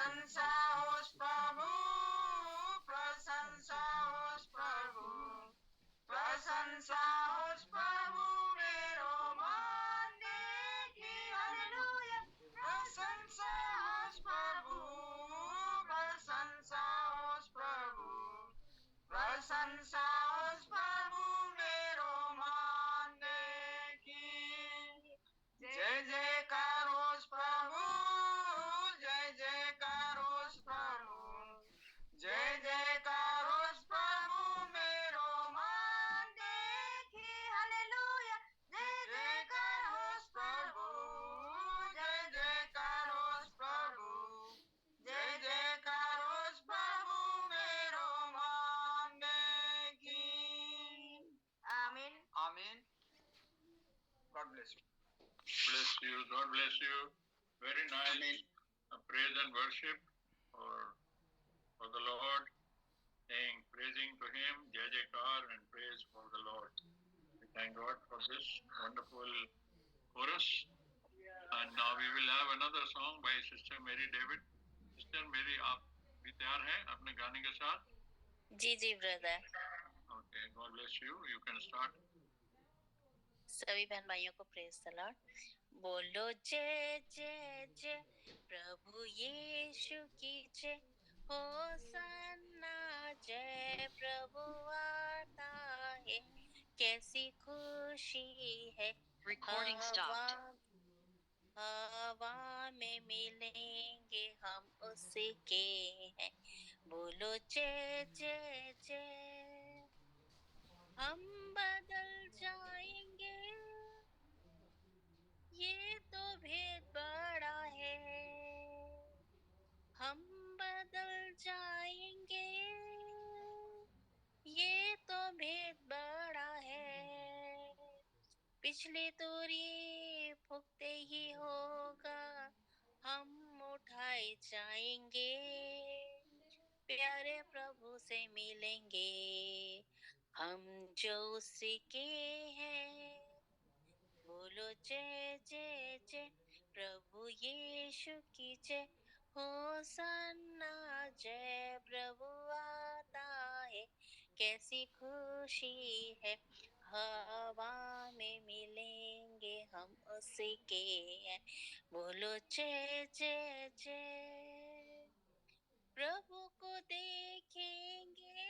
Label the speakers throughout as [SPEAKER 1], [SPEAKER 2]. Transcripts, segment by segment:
[SPEAKER 1] प्रशंसा होस् प्रभु, प्रशंसा होस् प्रभु, प्रशंसा होस् प्रभु मेरो मनदेखि। हालेलुया। प्रशंसा होस् प्रभु, प्रशंसा होस् प्रभु, प्रशंसा होस् प्रभु मेरो मनदेखि। जय जयकार होस् प्रभु, जय जयकार होस् प्रभु, जय जयकार होस् प्रभु मेरो मनदेखि। हालेलुया। जय जयकार होस् प्रभु, जय जयकार होस् प्रभु, जय जयकार होस् प्रभु मेरो मनदेखि। आमीन। आमीन। God bless you.
[SPEAKER 2] Bless you. God bless you. Very nice.
[SPEAKER 1] Amen.
[SPEAKER 2] Praise and worship for the Lord, saying, praising to Him, Jai Jaikar, and praise for the Lord. We thank God for this wonderful chorus. And now we will have another song by Sister Mary David. Sister Mary, आप भी तैयार हैं अपने गाने के साथ?
[SPEAKER 3] जी जी brother.
[SPEAKER 2] Okay, God bless you. You can start.
[SPEAKER 3] सभी बहन भाइयों को प्रेज द लॉर्ड। बोलो जय जय जय प्रभु यीशु की जय, होसन्ना जय प्रभु आता है, कैसी खुशी है।
[SPEAKER 4] Recording stopped.
[SPEAKER 3] हवा में मिलेंगे हम उसी के हैं। बोलो जय जय जय। हम बदल जाएंगे, ये तो भेद बड़ा है। हम बदल जाएंगे, ये तो भेद बड़ा है। पिछली दूरी फूकते ही होगा, हम उठाए जाएंगे, प्यारे प्रभु से मिलेंगे, हम जो उसी के हैं। बोलो जय जय जय प्रभु यीशु की जय, होसन्ना जय प्रभु आता है, कैसी खुशी है। हवा में मिलेंगे हम उसी के हैं। बोलो जय जय जय। प्रभु को देखेंगे,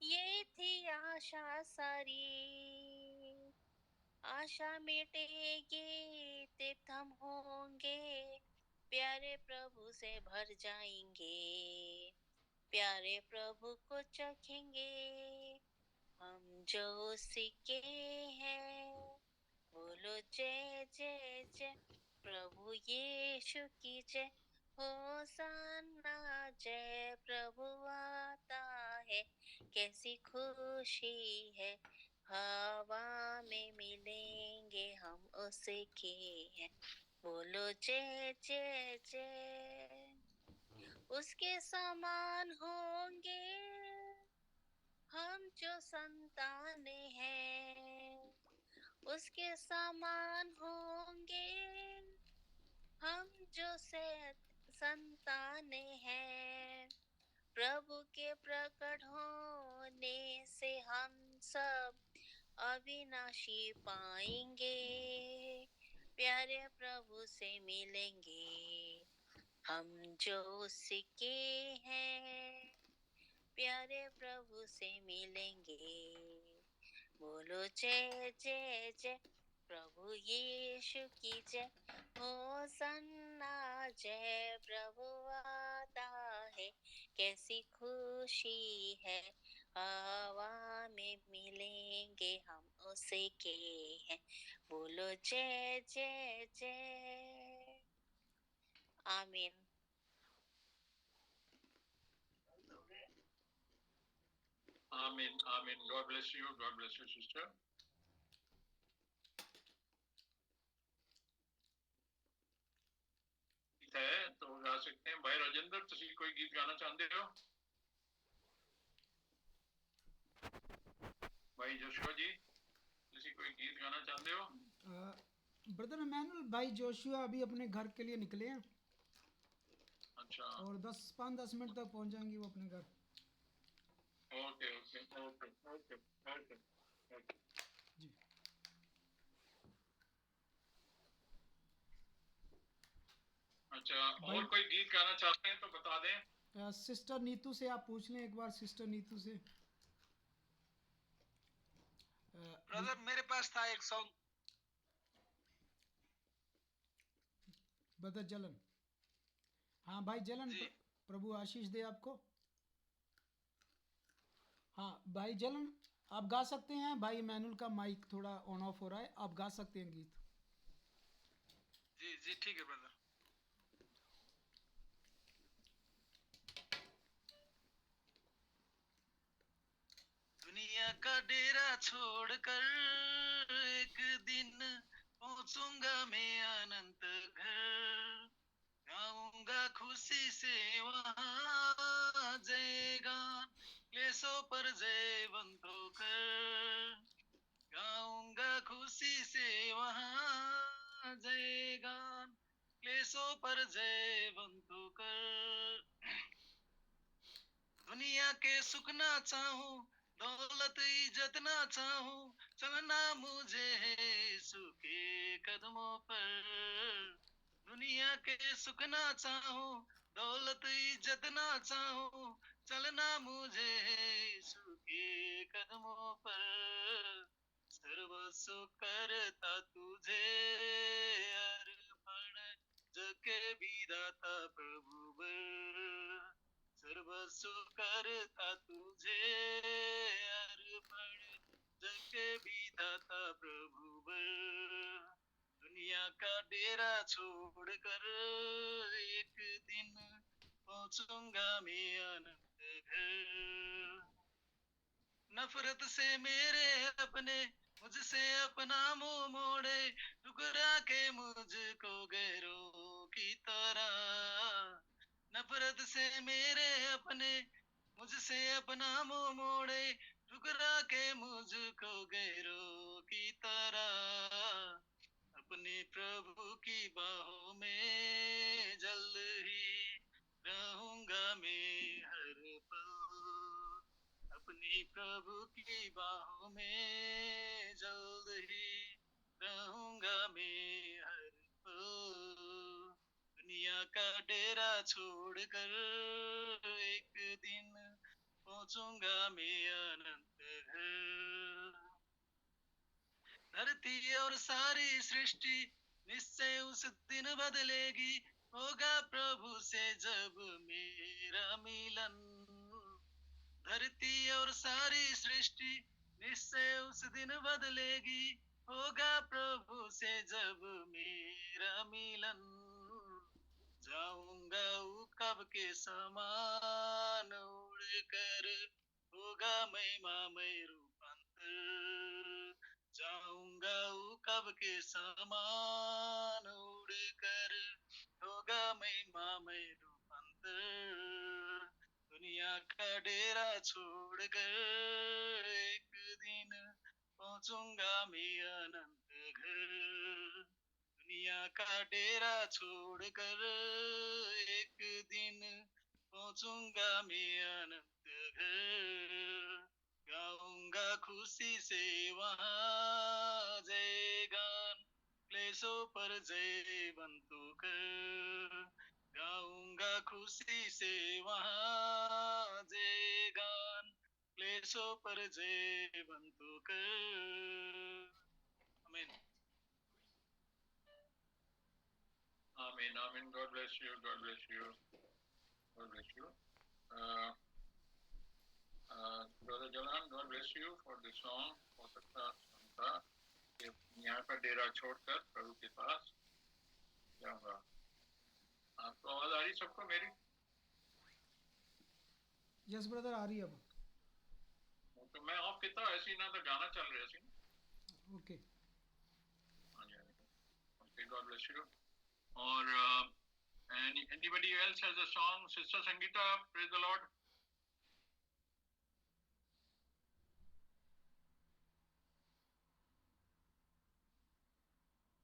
[SPEAKER 3] ये थी आशा सारी, आशा मिटेगी तब हम होंगे, प्यारे प्रभु से भर जाएंगे, प्यारे प्रभु को चखेंगे, हम जो उसी के हैं। बोलो जय जय जय प्रभु यीशु की जय, होसन्ना जय प्रभु आता है, कैसी खुशी है। हवा में मिलेंगे हम उसी के हैं। बोलो जय जय जय। उसके समान होंगे हम जो संतान हैं, उसके समान होंगे हम जो से संतान हैं। प्रभु के प्रकट होने से हम सब अविनाशी पाएंगे, प्यारे प्रभु से मिलेंगे, हम जो उसके हैं, प्यारे प्रभु से मिलेंगे। बोलो जय जय जय प्रभु यीशु की जय, होसन्ना जय प्रभु आता है, कैसी खुशी है। हवा में मिलेंगे हम उसी के हैं। बोलो जय जय जय। आमीन।
[SPEAKER 2] Amen. Amen. God bless you. God bless you, sister. है तो गा सकते हैं। भाई राजेंद्र, तुसी कोई गीत गाना चाहते हो? भाई जोशुआ जी, तुसी कोई गीत गाना चाहते हो?
[SPEAKER 5] ब्रदर इमैनुअल, भाई जोशुआ अभी अपने घर के लिए निकले हैं।
[SPEAKER 2] अच्छा
[SPEAKER 5] और 5-10 मिनट तक पहुंच जाएंगी वो अपने घर।
[SPEAKER 2] Okay okay okay okay okay okay.
[SPEAKER 5] जी
[SPEAKER 2] अच्छा
[SPEAKER 5] भाई-
[SPEAKER 2] और कोई गीत गाना चाहते हैं तो बता दें।
[SPEAKER 5] सिस्टर नीतू से आप पूछ लें एक बार, सिस्टर नीतू से।
[SPEAKER 1] ब्रदर मेरे पास था एक सॉन्ग।
[SPEAKER 5] ब्रदर जलन, हाँ भाई जलन,
[SPEAKER 1] जी
[SPEAKER 5] प्रभु आशीष दे आपको। हाँ भाई जलन, आप गा सकते हैं। भाई मैनुअल का माइक थोड़ा ऑन ऑफ हो रहा है, आप गा सकते हैं गीत।
[SPEAKER 1] जी जी ठीक है ब्रदर। दुनिया का डेरा छोड़कर एक दिन पहुंचूंगा मैं अनंत घर। गाऊंगा खुशी से वहाँ जय गान, क्लेशों पर जय बंदों कर। गाऊंगा खुशी से वहाँ जय गान, क्लेशों पर जय बंदों कर। दुनिया के सुख ना चाहूं, दौलत इज्जत ना चाहूं, चलना मुझे है यीशु के कदमों पर। दुनिया के सुख ना चाहूं, दौलत इज्जत ना चाहूं, चलना मुझे है यीशु के कदमों पर। सर्वस्व करता तुझे अर्पण, जग के विधाता प्रभु बर। सर्वस्व करता तुझे अर्पण, जग के विधाता प्रभु बर। दुनिया का डेरा छोड़कर एक दिन पहुंचूंगा मैं अनंत घर। नफरत से मेरे अपने मुझसे अपना मुंह मोड़े, ठुकरा के मुझको गैरों की तरह। नफरत से मेरे अपने मुझसे अपना मुंह मोड़े, ठुकरा के मुझको गैरों की तरह। अपने प्रभु की बाहों में जल्द ही रहूंगा मैं हर पल। अपनी प्रभु की बाहों में जल्द ही रहूंगा मैं हर पल। दुनिया का डेरा छोड़कर एक दिन पहुंचूंगा मैं अनंत घर। धरती और सारी सृष्टि निश्चय उस दिन बदलेगी, होगा प्रभु से जब मेरा मिलन। धरती और सारी सृष्टि निश्चय उस दिन बदलेगी, होगा प्रभु से जब मेरा मिलन। जाऊंगा कब के समान उड़कर, होगा महिमामय रूपांतर। जाऊंगा कब के समान उड़कर, होगा महिमामय रूपांतर। दुनिया का डेरा छोड़कर एक दिन पहुंचूंगा मैं अनंत घर। दुनिया का डेरा छोड़कर एक दिन पहुंचूंगा मैं अनंत घर। गाऊंगा खुशी से वहाँ जय गान, क्लेशों पर जय बंतु कर। गाऊंगा खुशी से वहाँ जय गान, क्लेशों पर जय बंतु कर। आमीन।
[SPEAKER 2] Amen, amen. God bless you. God bless you. God bless you. Brother Jalan, God bless you for the song. बहुत अच्छा song था। कि यहाँ का डेरा छोड़कर प्रभु के पास जाऊंगा। आपको आवाज आ रही सबको मेरी?
[SPEAKER 5] यस ब्रदर, आ रही है अब।
[SPEAKER 2] तो मैं ऑफ किया था, ऐसे ही ना तो गाना चल रहा है।
[SPEAKER 5] Okay
[SPEAKER 2] Okay, God bless you. Or anybody else has a song? Sister Sangeeta, praise the Lord.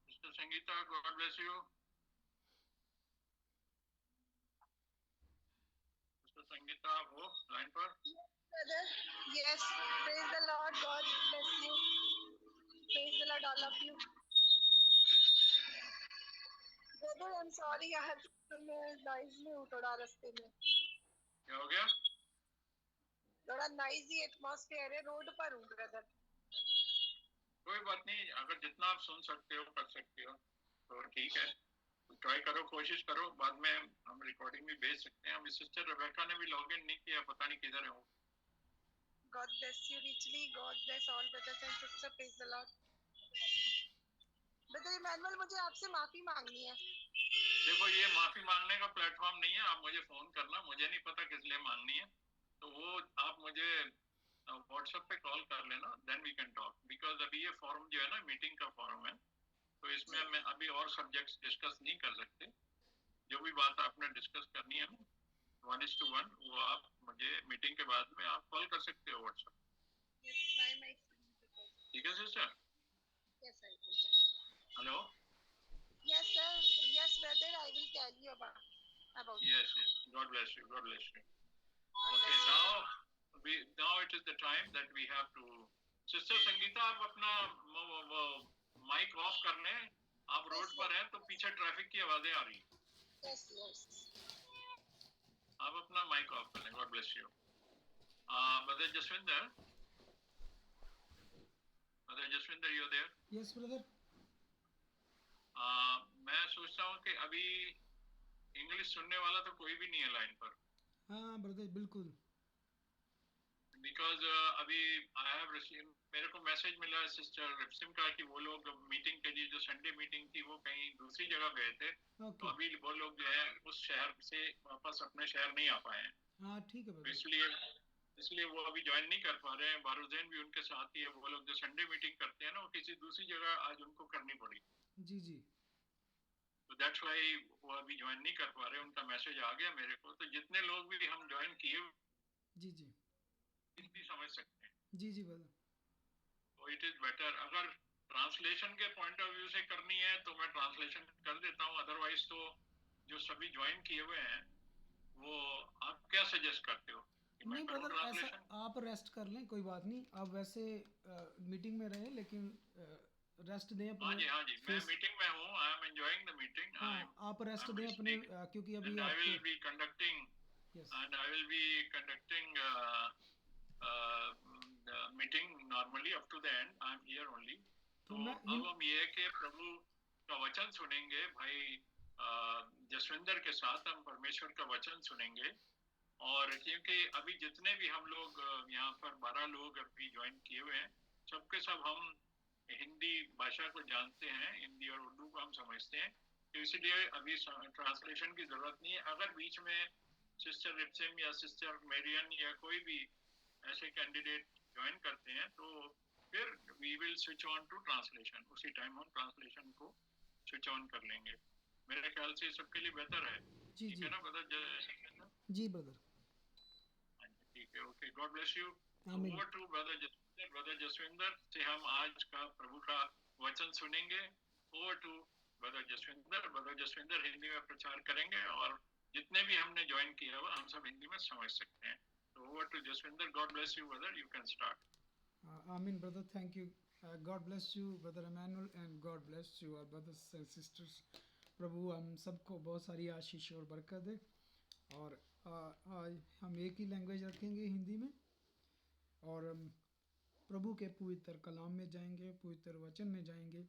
[SPEAKER 2] Sister Sangeeta, God bless you. Sangeeta वो लाइन पर?
[SPEAKER 6] Brother, yes, praise the Lord, God bless you. Praise the Lord, all of you. Brother, I'm sorry, I have मैं noise में हूँ थोड़ा रास्ते में,
[SPEAKER 2] क्या हो गया?
[SPEAKER 6] थोड़ा noisy atmosphere है, रोड पर हूँ brother.
[SPEAKER 2] कोई बात नहीं, अगर जितना आप सुन सकते हो कर सकते हो तो ठीक है, ट्राई करो, कोशिश करो, बाद में हम रिकॉर्डिंग भी भेज सकते हैं। अभी सिस्टर रेबेका ने भी लॉग इन नहीं किया, पता नहीं किधर है वो।
[SPEAKER 6] God bless you richly. God bless all brothers and sisters. Praise the Lord. Brother Emmanuel, मुझे आपसे माफी मांगनी है.
[SPEAKER 2] देखो ये माफी मांगने का प्लेटफॉर्म नहीं है, आप मुझे फोन करना, मुझे नहीं पता किस लिए मांगनी है, तो वो आप मुझे व्हाट्सएप पे कॉल कर लेना, then we can talk, because अभी ये फॉरम जो है ना मीटिंग का फॉरम है, तो इसमें मैं अभी और सब्जेक्ट्स डिस्कस नहीं कर सकते। जो भी बात आपने डिस्कस करनी है ना 1:1, वो आप मुझे मीटिंग के बाद में आप कॉल कर सकते हो व्हाट्सएप। ठीक है sister?
[SPEAKER 6] Yes, sir.
[SPEAKER 2] Hello?
[SPEAKER 6] Yes, sir. Yes, brother. I will tell you about.
[SPEAKER 2] Yes, yes. God bless you. God bless you. Okay, now it is the time that we have to. Sister Sangeeta, आप अपना mic off कर लें। आप road पर हैं तो पीछे traffic की आवाजें आ रही हैं।
[SPEAKER 6] Yes, yes.
[SPEAKER 2] आप अपना माइक ऑफ कर लें। God bless you. Brother Jaswinder, you there?
[SPEAKER 5] Yes brother.
[SPEAKER 2] मैं सोचता हूँ कि अभी इंग्लिश सुनने वाला तो कोई भी नहीं है लाइन पर।
[SPEAKER 5] हाँ ब्रदर बिल्कुल।
[SPEAKER 2] बिकॉज अभी आई हैव रिसीव, मेरे को मैसेज मिला सिस्टर रिप्सिम का कि वो लोग मीटिंग के लिए जो संडे मीटिंग थी वो कहीं दूसरी जगह गए थे, तो अभी वो लोग जो है उस शहर से वापस अपने शहर नहीं आ पाए हैं।
[SPEAKER 5] हाँ ठीक है
[SPEAKER 2] तो
[SPEAKER 5] ब्रदर।
[SPEAKER 2] इसलिए वो अभी ज्वाइन नहीं कर पा रहे हैं। बारूजैन भी उनके साथ ही है। वो लोग जो संडे मीटिंग करते हैं ना, वो किसी दूसरी जगह आज उनको करनी पड़ी।
[SPEAKER 5] जी जी।
[SPEAKER 2] तो दैट्स व्हाई वो अभी ज्वाइन नहीं कर पा रहे। उनका मैसेज आ गया मेरे को। तो जितने लोग भी हम ज्वाइन किए
[SPEAKER 5] जी जी
[SPEAKER 2] हिंदी समझ सकते हैं।
[SPEAKER 5] जी जी ब्रदर।
[SPEAKER 2] तो इट इज बेटर, अगर ट्रांसलेशन के पॉइंट ऑफ व्यू से करनी है तो मैं ट्रांसलेशन कर देता हूँ, अदरवाइज तो जो सभी ज्वाइन किए हुए हैं वो आप क्या सजेस्ट करते हो?
[SPEAKER 5] नहीं ब्रदर ऐसा आप रेस्ट कर लें, कोई बात नहीं। आप वैसे मीटिंग में रहे लेकिन रेस्ट दें अपने।
[SPEAKER 2] हाँ जी मैं मीटिंग में हूँ। I am enjoying the meeting.
[SPEAKER 5] आप रेस्ट दें अपने, क्योंकि अभी
[SPEAKER 2] I will be conducting meeting normally up to the end. I am here only. तो अब हम ये कि प्रभु का वचन सुनेंगे। भाई जसविंदर के साथ हम परमेश्वर का वचन सुनेंगे। और क्योंकि अभी जितने भी हम लोग यहाँ पर 12 लोग अभी ज्वाइन किए हुए हैं, सबके सब हम हिंदी भाषा को जानते हैं, हिंदी और उर्दू को हम समझते हैं, तो इसलिए अभी ट्रांसलेशन की जरूरत नहीं है। अगर बीच में सिस्टर रिप्सिम या सिस्टर मेरियन या कोई भी ऐसे कैंडिडेट ज्वाइन करते हैं तो फिर we will switch on to translation. उसी टाइम हम ट्रांसलेशन को स्विच ऑन कर लेंगे। मेरे ख्याल से सबके लिए बेहतर है। ठीक है ना ब्रदर?
[SPEAKER 5] जी ब्रदर।
[SPEAKER 2] ठीक है, okay, God bless you. Over to brother Jaswinder से हम आज का प्रभु का वचन सुनेंगे। Over to brother Jaswinder. Brother Jaswinder Hindi में प्रचार करेंगे और जितने भी हमने ज्वाइन किया हुआ हम सब हिंदी में समझ सकते हैं। तो over to Jaswinder. God bless you brother, you can start.
[SPEAKER 5] आमीन brother, thank you. God bless you brother Emmanuel and God bless you our brothers and sisters. प्रभु हम सबको बहुत सारी आशीष और बरकत दे। और आज हम एक ही लैंग्वेज रखेंगे हिंदी में, और प्रभु के पवित्र कलाम में जाएंगे, पवित्र वचन में जाएंगे,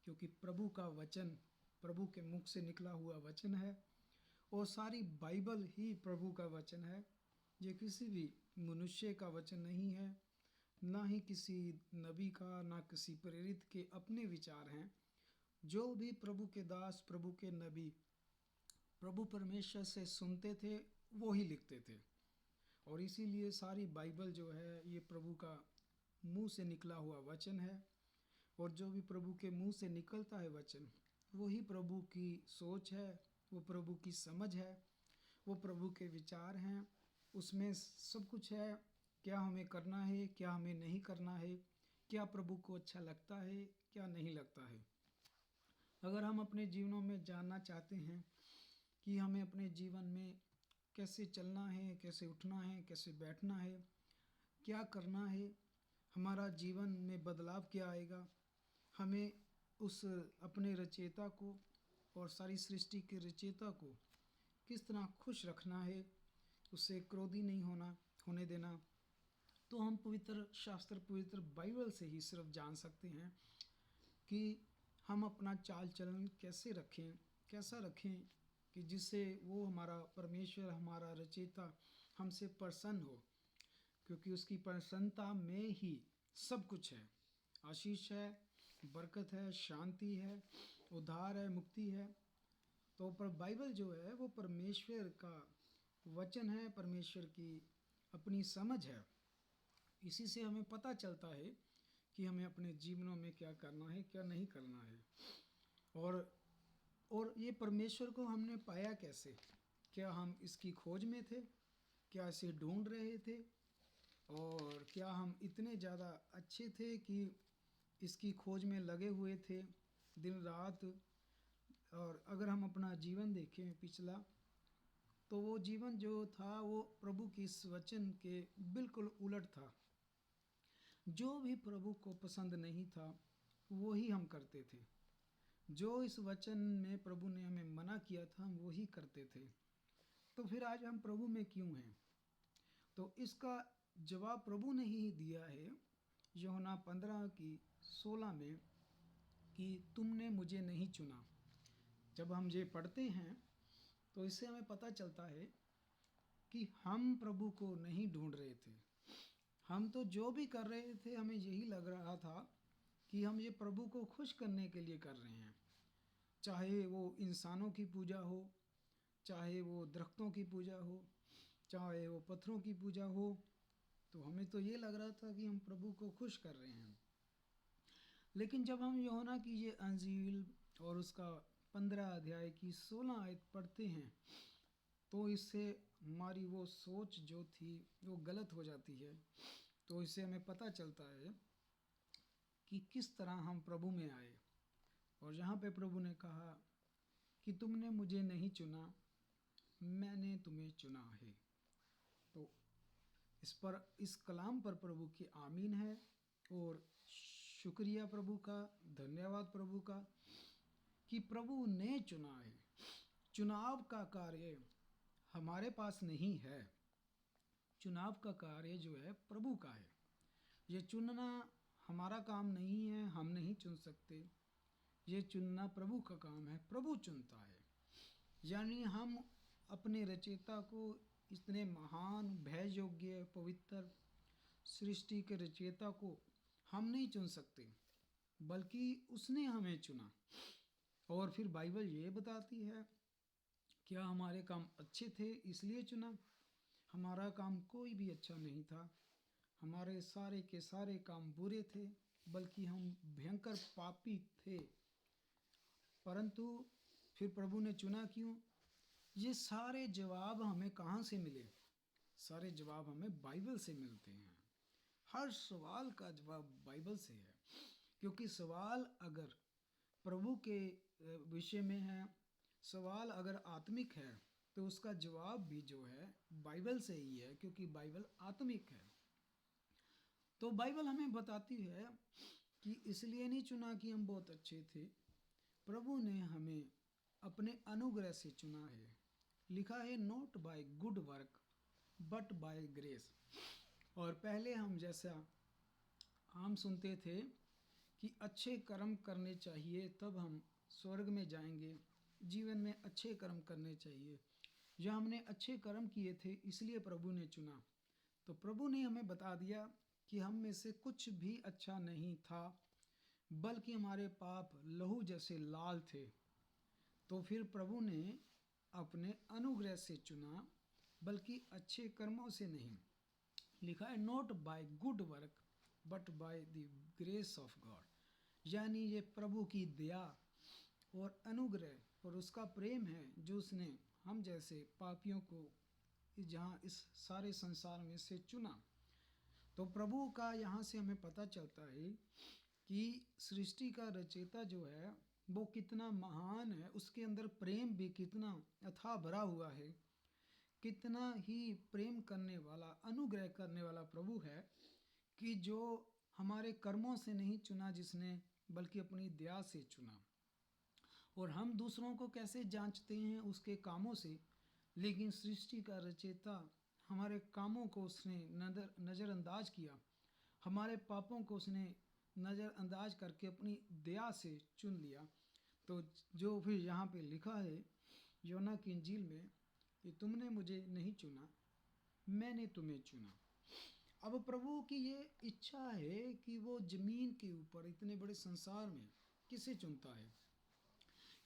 [SPEAKER 5] क्योंकि प्रभु का वचन प्रभु के मुख से निकला हुआ वचन है और सारी बाइबल ही प्रभु का वचन है। ये किसी भी मनुष्य का वचन नहीं है, ना ही किसी नबी का, ना किसी प्रेरित के अपने विचार हैं। जो भी प्रभु के दास, प्रभु के नबी प्रभु परमेश्वर से सुनते थे वो ही लिखते थे। और इसीलिए सारी बाइबल जो है ये प्रभु का मुंह से निकला हुआ वचन है। और जो भी प्रभु के मुंह से निकलता है वचन, वही प्रभु की सोच है, वो प्रभु की समझ है, वो प्रभु के विचार हैं। उसमें सब कुछ है, क्या हमें करना है, क्या हमें नहीं करना है, क्या प्रभु को अच्छा लगता है, क्या नहीं लगता है। अगर हम अपने जीवनों में जानना चाहते हैं कि हमें अपने जीवन में कैसे चलना है, कैसे उठना है, कैसे बैठना है, क्या करना है, हमारा जीवन में बदलाव क्या आएगा, हमें उस अपने रचयिता को और सारी सृष्टि के रचयिता को किस तरह खुश रखना है, उससे क्रोधी नहीं होने देना, तो हम पवित्र शास्त्र, पवित्र बाइबल से ही सिर्फ जान सकते हैं कि हम अपना चाल चलन कैसे रखें, कैसा रखें कि जिससे वो हमारा परमेश्वर, हमारा रचयिता हमसे प्रसन्न हो, क्योंकि उसकी प्रसन्नता में ही सब कुछ है। आशीष है, बरकत है, शांति है, उद्धार है, मुक्ति है। तो पर बाइबल जो है वो परमेश्वर का वचन है, परमेश्वर की अपनी समझ है। इसी से हमें पता चलता है कि हमें अपने जीवनों में क्या करना है, क्या नहीं करना है। और ये परमेश्वर को हमने पाया कैसे? क्या हम इसकी खोज में थे? क्या इसे ढूंढ रहे थे? और क्या हम इतने ज़्यादा अच्छे थे कि इसकी खोज में लगे हुए थे दिन रात? और अगर हम अपना जीवन देखें पिछला, तो वो जीवन जो था वो प्रभु की इस वचन के बिल्कुल उलट था। जो भी प्रभु को पसंद नहीं था वो ही हम करते थे। जो इस वचन में प्रभु ने हमें मना किया था हम वही करते थे। तो फिर आज हम प्रभु में क्यों हैं? तो इसका जवाब प्रभु ने ही दिया है यूहन्ना 15:16 में कि तुमने मुझे नहीं चुना। जब हम ये पढ़ते हैं तो इससे हमें पता चलता है कि हम प्रभु को नहीं ढूंढ रहे थे। हम तो जो भी कर रहे थे हमें यही लग रहा था कि हम ये प्रभु को खुश करने के लिए कर रहे हैं। चाहे वो इंसानों की पूजा हो, चाहे वो दरख्तों की पूजा हो, चाहे वो पत्थरों की पूजा हो, तो हमें तो ये लग रहा था कि हम प्रभु को खुश कर रहे हैं। लेकिन जब हम यूहन्ना की ये अंजील और उसका 15 अध्याय की 16 आयत पढ़ते हैं तो इससे हमारी वो सोच जो थी वो गलत हो जाती है। तो इससे हमें पता चलता है कि किस तरह हम प्रभु में आए। और यहाँ पे प्रभु ने कहा कि तुमने मुझे नहीं चुना, मैंने तुम्हें चुना है। तो इस कलाम पर प्रभु की आमीन है और शुक्रिया प्रभु का, धन्यवाद प्रभु का कि प्रभु ने चुना है। चुनाव का कार्य हमारे पास नहीं है, चुनाव का कार्य जो है प्रभु का है। ये चुनना हमारा काम नहीं है, हम नहीं चुन सकते। ये चुनना प्रभु का काम है, प्रभु चुनता है। यानी हम अपने रचयिता को, इतने महान, भय योग्य, पवित्र सृष्टि के रचयिता को हम नहीं चुन सकते, बल्कि उसने हमें चुना। और फिर बाइबल ये बताती है, क्या हमारे काम अच्छे थे इसलिए चुना? हमारा काम कोई भी अच्छा नहीं था। हमारे सारे के सारे काम बुरे थे, बल्कि हम भयंकर पापी थे। परंतु फिर प्रभु ने चुना क्यों? ये सारे जवाब हमें कहाँ से मिले? सारे जवाब हमें बाइबल से मिलते हैं। हर सवाल का जवाब बाइबल से है, क्योंकि सवाल अगर प्रभु के विषय में है, सवाल अगर आत्मिक है, तो उसका जवाब भी जो है बाइबल से ही है, क्योंकि बाइबल आत्मिक है। तो बाइबल हमें बताती है कि इसलिए नहीं चुना कि हम बहुत अच्छे थे, प्रभु ने हमें अपने अनुग्रह से चुना है। लिखा है not by good work but by grace. और पहले हम सुनते थे कि अच्छे कर्म करने चाहिए तब हम स्वर्ग में जाएंगे, जीवन में अच्छे कर्म करने चाहिए, या हमने अच्छे कर्म किए थे इसलिए प्रभु ने चुना। तो प्रभु ने हमें बता दिया कि हम में से कुछ भी अच्छा नहीं था, बल्कि हमारे पाप लहू जैसे लाल थे। तो फिर प्रभु ने अपने अनुग्रह से चुना, बल्कि अच्छे कर्मों से नहीं। लिखा है not by good work but by the grace of God. यानी ये प्रभु की दया और अनुग्रह और उसका प्रेम है जो उसने हम जैसे पापियों को जहाँ इस सारे संसार में से चुना। तो प्रभु का यहाँ से हमें पता चलता है कि सृष्टि का रचयिता जो है वो कितना महान है, उसके अंदर प्रेम भी कितना अथाह भरा हुआ है कितना ही प्रेम करने वाला, अनुग्रह करने वाला प्रभु है कि जो हमारे कर्मों से नहीं चुना जिसने, बल्कि अपनी दया से चुना। और हम दूसरों को कैसे जांचते हैं उसके कामों से, लेकिन सृष्टि का रचयिता हमारे कामों को उसने नज़रअंदाज किया, हमारे पापों को उसने नज़रअंदाज करके अपनी दया से चुन लिया। तो जो फिर यहाँ पे लिखा है योना की इंजील में कि तुमने मुझे नहीं चुना, मैंने तुम्हें चुना। अब प्रभु की ये इच्छा है कि वो ज़मीन के ऊपर इतने बड़े संसार में किसे चुनता है।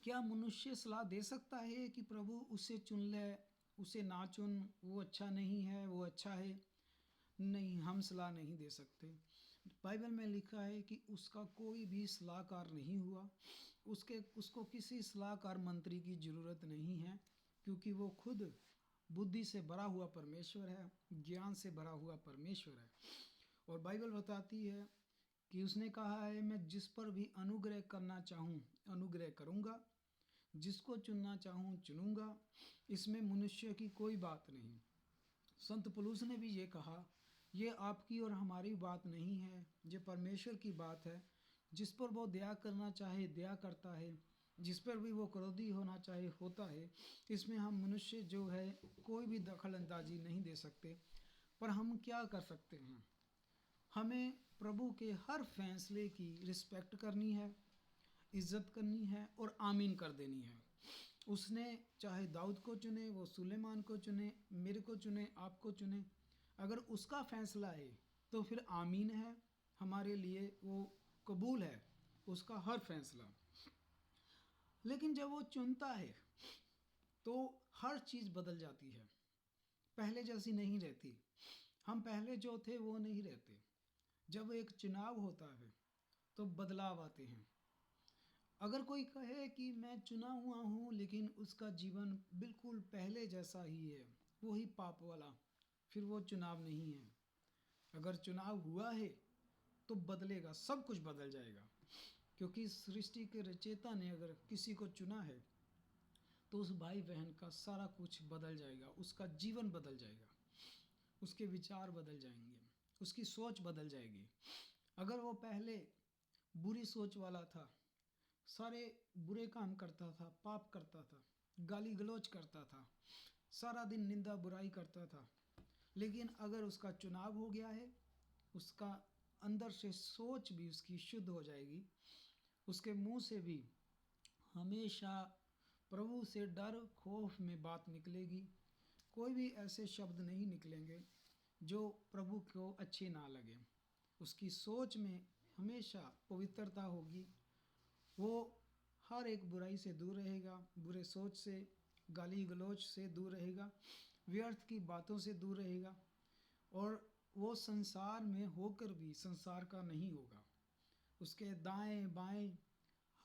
[SPEAKER 5] क्या मनुष्य सलाह दे सकता है कि प्रभु उसे चुन ले, उसे ना चुन, वो अच्छा नहीं है, वो अच्छा है? नहीं, हम सलाह नहीं दे सकते। बाइबल में लिखा है कि उसका कोई भी सलाहकार नहीं हुआ, उसको किसी सलाहकार मंत्री की ज़रूरत नहीं है, क्योंकि वो खुद बुद्धि से भरा हुआ परमेश्वर है, ज्ञान से भरा हुआ परमेश्वर है। और बाइबल बताती है कि उसने कहा है, मैं जिस पर भी अनुग्रह करना चाहूँ अनुग्रह करूँगा, जिसको चुनना चाहूँ चुनूँगा। इसमें मनुष्य की कोई बात नहीं। संत पौलुस ने भी ये कहा, ये आपकी और हमारी बात नहीं है, ये परमेश्वर की बात है। जिस पर वो दया करना चाहे दया करता है, जिस पर भी वो क्रोधी होना चाहे होता है। इसमें हम मनुष्य जो है कोई भी दखल अंदाजी नहीं दे सकते। पर हम क्या कर सकते हैं? हमें प्रभु के हर फैसले की रिस्पेक्ट करनी है, इज्जत करनी है और आमीन कर देनी है। उसने चाहे दाऊद को चुने, वो सुलेमान को चुने, मेरे को चुने, आपको चुने, अगर उसका फैसला है तो फिर आमीन है, हमारे लिए वो कबूल है उसका हर फैसला। लेकिन जब वो चुनता है तो हर चीज़ बदल जाती है, पहले जैसी नहीं रहती। हम पहले जो थे वो नहीं रहते। जब एक चुनाव होता है तो बदलाव आते हैं। अगर कोई कहे कि मैं चुना हुआ हूँ लेकिन उसका जीवन बिल्कुल पहले जैसा ही है, वही पाप वाला, फिर वो चुनाव नहीं है। अगर चुनाव हुआ है तो बदलेगा, सब कुछ बदल जाएगा, क्योंकि सृष्टि के रचयिता ने अगर किसी को चुना है तो उस भाई बहन का सारा कुछ बदल जाएगा, उसका जीवन बदल जाएगा, उसके विचार बदल जाएंगे, उसकी सोच बदल जाएगी। अगर वो पहले बुरी सोच वाला था, सारे बुरे काम करता था, पाप करता था, गाली गलौज करता था, सारा दिन निंदा बुराई करता था, लेकिन अगर उसका चुनाव हो गया है, उसका अंदर से सोच भी उसकी शुद्ध हो जाएगी, उसके मुंह से भी हमेशा प्रभु से डर खौफ में बात निकलेगी। कोई भी ऐसे शब्द नहीं निकलेंगे जो प्रभु को अच्छे ना लगे। उसकी सोच में हमेशा पवित्रता होगी। वो हर एक बुराई से दूर रहेगा, बुरे सोच से, गाली गलौज से दूर रहेगा, व्यर्थ की बातों से दूर रहेगा, और वो संसार में होकर भी संसार का नहीं होगा। उसके दाएं बाएं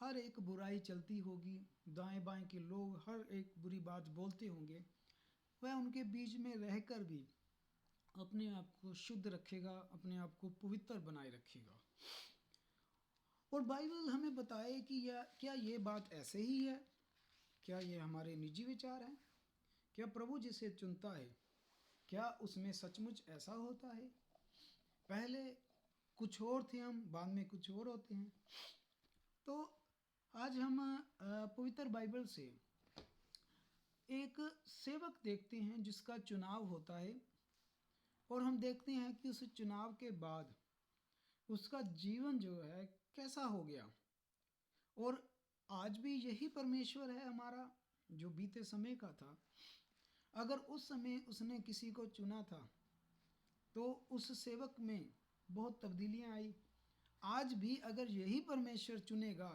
[SPEAKER 5] हर एक बुराई चलती होगी, दाएं बाएं के लोग हर एक बुरी बात बोलते होंगे, वह उनके बीच में रहकर भी अपने आप को शुद्ध रखेगा, अपने आप को पवित्र बनाए रखेगा। और बाइबल हमें बताए कि क्या ये बात ऐसे ही है? क्या ये हमारे निजी विचार हैं? क्या प्रभु जिसे चुनता है, क्या उसमें सचमुच ऐसा होता है? पहले कुछ और थे हम, बाद में कुछ और होते हैं। तो आज हम पवित्र बाइबल से एक सेवक देखते हैं जिसका चुनाव होता है, और हम देखते हैं कि उस चुनाव के बाद उसका जीवन जो है कैसा हो गया। और आज भी यही परमेश्वर है हमारा जो बीते समय का था। अगर उस समय उसने किसी को चुना था तो उस सेवक में बहुत तब्दीलियां आई। आज भी अगर यही परमेश्वर चुनेगा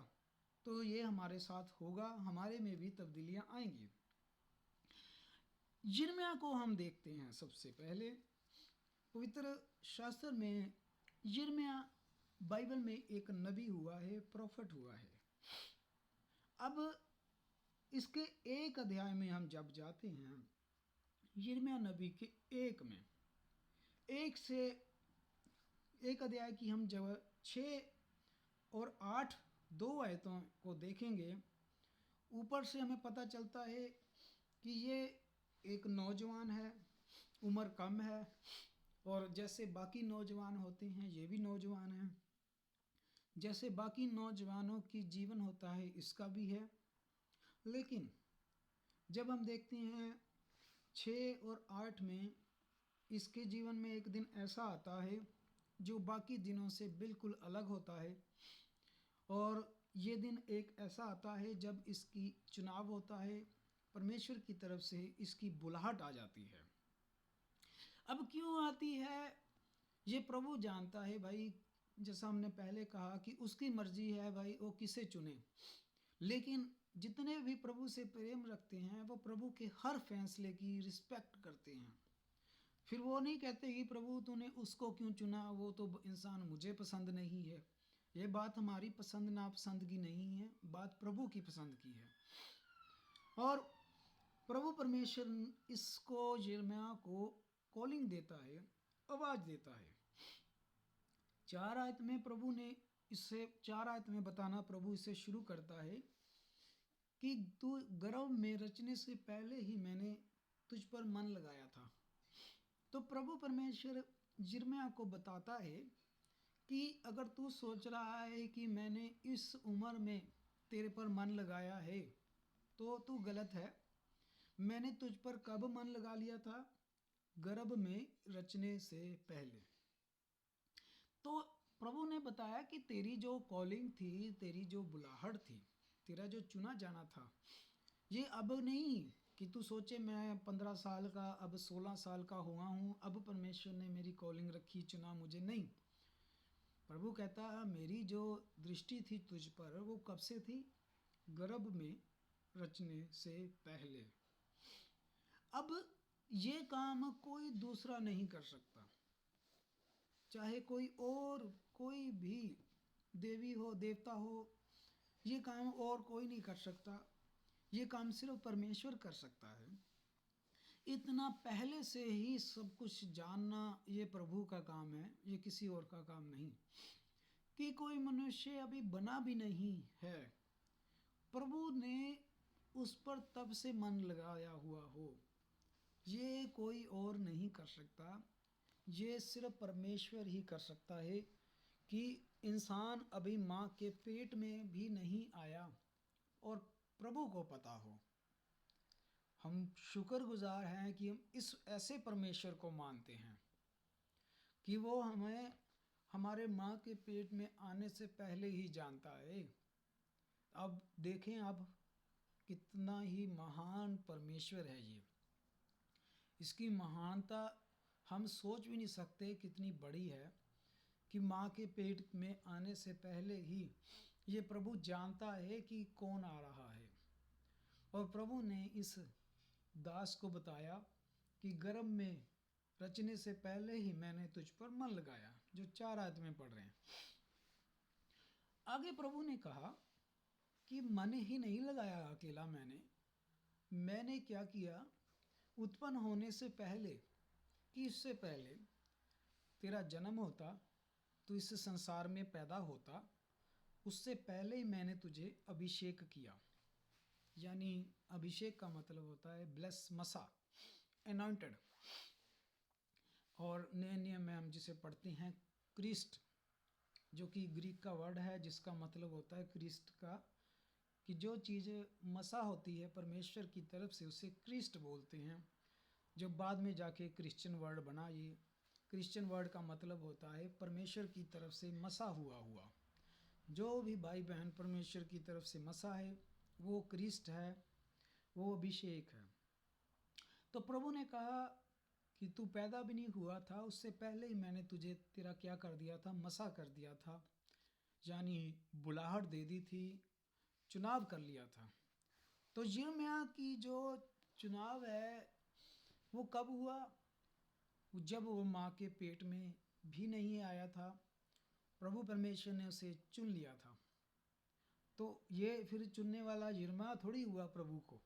[SPEAKER 5] तो ये हमारे साथ होगा, हमारे में भी तब्दीलियां आएंगी। यिर्मयाह को हम देखते हैं। सबसे पहले पवित्र शास्त्र में यिर्मयाह बाइबल में एक नबी हुआ है, प्रॉफिट हुआ है। अब इसके एक अध्याय में हम जब जाते हैं, यिर्मयाह नबी के एक अध्याय की हम जब 6 और 8 दो आयतों को देखेंगे, ऊपर से हमें पता चलता है कि ये एक नौजवान है, उम्र कम है, और जैसे बाकी नौजवान होते हैं ये भी नौजवान है, जैसे बाकी नौजवानों की जीवन होता है इसका भी है। लेकिन जब हम देखते हैं 6 और 8 में, इसके जीवन में एक दिन ऐसा आता है जो बाकी दिनों से बिल्कुल अलग होता है, और ये दिन एक ऐसा आता है जब इसकी चुनाव होता है, परमेश्वर की तरफ से इसकी बुलाहट आ जाती है। अब क्यों आती है ये प्रभु जानता है भाई, जैसा हमने पहले कहा कि उसकी मर्जी है भाई वो किसे चुने। लेकिन जितने भी प्रभु से प्रेम रखते हैं वो प्रभु के हर फैसले की रिस्पेक्ट करते हैं। फिर वो नहीं कहते कि प्रभु तूने उसको क्यों चुना, वो तो इंसान मुझे पसंद नहीं है। ये बात हमारी पसंद नापसंद की नहीं है, बात प्रभु की पसंद की है। और प्रभु परमेश्वर इसको यिर्मयाह को कॉलिंग देता है, आवाज़ देता है। 4 आयत में प्रभु ने इससे 4 आयत में बताना प्रभु इससे शुरू करता है कि तू गर्भ में रचने से पहले ही मैंने तुझ पर मन लगाया था। तो प्रभु परमेश्वर यिर्मयाह को बताता है कि अगर तू सोच रहा है कि मैंने इस उम्र में तेरे पर मन लगाया है तो तू गलत है। मैंने तुझ पर कब मन लगा लिया था? गर्भ में रचने से पहले। तो प्रभु ने बताया कि तेरी जो कॉलिंग थी, तेरी जो बुलाहट थी, तेरा जो चुना जाना था, ये अब नहीं कि तू सोचे मैं 15 साल का अब 16 साल का हुआ हूँ, अब परमेश्वर ने मेरी कॉलिंग रखी, चुना मुझे। नहीं, प्रभु कहता है मेरी जो दृष्टि थी तुझ पर वो कब से थी? गर्भ में रचने से पहले। अब ये काम कोई दूसरा नहीं कर सकता, चाहे कोई और कोई भी देवी हो, देवता हो, ये काम और कोई नहीं कर सकता। ये काम सिर्फ परमेश्वर कर सकता है। इतना पहले से ही सब कुछ जानना ये प्रभु का काम है, ये किसी और का काम नहीं। कि कोई मनुष्य अभी बना भी नहीं है, प्रभु ने उस पर तब से मन लगाया हुआ हो, ये कोई और नहीं कर सकता। ये सिर्फ परमेश्वर ही कर सकता है कि इंसान अभी माँ के पेट में भी नहीं आया और प्रभु को पता हो। हम शुक्रगुजार हैं कि हम इस ऐसे परमेश्वर को मानते हैं कि वो हमें हमारे माँ के पेट में आने से पहले ही जानता है। अब देखें अब कितना ही महान परमेश्वर है ये। इसकी महानता हम सोच भी नहीं सकते कितनी बड़ी है कि माँ के पेट में आने से पहले ही ये प्रभु जानता है कि कौन आ रहा है। और प्रभु ने इस दास को बताया कि गर्भ में रचने से पहले ही मैंने तुझ पर मन लगाया, जो 4 आयत में पढ़ रहे हैं। आगे प्रभु ने कहा कि मन ही नहीं लगाया अकेला मैंने क्या किया, उत्पन्न होने से पहले कि इससे पहले तेरा जन्म होता, तू इस संसार में पैदा होता, उससे पहले ही मैंने तुझे अभिषेक किया। यानी अभिषेक का मतलब होता है ब्लेस, मसा, अनॉइंटेड। और नए नियम में हम जिसे पढ़ते हैं क्रिस्ट, जो कि ग्रीक का वर्ड है जिसका मतलब होता है क्रिस्ट का, कि जो चीज़ मसा होती है परमेश्वर की तरफ से उसे क्रिस्ट बोलते हैं, जो बाद में जाके क्रिश्चियन वर्ड बना। ये क्रिश्चियन वर्ड का मतलब होता है परमेश्वर की तरफ से मसा हुआ। जो भी भाई बहन परमेश्वर की तरफ से मसा है वो क्रिस्ट है, वो अभिषेक है। तो प्रभु ने कहा कि तू पैदा भी नहीं हुआ था, उससे पहले ही मैंने तुझे तेरा क्या कर दिया था, मसा कर दिया था, यानी बुलाहट दे दी थी, चुनाव कर लिया था। तो यिर्मयाह की जो चुनाव है वो कब हुआ? जब वो माँ के पेट में भी नहीं आया था, प्रभु परमेश्वर ने उसे चुन लिया था। तो ये फिर चुनने वाला यिर्मयाह थोड़ी हुआ प्रभु को,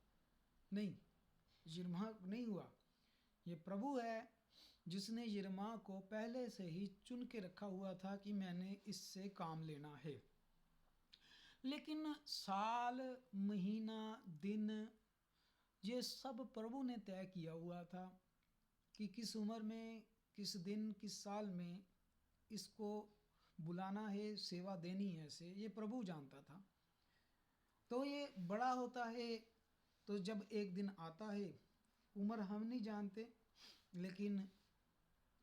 [SPEAKER 5] नहीं, यिर्मयाह नहीं हुआ। ये प्रभु है जिसने यिर्मयाह को पहले से ही चुन के रखा हुआ था कि मैंने इससे काम लेना है। लेकिन साल, महीना, दिन ये सब प्रभु ने तय किया हुआ था कि किस उम्र में, किस दिन, किस साल में इसको बुलाना है, सेवा देनी है, से ये प्रभु जानता था। तो ये बड़ा होता है तो जब एक दिन आता है, उम्र हम नहीं जानते, लेकिन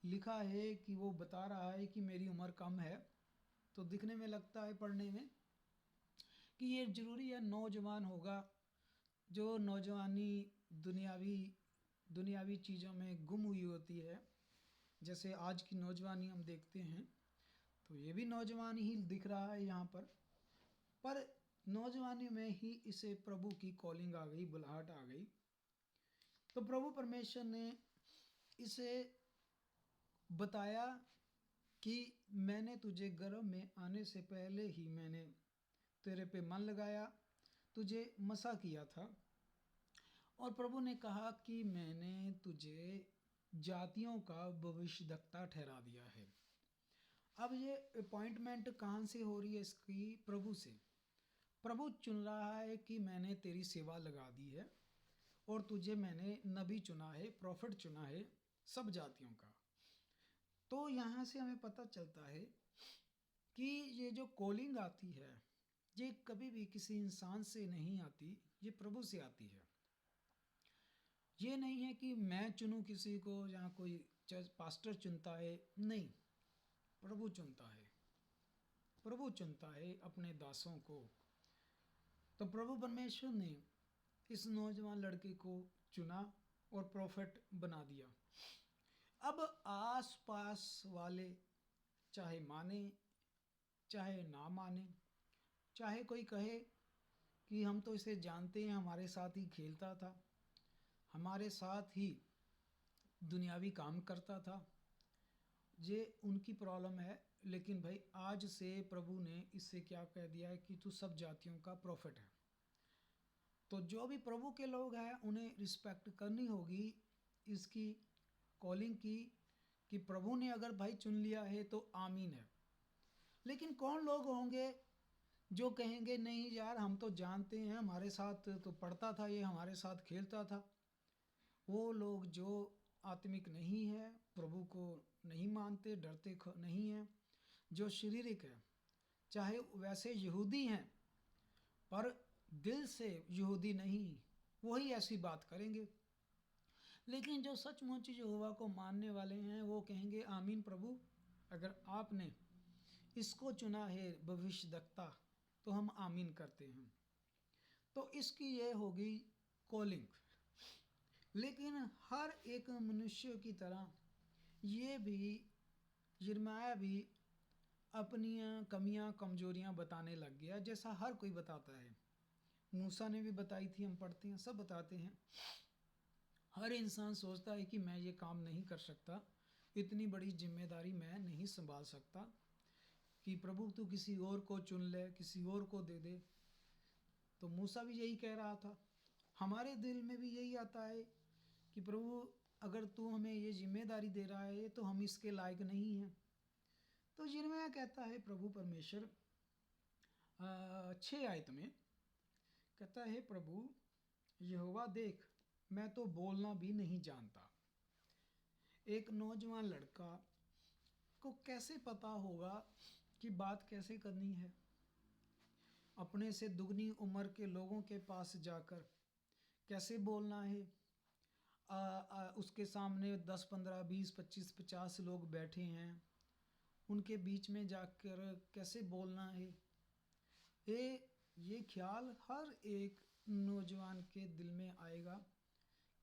[SPEAKER 5] लिखा है कि वो बता रहा है कि मेरी उम्र कम है, तो दिखने में लगता है पढ़ने में कि ये ज़रूरी है नौजवान होगा, जो नौजवानी दुनियावी चीज़ों में गुम हुई होती है। जैसे आज की नौजवानी हम देखते हैं तो ये भी नौजवान ही दिख रहा है यहाँ पर नौजवानी में ही इसे प्रभु की कॉलिंग आ गई, बुलाहट आ गई। तो प्रभु परमेश्वर ने इसे बताया कि मैंने तुझे गर्भ में आने से पहले ही मैंने तेरे पे मन लगाया, तुझे मसा किया था, और प्रभु ने कहा कि मैंने तुझे जातियों का भविष्यद्वक्ता ठहरा दिया है। अब ये अपॉइंटमेंट कहाँ से हो रही है इसकी? प्रभु से। प्रभु चुन रहा है कि मैंने तेरी सेवा लगा दी है और तुझे मैंने नबी चुना है, प्रॉफिट चुना है सब जातियों का। तो यहाँ से हमें पता चलता है कि ये जो कॉलिंग आती है ये कभी भी किसी इंसान से नहीं आती, ये प्रभु से आती है। ये नहीं है कि मैं चुनूं किसी को या कोई पास्टर चुनता है, नहीं, प्रभु चुनता है। प्रभु चुनता है अपने दासों को। तो प्रभु परमेश्वर ने इस नौजवान लड़के को चुना और प्रॉफिट बना दिया। अब आस पास वाले चाहे माने चाहे ना माने, चाहे कोई कहे कि हम तो इसे जानते हैं, हमारे साथ ही खेलता था, हमारे साथ ही दुनियावी काम करता था, ये उनकी प्रॉब्लम है। लेकिन भाई आज से प्रभु ने इससे क्या कह दिया है कि तू सब जातियों का प्रॉफिट है। तो जो भी प्रभु के लोग हैं उन्हें रिस्पेक्ट करनी होगी इसकी कॉलिंग की, कि प्रभु ने अगर भाई चुन लिया है तो आमीन है। लेकिन कौन लोग होंगे जो कहेंगे नहीं यार हम तो जानते हैं, हमारे साथ तो पढ़ता था, ये हमारे साथ खेलता था। वो लोग जो आत्मिक नहीं है, प्रभु को नहीं मानते, डरते नहीं हैं, जो शारीरिक है, चाहे वैसे यहूदी हैं पर दिल से यहूदी नहीं, वही ऐसी बात करेंगे। लेकिन जो सचमुच यहोवा को मानने वाले हैं वो कहेंगे आमीन प्रभु, अगर आपने इसको चुना है भविष्यद्वक्ता तो हम आमीन करते हैं। तो इसकी ये होगी कॉलिंग। लेकिन हर एक मनुष्य की तरह ये भी यिर्मयाह भी अपनी कमियां कमजोरियां बताने लग गया, जैसा हर कोई बताता है। मूसा ने भी बताई थी, हम पढ़ते हैं, सब बताते हैं। हर इंसान सोचता है कि मैं ये काम नहीं कर सकता, इतनी बड़ी जिम्मेदारी मैं नहीं संभाल सकता, कि प्रभु तू किसी और को चुन ले, किसी और को दे दे। तो मूसा भी यही कह रहा था, हमारे दिल में भी यही आता है कि प्रभु अगर तू हमें ये जिम्मेदारी दे रहा है तो हम इसके लायक नहीं हैं। तो यिर्मयाह कहता है प्रभु परमेश्वर 6 आयत में कहता है, प्रभु यहोवा देख मैं तो बोलना भी नहीं जानता। एक नौजवान लड़का को कैसे पता होगा कि बात कैसे करनी है? अपने से दुगनी उम्र के लोगों के पास जाकर कैसे बोलना है? उसके सामने 10, 15, 20, 25, 50 लोग बैठे हैं, उनके बीच में जाकर कैसे बोलना है? ये ख्याल हर एक नौजवान के दिल में आएगा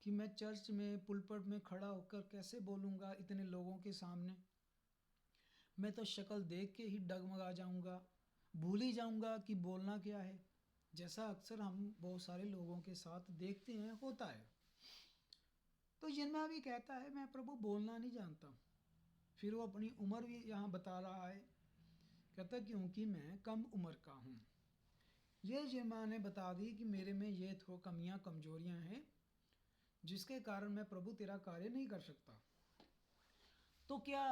[SPEAKER 5] कि मैं चर्च में पुलपट में खड़ा होकर कैसे बोलूँगा इतने लोगों के सामने। मैं तो शक्ल देख के ही डगमगा जाऊँगा, भूल ही जाऊँगा कि बोलना क्या है, जैसा अक्सर हम बहुत सारे लोगों के साथ देखते हैं होता है। तो यिर्मयाह भी कहता है मैं प्रभु बोलना नहीं जानता। फिर वो अपनी उम्र भी यहाँ बता रहा है, कहता क्योंकि मैं कम उम्र का हूँ। ये यिर्मयाह ने बता दी कि मेरे में ये कमियां कमजोरियां हैं जिसके कारण मैं प्रभु तेरा कार्य नहीं कर सकता। तो क्या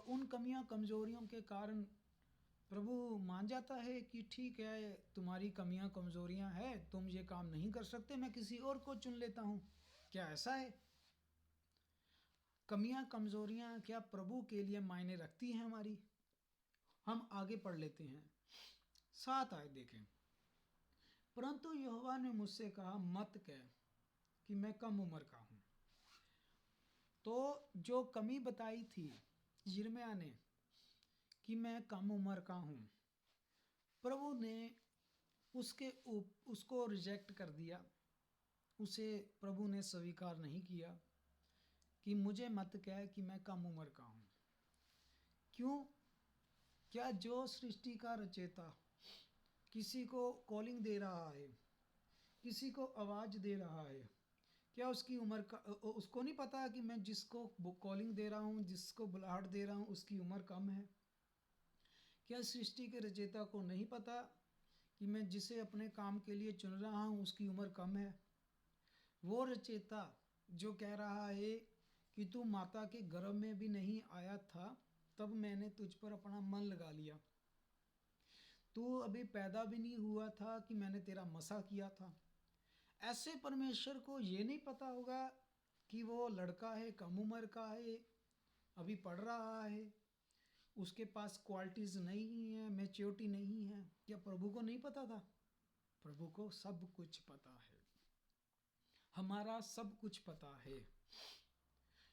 [SPEAKER 5] उन कमियां कमजोरियों के कारण प्रभु मान जाता है कि ठीक है, तुम्हारी कमियां कमजोरियां हैं, तुम ये काम नहीं कर सकते, मैं किसी और को चुन लेता हूं। क्या ऐसा है? कमियां कमजोरियां क्या प्रभु के लिए मायने रखती हैं हमारी? हम आगे पढ़ लेते हैं, 7 आयत देखें। परंतु यहोवा ने मुझसे कहा, मत कह कि मैं कम उम्र का हूं। तो जो कमी बताई थी यिर्मयाह ने कि मैं कम उम्र का हूं, प्रभु ने उसको रिजेक्ट कर दिया। उसे प्रभु ने स्वीकार नहीं किया कि मुझे मत कह कि मैं कम उम्र का हूं। क्यों? क्या जो सृष्टि का रचयिता किसी को कॉलिंग दे रहा है, किसी को आवाज दे रहा है, क्या उसकी उम्र का उसको नहीं पता कि मैं जिसको कॉलिंग दे रहा हूँ, जिसको बुलाहट दे रहा हूँ, उसकी उम्र कम है? क्या सृष्टि के रचयिता को नहीं पता कि मैं जिसे अपने काम के लिए चुन रहा हूँ उसकी उम्र कम है? वो रचयिता जो कह रहा है कि तू माता के गर्भ में भी नहीं आया था तब मैंने तुझ पर अपना मन लगा लिया, तू अभी पैदा भी नहीं हुआ था कि मैंने तेरा मसा किया था। ऐसे परमेश्वर को ये नहीं पता होगा कि वो लड़का है, कम उम्र का है, अभी पढ़ रहा है, उसके पास क्वालिटीज़ नहीं है, मैच्योरिटी नहीं है? क्या प्रभु को नहीं पता था? प्रभु को सब कुछ पता है, हमारा सब कुछ पता है।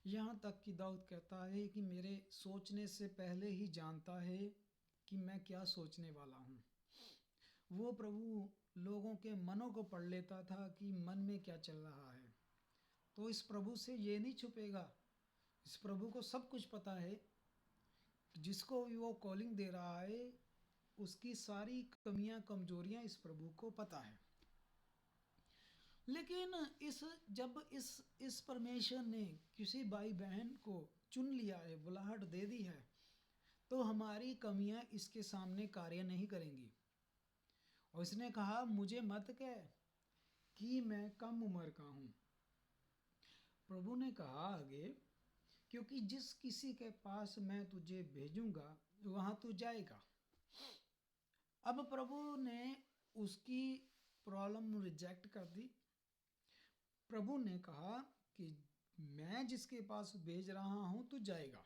[SPEAKER 5] यहाँ तक कि दाऊद कहता है कि मेरे सोचने से पहले ही जानता है कि मैं क्या सोचने वाला हूँ। वो प्रभु लोगों के मनों को पढ़ लेता था कि मन में क्या चल रहा है। तो इस प्रभु से ये नहीं छुपेगा, इस प्रभु को सब कुछ पता है। जिसको भी वो कॉलिंग दे रहा है उसकी सारी कमियां कमजोरियां इस प्रभु को पता है। लेकिन जब इस परमेश्वर ने किसी भाई बहन को चुन लिया है, बुलाहट दे दी है, तो हमारी कमियां इसके सामने कार्य नहीं करेंगी। और इसने कहा, मुझे मत कह कि मैं कम उम्र का हूं। प्रभु ने कहा आगे, क्योंकि जिस किसी के पास मैं तुझे भेजूंगा वहां तू जाएगा। अब प्रभु ने उसकी प्रॉब्लम रिजेक्ट कर दी। प्रभु ने कहा कि मैं जिसके पास भेज रहा हूं तू जाएगा।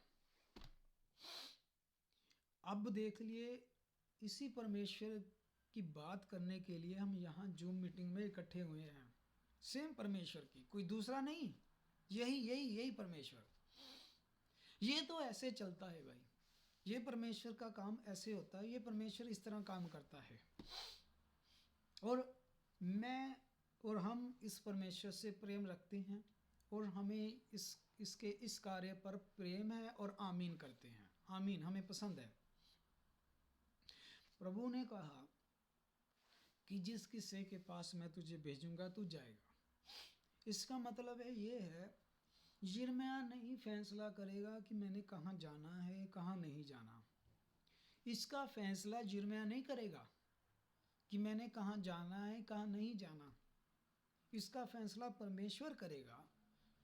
[SPEAKER 5] अब देख लिए, इसी परमेश्वर की बात करने के लिए हम यहाँ जूम मीटिंग में इकट्ठे हुए हैं। सेम परमेश्वर की, कोई दूसरा नहीं, यही परमेश्वर। ये तो ऐसे चलता है भाई, ये परमेश्वर का काम ऐसे होता है, ये परमेश्वर इस तरह काम करता है। और हम इस परमेश्वर से प्रेम रखते हैं और हमें इसके इस कार्य पर प्रेम है और आमीन करते हैं। आमीन, हमें पसंद है। प्रभु ने कहा कि जिस किसी के पास मैं तुझे भेजूंगा तू जाएगा। इसका मतलब है ये है, यिर्मयाह नहीं फैसला करेगा कि मैंने कहाँ जाना है, कहाँ नहीं जाना। इसका फैसला यिर्मयाह नहीं करेगा कि मैंने कहाँ जाना है, कहाँ नहीं जाना। इसका फैसला परमेश्वर करेगा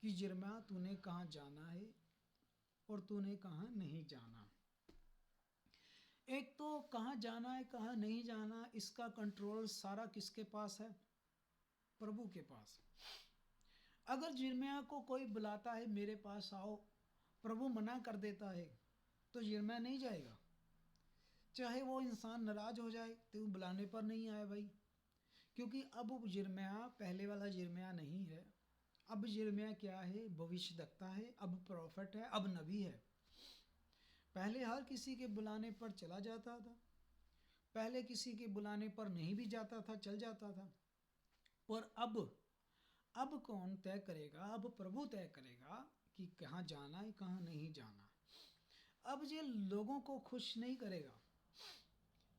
[SPEAKER 5] कि यिर्मयाह तूने कहाँ जाना है और तूने कहाँ नहीं जाना। एक तो कहाँ जाना है, कहाँ नहीं जाना, इसका कंट्रोल सारा किसके पास है? प्रभु के पास। अगर यिर्मयाह को कोई बुलाता है, मेरे पास आओ, प्रभु मना कर देता है, तो यिर्मयाह नहीं जाएगा। चाहे वो इंसान नाराज हो जाए, तो बुलाने पर नहीं आया भाई, क्योंकि अब यिर्मयाह पहले वाला यिर्मयाह नहीं है। अब यिर्मयाह क्या है? भविष्यद्वक्ता है, अब प्रॉफिट है, अब नबी है। पहले हर किसी के बुलाने पर चला जाता था, पहले किसी के बुलाने पर नहीं भी जाता था, चल जाता था। पर अब कौन तय करेगा? अब प्रभु तय करेगा कि कहाँ जाना है, कहाँ नहीं जाना। अब ये लोगों को खुश नहीं करेगा।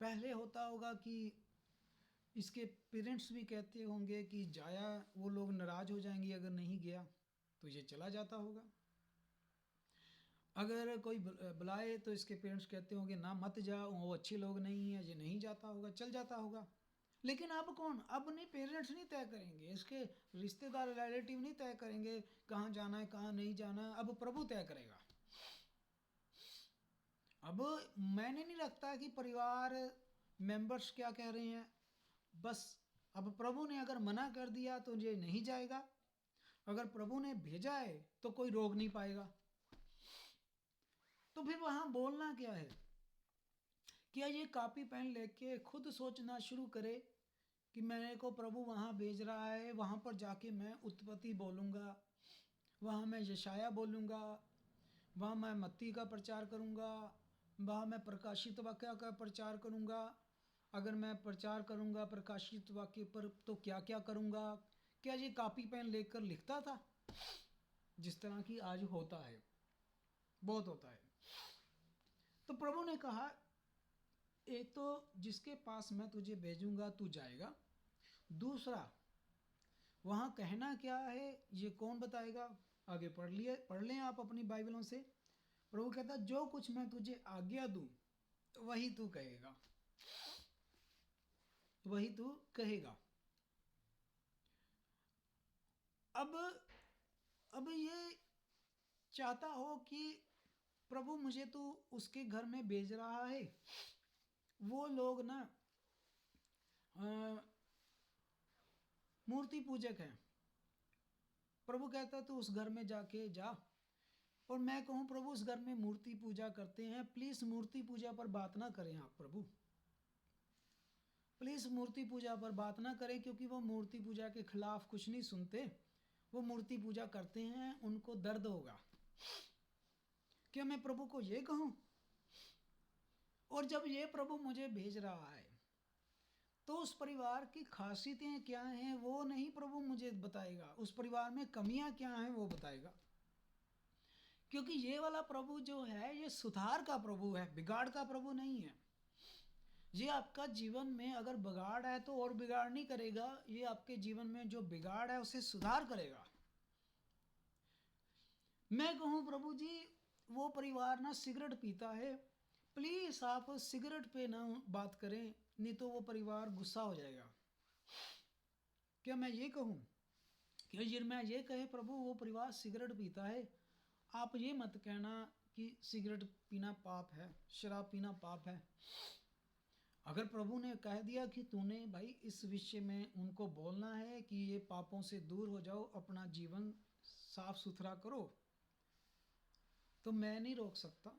[SPEAKER 5] पहले होता होगा कि इसके पेरेंट्स भी कहते होंगे कि जाया, वो लोग नाराज हो जाएंगे अगर नहीं गया, तो ये चला जाता होगा। अगर कोई बुलाए तो इसके पेरेंट्स कहते होंगे ना मत जाओ, वो अच्छे लोग नहीं हैं, ये नहीं जाता होगा, चल जाता होगा। लेकिन अब कौन? अब नहीं, पेरेंट्स नहीं तय करेंगे, इसके रिश्तेदार रिलेटिव नहीं तय करेंगे कहाँ जाना है, कहाँ नहीं जाना। अब प्रभु तय करेगा। अब मैंने नहीं रखता कि परिवार मेंबर्स क्या कह रहे हैं, बस अब प्रभु ने अगर मना कर दिया तो ये नहीं जाएगा, अगर प्रभु ने भेजा है तो कोई रोक नहीं पाएगा। तो फिर वहां बोलना क्या है? क्या ये कॉपी पेन लेके खुद सोचना शुरू करे कि मेरे को प्रभु वहां भेज रहा है, वहां पर जाके मैं उत्पत्ति बोलूंगा, वहां मैं यशाया बोलूंगा, वहाँ मैं मत्ती का प्रचार करूँगा, वहाँ मैं प्रकाशित वाक्य का प्रचार करूँगा, अगर मैं प्रचार करूँगा प्रकाशित वाक्य पर तो क्या क्या करूँगा? क्या ये कॉपी पेन लेकर लिखता था? जिस तरह की आज होता है, बहुत होता है। तो प्रभु ने कहा एक तो जिसके पास मैं तुझे भेजूंगा तू जाएगा, दूसरा वहाँ कहना क्या है ये कौन बताएगा? आगे पढ़ लें आप अपनी बाइबलों से। प्रभु कहता जो कुछ मैं तुझे आज्ञा दूं वही तू कहेगा, वही तू कहेगा। अब ये चाहता हो कि प्रभु मुझे तू उसके घर में भेज रहा है, वो लोग ना मूर्ति पूजक हैं। प्रभु कहता तू उस घर में जाके जा, और मैं कहूँ प्रभु उस घर में मूर्ति पूजा करते हैं, प्लीज मूर्ति पूजा पर बात ना करें आप प्रभु, प्लीज मूर्ति पूजा पर बात ना करें, क्योंकि वो मूर्ति पूजा के खिलाफ कुछ नहीं सुनते, वो मूर्ति पूजा करते हैं, उनको दर्द होगा। क्या मैं प्रभु को ये कहूँ? और जब ये प्रभु मुझे भेज रहा है तो उस परिवार की खासियतें क्या हैं वो नहीं प्रभु मुझे बताएगा, उस परिवार में कमियां क्या हैं वो बताएगा। क्योंकि ये वाला प्रभु जो है ये सुधार का प्रभु है, बिगाड़ का प्रभु नहीं है। ये आपका जीवन में अगर बिगाड़ है तो और बिगाड़ नहीं करेगा, ये आपके जीवन में जो बिगाड़ है उसे सुधार करेगा। मैं कहूँ प्रभु जी वो परिवार ना सिगरेट पीता है, प्लीज आप सिगरेट पे ना बात करें, नहीं तो वो परिवार गुस्सा हो जाएगा। क्या मैं ये कहूँ? क्या यिर्मयाह ये कहे प्रभु वो परिवार सिगरेट पीता है, आप ये मत कहना कि सिगरेट पीना पाप है, शराब पीना पाप है। अगर प्रभु ने कह दिया कि तूने भाई इस विषय में उनको बोलना है कि ये पापों से दूर हो जाओ, अपना जीवन साफ सुथरा करो, तो मैं नहीं रोक सकता,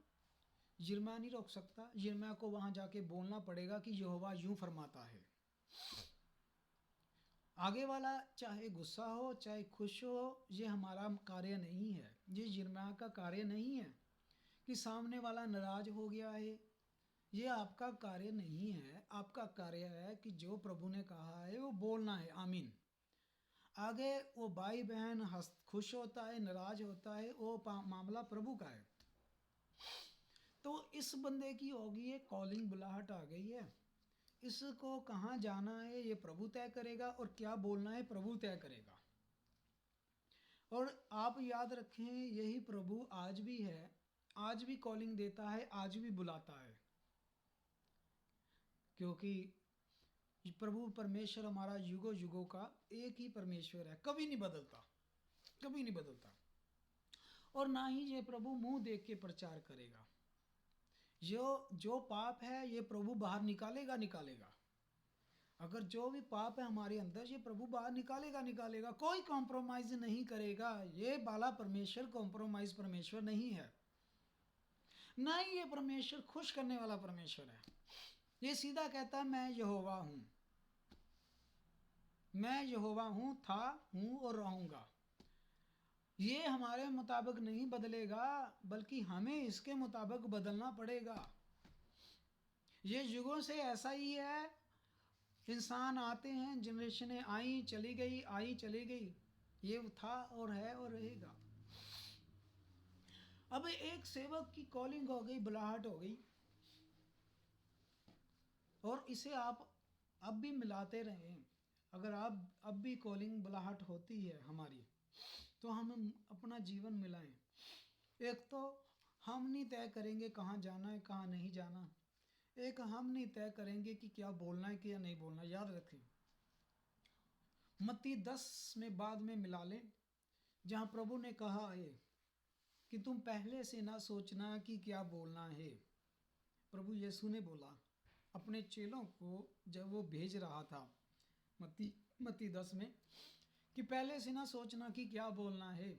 [SPEAKER 5] यिर्मयाह नहीं रोक सकता। यिर्मयाह को वहां जाके बोलना पड़ेगा कि यहोवा यूं फरमाता है। आगे वाला चाहे गुस्सा हो चाहे खुश हो, ये हमारा कार्य नहीं है, ये यिर्मयाह का कार्य नहीं है कि सामने वाला नाराज हो गया है, ये आपका कार्य नहीं है। आपका कार्य है कि जो प्रभु ने कहा है वो बोलना है, आमीन। आगे वो भाई बहन खुश होता है नाराज होता है, वो मामला प्रभु का है। तो इस बंदे की होगी ये कॉलिंग, बुलाहट आ गई है, इसको कहाँ जाना है ये प्रभु तय करेगा, और क्या बोलना है प्रभु तय करेगा। और आप याद रखें यही प्रभु आज भी है, आज भी कॉलिंग देता है, आज भी बुलाता है, क्योंकि प्रभु परमेश्वर हमारा युगों युगों का एक ही परमेश्वर है, कभी नहीं बदलता, कभी नहीं बदलता। और ना ही ये प्रभु मुंह देख के प्रचार करेगा। जो पाप है ये प्रभु बाहर निकालेगा। अगर जो भी पाप है हमारे अंदर ये प्रभु बाहर निकालेगा, कोई कॉम्प्रोमाइज नहीं करेगा। ये बाला परमेश्वर कॉम्प्रोमाइज परमेश्वर नहीं है, ना ही ये परमेश्वर खुश करने वाला परमेश्वर है। ये सीधा कहता है मैं यहोवा हूं, मैं यहोवा हूं, था, हूं और रहूंगा। ये हमारे मुताबिक नहीं बदलेगा, बल्कि हमें इसके मुताबिक बदलना पड़ेगा। ये युगों से ऐसा ही है, इंसान आते हैं, जनरेशनें आई चली गई, ये था और है और रहेगा। अब एक सेवक की कॉलिंग हो गई, बुलाहट हो गई, और इसे आप अब भी मिलाते रहें। अगर आप अब भी कॉलिंग बुलाहट होती है हमारी, तो हम अपना जीवन मिलाएं। एक तो हम नहीं तय करेंगे कहाँ जाना है कहाँ नहीं जाना, एक हम नहीं तय करेंगे कि क्या बोलना है क्या नहीं बोलना। याद रखें मत्ती 10 में बाद में मिला लें, जहाँ प्रभु ने कहा है कि तुम पहले से ना सोचना कि क्या बोलना है, प्रभु यीशु ने बोला अपने चेलों को जब वो भेज रहा था मत्ती 10 में कि पहले से ना सोचना कि क्या बोलना है,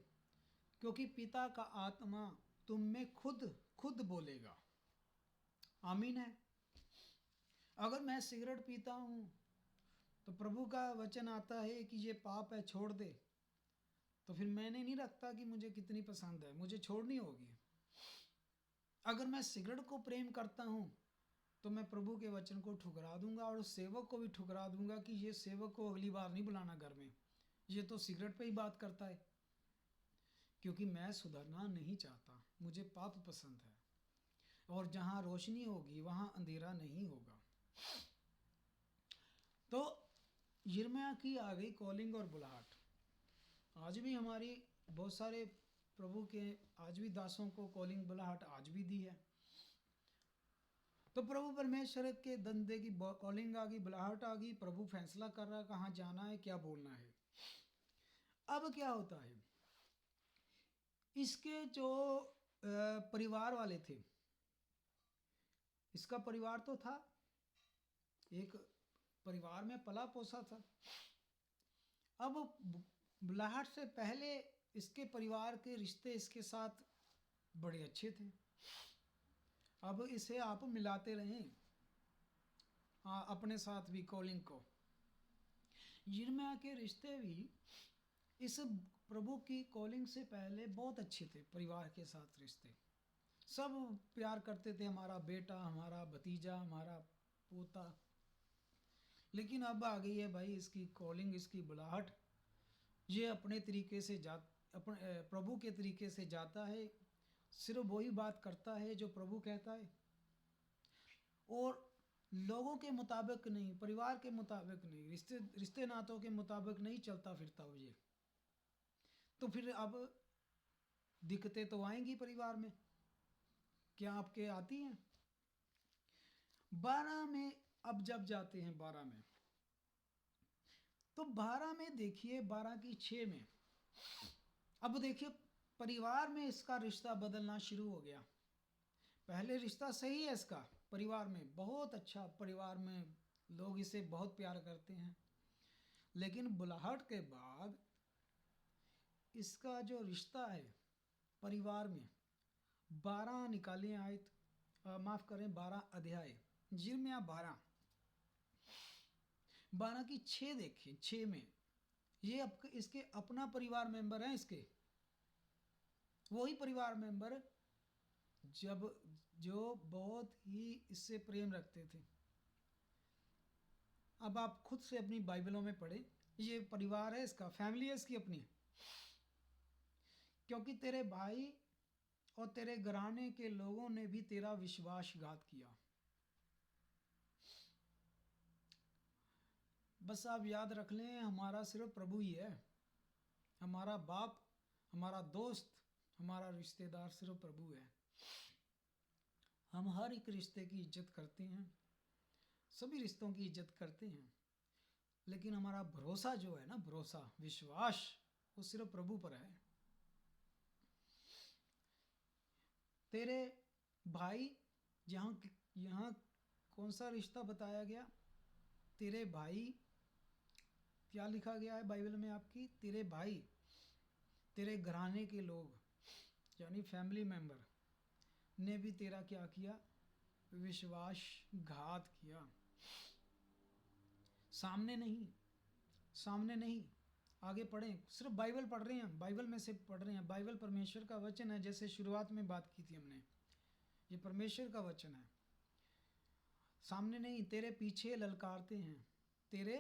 [SPEAKER 5] क्योंकि पिता का आत्मा तुम में खुद खुद बोलेगा। आमीन है। अगर मैं सिगरेट पीता हूँ तो प्रभु का वचन आता है कि ये पाप है, छोड़ दे, तो फिर मैंने नहीं रखता कि मुझे कितनी पसंद है, मुझे छोड़नी होगी। अगर मैं सिगरेट को प्रेम करता हूँ तो मैं प्रभु के वचन को ठुकरा दूंगा और उस सेवक को भी ठुकरा दूंगा कि ये सेवक को अगली बार नहीं बुलाना घर में, ये तो सिगरेट पे ही बात करता है। क्योंकि मैं सुधरना नहीं चाहता, मुझे पाप पसंद है, और जहाँ रोशनी होगी वहाँ अंधेरा नहीं होगा। तो यिर्मयाह की आ गई कॉलिंग और बुलाहट। आज भी हमारी बहुत सारे प्रभु के आज भी दासों को कॉलिंग बुलाहट आज भी दी है। तो प्रभु परमेश्वर के धंधे की कॉलिंग आ गई, बुलाहट आ गई, प्रभु फैसला कर रहा है कहाँ जाना है, क्या बोलना है। अब क्या होता है, इसके जो परिवार वाले थे, इसका परिवार तो था, एक परिवार में पला पोसा था। अब बुलाहट से पहले इसके परिवार के रिश्ते इसके साथ बड़े अच्छे थे। अब इसे आप मिलाते रहें अपने साथ भी कॉलिंग को। यिर्मयाह के रिश्ते भी इस प्रभु की कॉलिंग से पहले बहुत अच्छे थे। परिवार के साथ रिश्ते सब प्यार करते थे, हमारा बेटा, हमारा भतीजा, हमारा पोता। लेकिन अब आ गई है भाई इसकी कॉलिंग, इसकी बुलाहट। ये अपने तरीके से अपने प्रभु के तरीके से जाता है, सिर्फ वही बात करता है जो प्रभु कहता है, और लोगों के मुताबिक नहीं, परिवार के मुताबिक नहीं, रिश्ते नातों के मुताबिक नहीं चलता फिरता वो ये। तो फिर अब दिक्कतें तो आएंगी परिवार में। क्या आपके आती हैं? 12 में अब जब जाते हैं 12 में, तो 12 में देखिए 12 की 6 में अब देखिए परिवार में इसका रिश्ता बदलना शुरू हो गया। पहले रिश्ता सही है इसका, परिवार में बहुत अच्छा, परिवार में लोग इसे बहुत प्यार करते हैं। लेकिन बुलाहट के बाद इसका जो रिश्ता है परिवार में 12 निकाले आयत, माफ करें 12 अध्याय, यिर्मयाह 12 की 6 देखिए। 6 में ये इसके अपना परिवार मेंबर है, इसके वही परिवार मेंबर जो बहुत ही इससे प्रेम रखते थे। अब आप खुद से अपनी बाइबलों में पढ़ें, ये परिवार है इसका, फैमिली है इसकी अपनी। क्योंकि तेरे भाई और तेरे घराने के लोगों ने भी तेरा विश्वासघात किया। बस आप याद रख लें, हमारा सिर्फ प्रभु ही है, हमारा बाप, हमारा दोस्त, हमारा रिश्तेदार सिर्फ प्रभु है। हम हर एक रिश्ते की इज्जत करते हैं, सभी रिश्तों की इज्जत करते हैं, लेकिन हमारा भरोसा जो है ना, भरोसा, विश्वास, वो सिर्फ प्रभु पर है। तेरे भाई, यहाँ कौन सा रिश्ता बताया गया? तेरे भाई, क्या लिखा गया है बाइबल में आपकी? तेरे भाई, तेरे घराने के लोग, यानी फैमिली मेंबर ने भी तेरा क्या किया? विश्वासघात किया। सामने नहीं, आगे पढ़ें, सिर्फ बाइबल पढ़ रहे हैं, बाइबल में से पढ़ रहे हैं। बाइबल परमेश्वर का वचन है, जैसे शुरुआत में बात की थी हमने, ये परमेश्वर का वचन है। सामने नहीं, तेरे पीछे ललकारते हैं, तेरे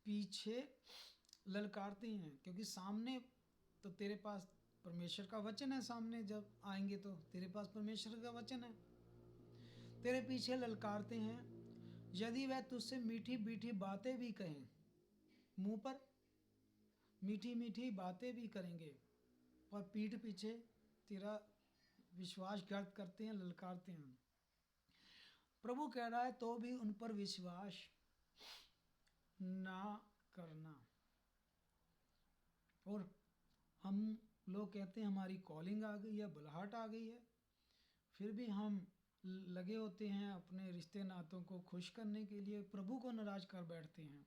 [SPEAKER 5] पीछे ललकारते हैं। क्योंकि सामने तो तेरे पास परमेश्वर का वचन है, सामने जब आएंगे तो तेरे पास परमेश्वर का वचन है। तेरे पीछे ललकारते हैं, यदि वह तुझसे मीठी मीठी बातें भी कहें, मुंह पर मीठी मीठी बातें भी करेंगे, पर पीठ पीछे तेरा विश्वासघात करते हैं, ललकारते हैं। प्रभु कह रहा है तो भी उन पर विश्वास ना करना। और हम लोग कहते हैं हमारी कॉलिंग आ गई है, बुलाहट आ गई है, फिर भी हम लगे होते हैं अपने रिश्ते नातों को खुश करने के लिए, प्रभु को नाराज कर बैठते हैं।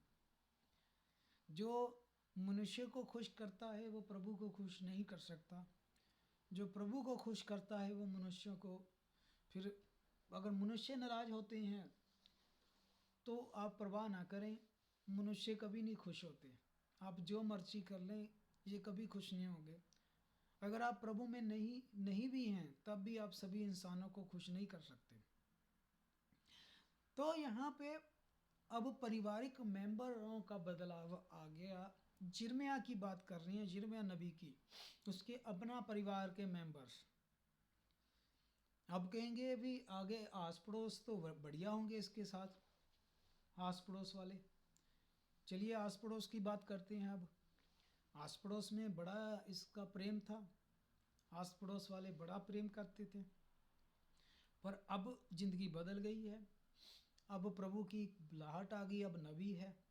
[SPEAKER 5] जो मनुष्य को खुश करता है वो प्रभु को खुश नहीं कर सकता। जो प्रभु को खुश करता है वो मनुष्यों को, फिर अगर मनुष्य नाराज होते हैं तो आप परवाह ना करें, मनुष्य कभी नहीं खुश होते। आप जो मर्जी कर लें, ये कभी खुश नहीं होंगे। अगर आप प्रभु में नहीं भी हैं तब भी आप सभी इंसानों को खुश नहीं कर सकते। तो यहाँ पे अब पारिवारिक मेंबरों का बदलाव आ गया। जिर्मिया की बात कर रही हैं, जिर्मिया नबी की, उसके अपना परिवार के मेंबर्स। अब कहेंगे भी आगे आस पड़ोस तो बढ़िया होंगे इसके साथ, आस पड़ोस वाले। चलिए आस पड़ोस की बात करते हैं। अब आस पड़ोस में बड़ा इसका प्रेम था, आस पड़ोस वाले बड़ा प्रेम करते थे। पर अब जिंदगी बदल गई है, अब प्रभु की बुलाहट आ गई, अब नबी है,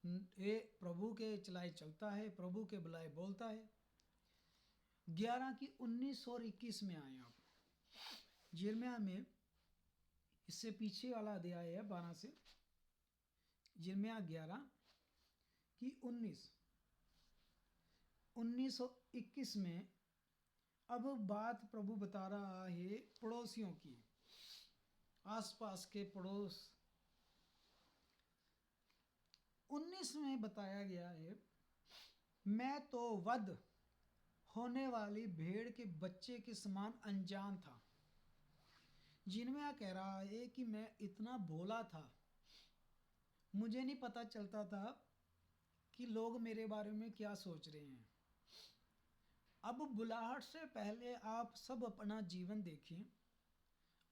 [SPEAKER 5] ये प्रभु के चलाए चलता है, प्रभु के बुलाए बोलता है। 11 की 19 और 21 में आए आप यिर्मयाह में, इससे पीछे वाला अध्याय है 12 से, यिर्मयाह 11 की 19 और 21 में अब बात प्रभु बता रहा है पड़ोसियों की, आसपास के पड़ोस। 19 में बताया गया है, मैं तो वध होने वाली भेड़ के बच्चे के समान अनजान था। जिनमें कह रहा है कि मैं इतना भोला था, मुझे नहीं पता चलता था कि लोग मेरे बारे में क्या सोच रहे हैं। अब बुलाहट से पहले आप सब अपना जीवन देखें,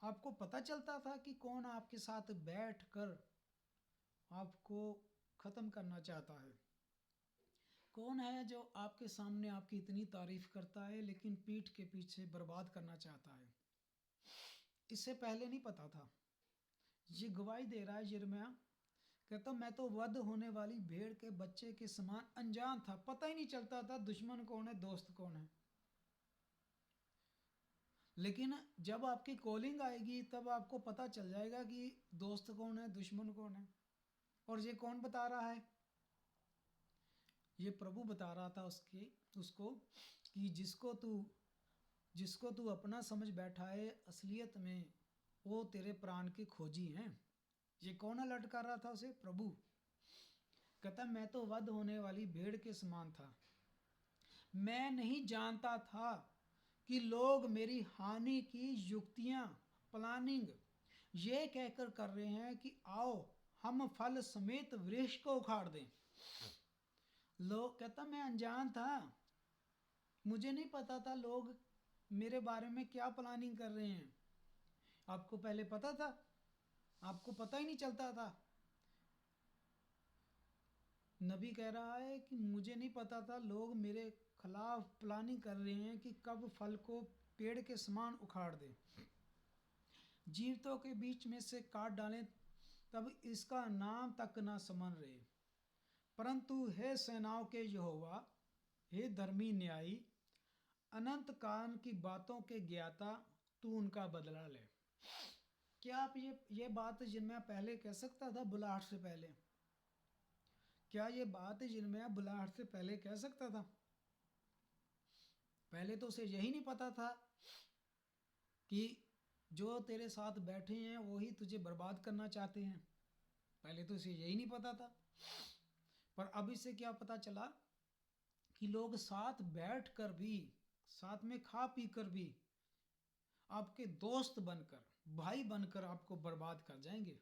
[SPEAKER 5] आपको पता चलता था कि कौन आपके साथ बैठकर आपको ख़त्म करना चाहता है, कौन है जो आपके सामने आपकी इतनी तारीफ करता है लेकिन पीठ के पीछे बर्बाद करना चाहता है। इससे पहले नहीं पता था। ये गवाही दे रहा है यिर्मयाह, कहता मैं तो वध होने वाली भेड़ के बच्चे के समान अनजान था, पता ही नहीं चलता था दुश्मन कौन है दोस्त कौन है। लेकिन जब आपकी कॉलिंग आएगी तब आपको पता चल जाएगा कि दोस्त कौन है दुश्मन कौन है। और ये कौन बता रहा है? ये प्रभु बता रहा था उसको कि जिसको तू अपना समझ बैठा है, असलियत में वो तेरे प्राण के खोजी हैं। ये कौन अलर्ट कर रहा था उसे? प्रभु। कहता मैं तो वध होने वाली भेड़ के समान था, मैं नहीं जानता था कि लोग मेरी हानि की युक्तियां प्लानिंग ये कहकर कर रहे हैं कि आओ हम फल समेत वृक्ष को उखाड़ दें। लोग, कहता मैं अनजान था, मुझे नहीं पता था लोग मेरे बारे में क्या प्लानिंग कर रहे हैं। आपको पहले पता था? आपको पता ही नहीं चलता था। नबी कह रहा है कि मुझे नहीं पता था लोग मेरे खिलाफ प्लानिंग कर रहे हैं कि कब फल को पेड़ के समान उखाड़ दें, जीवतों के बीच में से काट डालें, तब इसका नाम तक ना समझ रहे। परंतु हे सेनाओं के यहोवा, हे धर्मी न्यायी, अनंत काल की बातों के ज्ञाता, तू उनका बदला ले। क्या आप ये बात यिर्मयाह पहले कह सकता था बुलाहट से पहले? क्या ये बात यिर्मयाह बुलाहट से पहले कह सकता था? पहले तो उसे यही नहीं पता था कि जो तेरे साथ बैठे हैं वही तुझे बर्बाद करना चाहते हैं। पहले तो उसे यही नहीं पता था। पर अब इसे क्या पता चला कि लोग साथ बैठकर भी, साथ में खा पी कर भी आपके दोस्त बनकर, भाई बनकर आपको बर्बाद कर जाएंगे,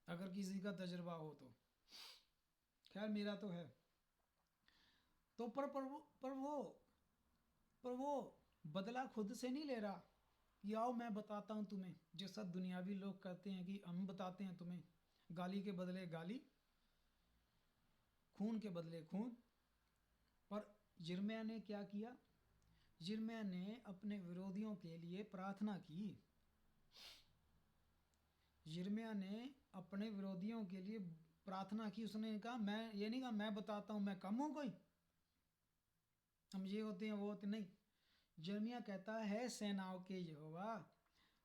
[SPEAKER 5] अगर किसी का तजुर्बा हो तो। खैर मेरा तो है। तो पर वो बदला खुद से नहीं ले रहा कि आओ मैं बताता हूँ तुम्हें, जैसा दुनियावी लोग कहते हैं कि हम बताते हैं तुम्हें, गाली के बदले गाली, खून के बदले खून। पर यिर्मयाह ने क्या किया? यिर्मयाह ने अपने विरोधियों के लिए प्रार्थना की। यिर्मयाह ने अपने विरोधियों के लिए प्रार्थना की। उसने कहा, मैं ये नहीं कहा मैं बताता हूँ मैं कम हूँ कोई, हम ये होते हैं वो होते नहीं। यिर्मयाह कहता है सेनाओं के यहोवा,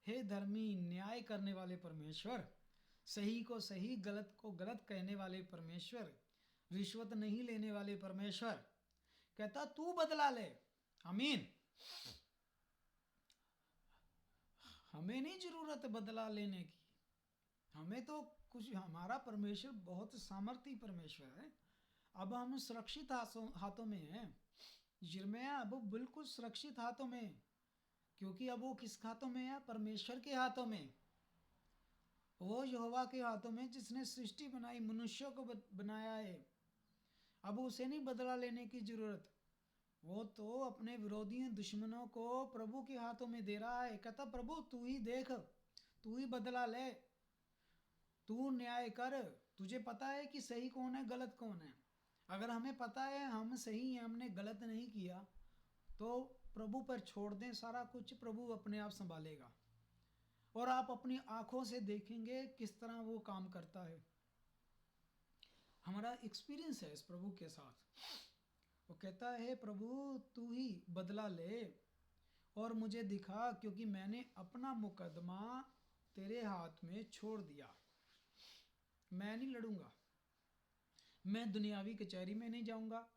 [SPEAKER 5] हे धर्मी न्याय करने वाले परमेश्वर, सही को सही गलत को गलत कहने वाले परमेश्वर, रिश्वत नहीं लेने वाले परमेश्वर, कहता तू बदला ले। आमीन। हमें नहीं जरूरत बदला लेने की, हमें तो कुछ, हमारा परमेश्वर बहुत सामर्थी परमेश्वर है। अब हम सुरक्षित हाथों में हैं। यिर्मयाह अब बिल्कुल सुरक्षित हाथों में है, क्योंकि अब वो किस हाथों में है? परमेश्वर के हाथों में। वो यहोवा के हाथों में जिसने सृष्टि बनाई, मनुष्यों को बनाया है। अब उसे नहीं बदला लेने की जरूरत, वो तो अपने विरोधियों दुश्मनों को प्रभु के हाथों में दे रहा है। कहता प्रभु तू ही देख, तू ही बदला ले, तू न्याय कर। तुझे पता है कि सही कौन है गलत कौन है। अगर हमें पता है हम सही हैं, हमने गलत नहीं किया, तो प्रभु पर छोड़ दें सारा कुछ, प्रभु अपने आप संभालेगा। और आप अपनी आंखों से देखेंगे किस तरह वो काम करता है। हमारा एक्सपीरियंस है इस प्रभु के साथ। वो कहता है प्रभु तू ही बदला ले और मुझे दिखा, क्योंकि मैंने अपना मुकदमा तेरे हाथ में छोड़ दिया। मैं नहीं लड़ूंगा, मैं दुनियावी कचहरी में नहीं जाऊंगा,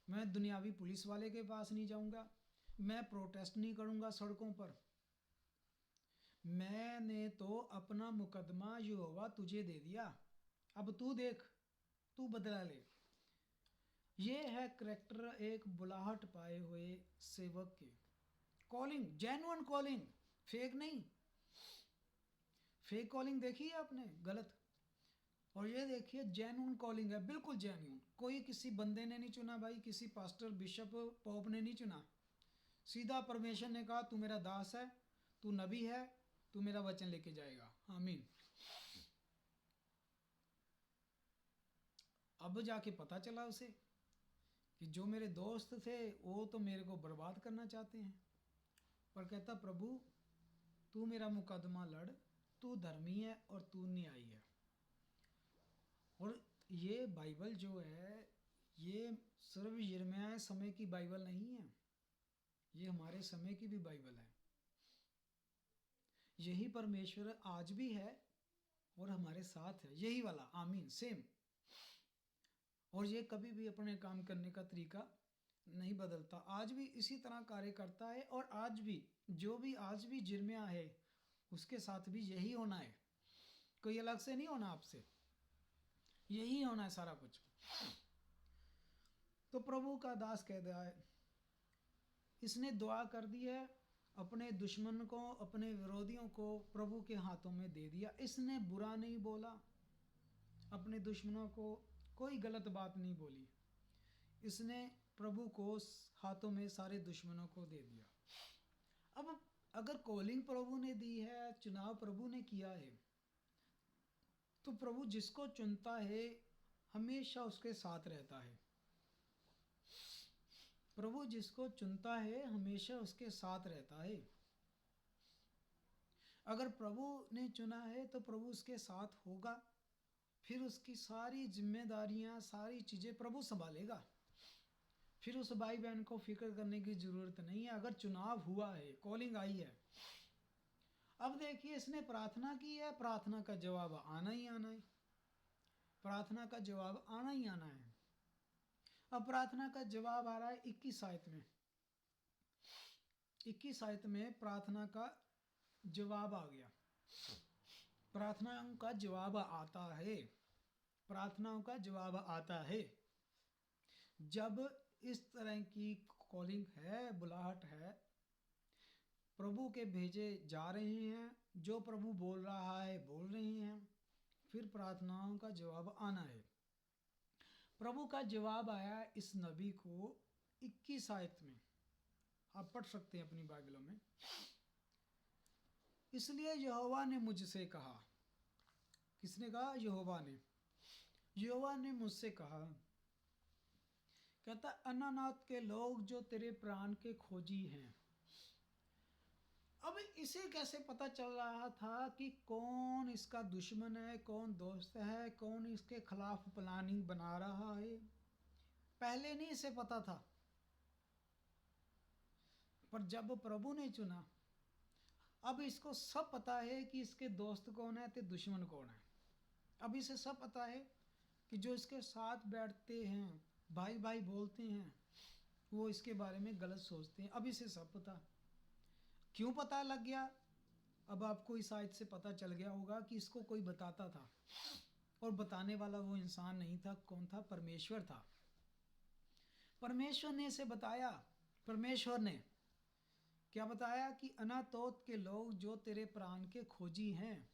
[SPEAKER 5] मैं दुनियावी पुलिस वाले के पास नहीं जाऊंगा, मैं प्रोटेस्ट नहीं करूंगा सड़कों पर। मैंने तो अपना मुकदमा यहोवा तुझे दे दिया, अब तू देख, तू बदला ले। ये है करैक्टर एक बुलाहट पाए हुए सेवक के। कॉलिंग, जेन्युइन कॉलिंग, फेक नहीं। फेक कॉलिंग देखी है आपने? गलत। और ये देखिए जेन्युइन कॉलिंग है, बिल्कुल जेन्युइन। कोई किसी बंदे ने नहीं चुना भाई, किसी पास्टर बिशप पोप ने नहीं चुना। सीधा परमेश्वर ने कहा तू मेरा दास है, तू नबी है, तू मेरा वचन लेके जाएगा। आमीन। अब जाके पता चला उसे कि जो मेरे दोस्त थे वो तो मेरे को बर्बाद करना चाहते हैं। पर कहता प्रभु तू मेरा मुकदमा लड़, तू धर्मी है और तू न्यायी है। और ये बाइबल जो है ये सिर्फ यिर्मयाह समय की बाइबल नहीं है, ये हमारे समय की भी बाइबल है। यही परमेश्वर आज भी है और हमारे साथ है, यही वाला। आमीन, सेम। और ये कभी भी अपने काम करने का तरीका नहीं बदलता, आज भी इसी तरह कार्य करता है। और आज भी जो भी आज भी यिर्मयाह है उसके साथ भी यही होना है, कोई अलग से नहीं होना, आपसे यही होना है सारा कुछ। तो प्रभु का दास कह दिया है, इसने दुआ कर दी है, अपने दुश्मन को, अपने विरोधियों को प्रभु के हाथों में दे दिया। इसने बुरा नहीं बोला, अपने दुश्मनों को कोई गलत बात नहीं बोली, इसने प्रभु को हाथों में सारे दुश्मनों को दे दिया। अब अगर कॉलिंग प्रभु ने दी है, चुनाव प्रभु ने किया है, तो प्रभु जिसको चुनता है हमेशा उसके साथ रहता है। प्रभु जिसको चुनता है हमेशा उसके साथ रहता है। अगर प्रभु ने चुना है तो प्रभु उसके साथ होगा, फिर उसकी सारी जिम्मेदारियां, सारी चीजें प्रभु संभालेगा। फिर उस भाई बहन को फिक्र करने की जरूरत नहीं है। अगर चुनाव हुआ है, कॉलिंग आई है। अब देखिए इसने प्रार्थना की है, प्रार्थना का जवाब आना ही आना है, प्रार्थना का जवाब आना ही आना है। अब प्रार्थना का जवाब आ रहा है 21 आयत में। 21 आयत में प्रार्थना का जवाब आ गया। प्रार्थनाओं का जवाब आता है, प्रार्थनाओं का जवाब आता है। जब इस तरह की कॉलिंग है, बुलाहट है, प्रभु के भेजे जा रहे हैं, जो प्रभु बोल रहा है बोल रहे हैं, फिर प्रार्थनाओं का जवाब आना है। प्रभु का जवाब आया इस नबी को 21 आयत में, आप पढ़ सकते हैं अपनी बाइबलों में। इसलिए यहोवा ने मुझसे कहा। किसने कहा? यहोवा ने। यहोवा ने मुझसे कहा, कहता अनानात के लोग जो तेरे प्राण के खोजी हैं। अब इसे कैसे पता चल रहा था कि कौन इसका दुश्मन है, कौन दोस्त है, कौन इसके खिलाफ प्लानिंग बना रहा है? पहले नहीं इसे पता था, पर जब प्रभु ने चुना, अब इसको सब पता है कि इसके दोस्त कौन है ते दुश्मन कौन है। अब इसे सब पता है कि जो इसके साथ बैठते हैं, भाई भाई बोलते हैं, वो इसके बारे में गलत सोचते हैं। अब इसे सब पता। क्यों पता लग गया? अब आपको इस आयत से पता चल गया होगा कि इसको कोई बताता था, और बताने वाला वो इंसान नहीं था। कौन था? परमेश्वर था। परमेश्वर ने इसे बताया। परमेश्वर ने क्या बताया? कि अनातोत के लोग जो तेरे प्राण के खोजी हैं।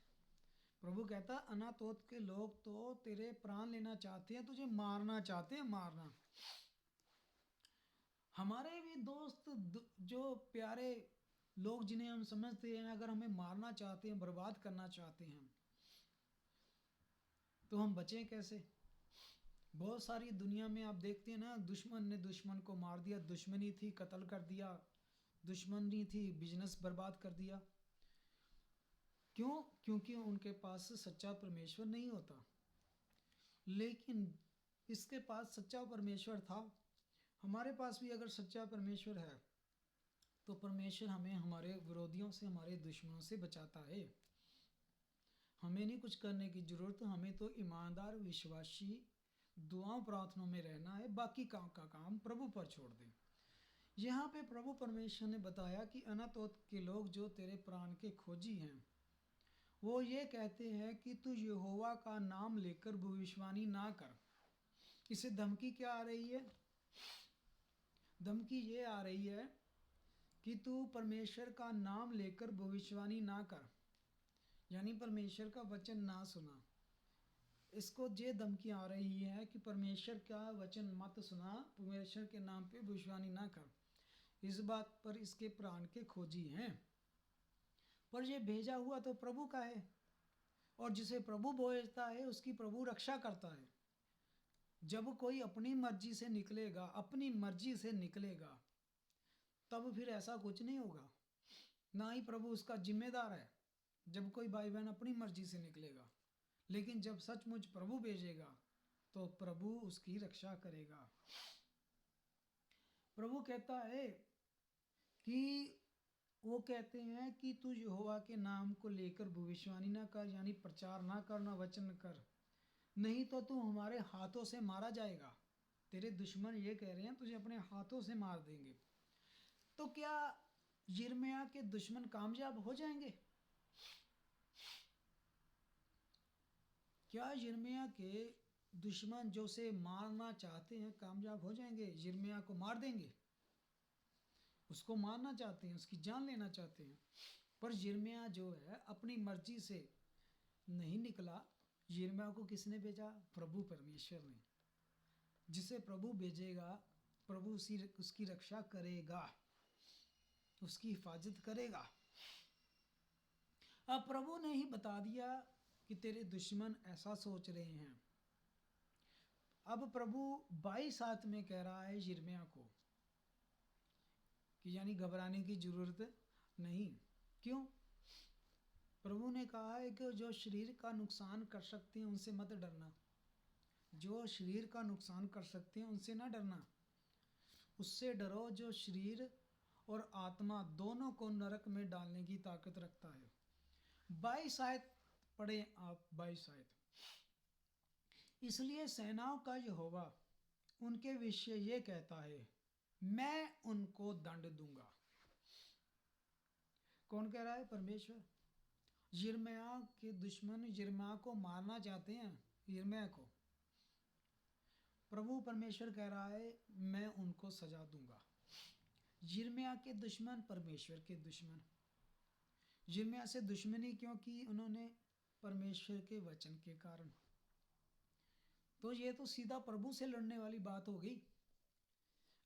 [SPEAKER 5] प्रभु कहता, अनातोत के लोग तो तेरे प्राण लेना चाहते हैं, तुझे मारना चाहते हैं, मारना। हमारे भी दोस्त जो प्यारे लोग जिन्हें हम समझते हैं, अगर हमें मारना चाहते हैं, बर्बाद करना चाहते हैं, तो हम बचें कैसे? बहुत सारी दुनिया में आप देखते हैं ना, दुश्मन ने दुश्मन को मार दिया, दुश्मनी थी कत्ल कर दिया, दुश्मनी थी बिजनेस बर्बाद कर दिया। क्यों? क्योंकि उनके पास सच्चा परमेश्वर नहीं होता। लेकिन इसके पास सच्चा परमेश्वर था। हमारे पास भी अगर सच्चा परमेश्वर है, तो परमेश्वर हमें हमारे विरोधियों से, हमारे दुश्मनों से बचाता है। हमें नहीं कुछ करने की जरूरत, हमें तो ईमानदार विश्वासी दुआओं प्रार्थनाओं में रहना है, बाकी काम का काम प्रभु पर छोड़ दें। यहाँ पे प्रभु परमेश्वर ने बताया कि अनातोत के लोग जो तेरे प्राण के खोजी हैं, वो ये कहते हैं कि तू यहोवा का नाम लेकर भविष्यवाणी ना कर। इसे धमकी क्या आ रही है? धमकी ये आ रही है कि तू परमेश्वर का नाम लेकर भविष्यवाणी ना कर, यानी परमेश्वर का वचन ना सुना। इसको ये धमकी आ रही है कि परमेश्वर का वचन मत सुना, परमेश्वर के नाम पे भविष्यवाणी ना कर। इस बात पर इसके प्राण के खोजी हैं। पर ये भेजा हुआ तो प्रभु का है, और जिसे प्रभु भेजता है उसकी प्रभु रक्षा करता है। जब कोई अपनी मर्जी से निकलेगा, अपनी मर्जी से निकलेगा, तब फिर ऐसा कुछ नहीं होगा, ना ही प्रभु उसका जिम्मेदार है जब कोई भाई बहन अपनी मर्जी से निकलेगा। लेकिन जब सचमुच प्रभु भेजेगा, तो प्रभु उसकी रक्षा करेगा। प्रभु कहता है कि वो कहते हैं कि तू यहोवा के नाम को लेकर भविष्यवाणी ना कर, यानी प्रचार ना करना, वचन कर, नहीं तो तू हमारे हाथों से मारा जाएगा। तेरे दुश्मन ये कह रहे हैं तुझे अपने हाथों से मार देंगे। तो क्या यिर्मयाह के दुश्मन कामयाब हो जाएंगे? क्या यिर्मयाह के दुश्मन जो से मारना चाहते हैं कामयाब हो जाएंगे? यिर्मयाह को मार देंगे? उसको मारना चाहते हैं, उसकी जान लेना चाहते हैं। पर यिर्मयाह जो है अपनी मर्जी से नहीं निकला। यिर्मयाह को किसने भेजा? प्रभु परमेश्वर ने। जिसे प्रभु भेजेगा, प्रभु उसकी रक्षा करेगा, उसकी हिफाजत करेगा। अब प्रभु ने ही बता दिया कि तेरे दुश्मन ऐसा सोच रहे हैं। अब प्रभु 22:7 में कह रहा है यिर्मयाह को कि यानी घबराने की जरूरत नहीं। क्यों? प्रभु ने कहा है कि जो शरीर का नुकसान कर सकते हैं उनसे मत डरना। जो शरीर का नुकसान कर सकते हैं उनसे ना डरना, उससे डरो जो शरीर और आत्मा दोनों को नरक में डालने की ताकत रखता है। 22 आयत पढ़े आप, 22 आयत। इसलिए सेनाओं का यहोवा उनके विषय ये कहता है, मैं उनको दंड दूंगा। कौन कह रहा है? परमेश्वर। यिर्मयाह के दुश्मन यिर्मयाह को मारना चाहते हैं। यिर्मयाह को प्रभु परमेश्वर कह रहा है मैं उनको सजा दूंगा। यिर्मयाह के दुश्मन परमेश्वर के दुश्मन। यिर्मयाह से दुश्मनी क्योंकि उन्होंने परमेश्वर के वचन के कारण। तो ये तो सीधा प्रभु से लड़ने वाली बात हो गई।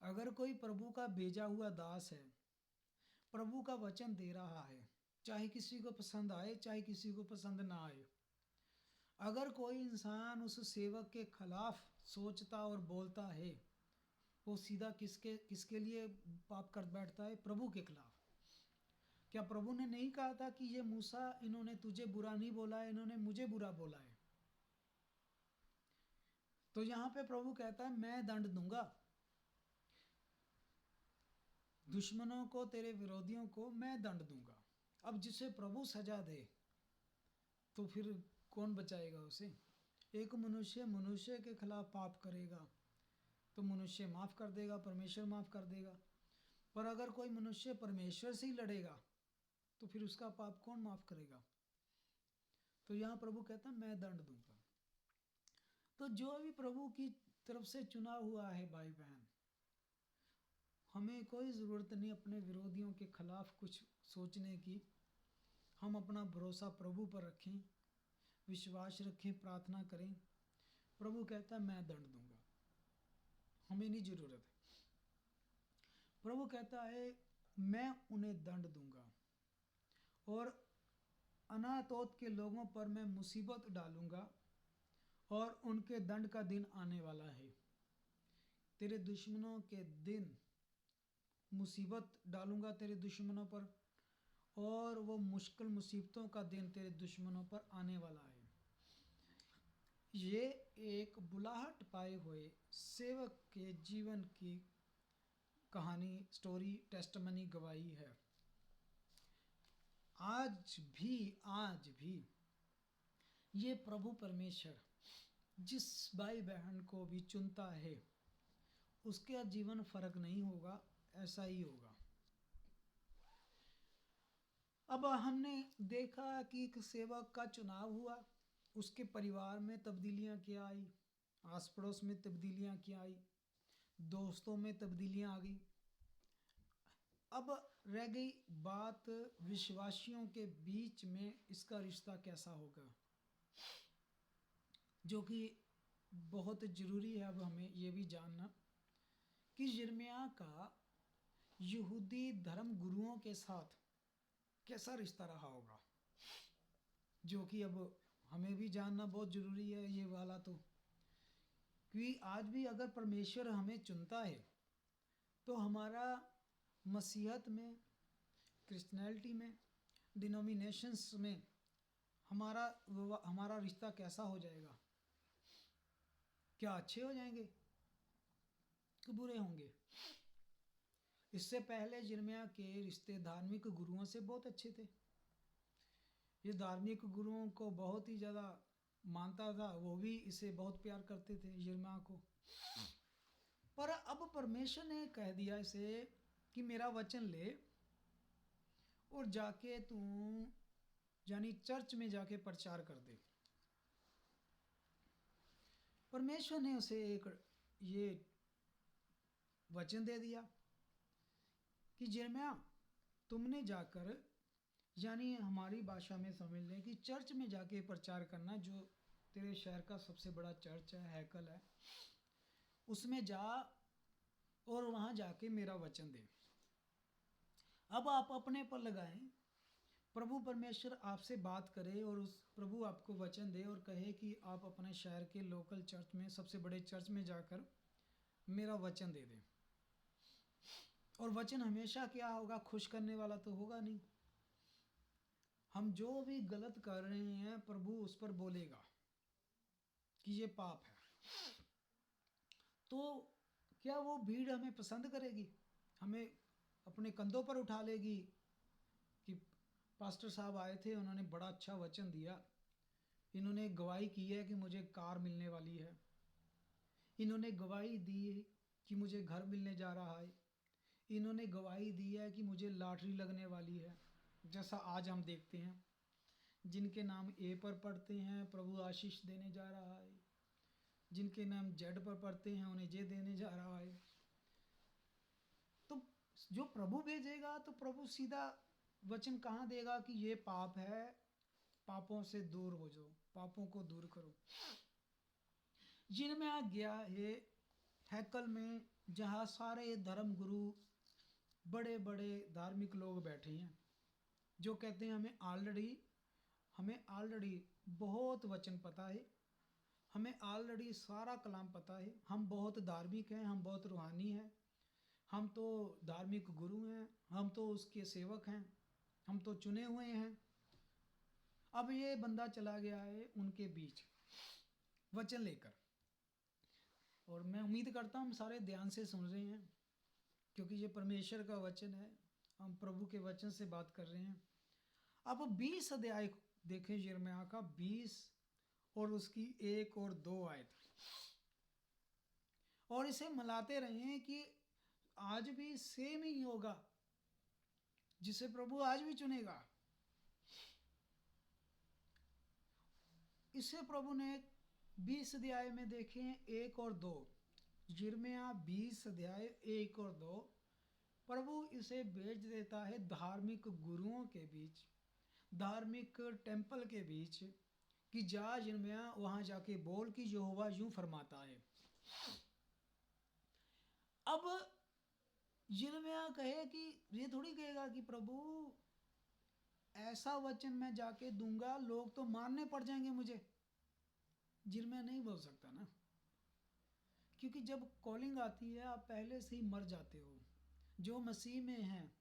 [SPEAKER 5] अगर कोई प्रभु का भेजा हुआ दास है, प्रभु का वचन दे रहा है, चाहे किसी को पसंद आए चाहे किसी को पसंद ना आए, अगर कोई इंसान उस सेवक के खिलाफ सोचता और बोलता है, वो सीधा किसके लिए पाप कर बैठता है? प्रभु के खिलाफ। क्या प्रभु ने नहीं कहा था कि ये मूसा, इन्होंने तुझे बुरा नहीं बोला है, इन्होंने मुझे बुरा बोला है? तो यहाँ पे प्रभु कहता है मैं दंड दूंगा दुश्मनों को, तेरे विरोधियों को मैं दंड दूंगा। अब जिसे प्रभु सजा दे तो फिर कौन बचाएगा उसे? एक मनुष्य मनुष्य के खिलाफ पाप करेगा तो मनुष्य माफ़ कर देगा, परमेश्वर माफ़ कर देगा। पर अगर कोई मनुष्य परमेश्वर से ही लड़ेगा तो फिर उसका पाप कौन माफ़ करेगा? तो यहाँ प्रभु कहता है मैं दंड दूंगा। तो जो भी प्रभु की तरफ से चुना हुआ है भाई बहन, हमें कोई ज़रूरत नहीं अपने विरोधियों के खिलाफ कुछ सोचने की। हम अपना भरोसा प्रभु पर रखें, विश्वास रखें, प्रार्थना करें। प्रभु कहता है मैं दंड दूंगा, हमें नहीं ज़रूरत है। प्रभु कहता है मैं उन्हें दंड दूंगा और अनातोत के लोगों पर मैं मुसीबत डालूंगा और उनके दंड का दिन आने वाला है। तेरे दुश्मनों के दिन मुसीबत डालूंगा तेरे दुश्मनों पर, और वो मुश्किल मुसीबतों का दिन तेरे दुश्मनों पर आने वाला है। ये एक बुलाहट पाए हुए सेवक के जीवन की कहानी, स्टोरी, टेस्टमनी, गवाही है। आज भी ये प्रभु परमेश्वर जिस भाई बहन को भी चुनता है उसका जीवन फर्क नहीं होगा, ऐसा ही होगा। अब हमने देखा कि एक सेवक का चुनाव हुआ, उसके परिवार में तब्दीलियां क्या आई, आस पड़ोस में तब्दीलियां क्या आई, दोस्तों में तब्दीलियां आ गई। अब रह गई बात विश्वासियों के बीच में इसका रिश्ता कैसा होगा, जो कि बहुत ज़रूरी है। अब हमें ये भी जानना कि यिर्मयाह का यहूदी धर्म गुरुओं के साथ कैसा रिश्ता रहा होगा, जो कि अब हमें भी जानना बहुत ज़रूरी है ये वाला। तो क्योंकि आज भी अगर परमेश्वर हमें चुनता है तो हमारा मसीहत में, क्रिश्चियनिटी में, डिनोमिनेशंस में हमारा रिश्ता कैसा हो जाएगा? क्या अच्छे हो जाएंगे कि बुरे होंगे? इससे पहले यिर्मयाह के रिश्ते धार्मिक गुरुओं से बहुत अच्छे थे। ये धार्मिक गुरुओं को बहुत ही ज़्यादा मानता था, वो भी इसे बहुत प्यार करते थे यिर्मयाह को। पर अब परमेश्वर ने कह दिया इसे कि मेरा वचन ले और जाके तू यानी चर्च में जाके प्रचार कर दे। परमेश्वर ने उसे एक ये वचन दे दिया कि यिर्मयाह तुमने जाकर, यानी हमारी भाषा में समझ लें कि चर्च में जाके प्रचार करना, जो तेरे शहर का सबसे बड़ा चर्च है, हैकल है, उसमें जा और वहाँ जाके मेरा वचन दे। अब आप अपने पर लगाएं, प्रभु परमेश्वर आपसे बात करे और उस प्रभु आपको वचन दे और कहे कि आप अपने शहर के लोकल चर्च में, सबसे बड़े चर्च में जाकर मेरा वचन दे दें। और वचन हमेशा क्या होगा? खुश करने वाला तो होगा नहीं। हम जो भी गलत कर रहे हैं प्रभु उस पर बोलेगा कि ये पाप है, तो क्या वो भीड़ हमें पसंद करेगी? हमें अपने कंधों पर उठा लेगी कि पास्टर साहब आए थे, उन्होंने बड़ा अच्छा वचन दिया, इन्होंने गवाही की है कि मुझे कार मिलने वाली है, इन्होंने गवाही दी कि मुझे घर मिलने जा रहा है, इन्होंने गवाही दी है कि मुझे लॉटरी लगने वाली है। जैसा आज हम देखते हैं, जिनके नाम ए पर पढ़ते हैं प्रभु आशीष देने जा रहा है, जिनके नाम जेड पर पढ़ते हैं उन्हें जे देने जा रहा है। तो जो प्रभु भेजेगा तो प्रभु सीधा वचन कहाँ देगा कि ये पाप है, पापों से दूर हो जाओ, पापों को दूर करो। जिनमें आ गया है हैकल में, जहाँ सारे धर्म गुरु, बड़े बड़े धार्मिक लोग बैठे हैं, जो कहते हैं हमें ऑलरेडी बहुत वचन पता है, हमें ऑलरेडी सारा कलाम पता है, हम बहुत धार्मिक हैं, हम बहुत रूहानी हैं, हम तो धार्मिक गुरु हैं, हम तो उसके सेवक हैं, हम तो चुने हुए हैं। अब ये बंदा चला गया है उनके बीच वचन लेकर, और मैं उम्मीद करता हूँ हम सारे ध्यान से सुन रहे हैं, क्योंकि ये परमेश्वर का वचन है, हम प्रभु के वचन से बात कर रहे हैं। अब 20 अध्याय देखें यिर्मयाह का, 20 और उसकी 1 और 2 आयत, और इसे मिलाते रहें कि आज भी सेम ही होगा जिसे प्रभु आज भी चुनेगा। इसे प्रभु ने 20 अध्याय में देखें 1 और 2, यिर्मयाह 20 अध्याय 1 और 2, प्रभु इसे भेज देता है धार्मिक गुरुओं के बीच, धार्मिक टेंपल के बीच, कि जा यिर्मयाह वहां जाके बोल कि यहोवा यूं फरमाता है। अब यिर्मयाह कहे कि ये थोड़ी कहेगा कि प्रभु ऐसा वचन मैं जाके दूंगा लोग तो मारने पड़ जाएंगे मुझे। यिर्मयाह नहीं बोल सकता ना, क्योंकि जब कॉलिंग आती है आप पहले से ही मर जाते हो। जो मसीह में हैं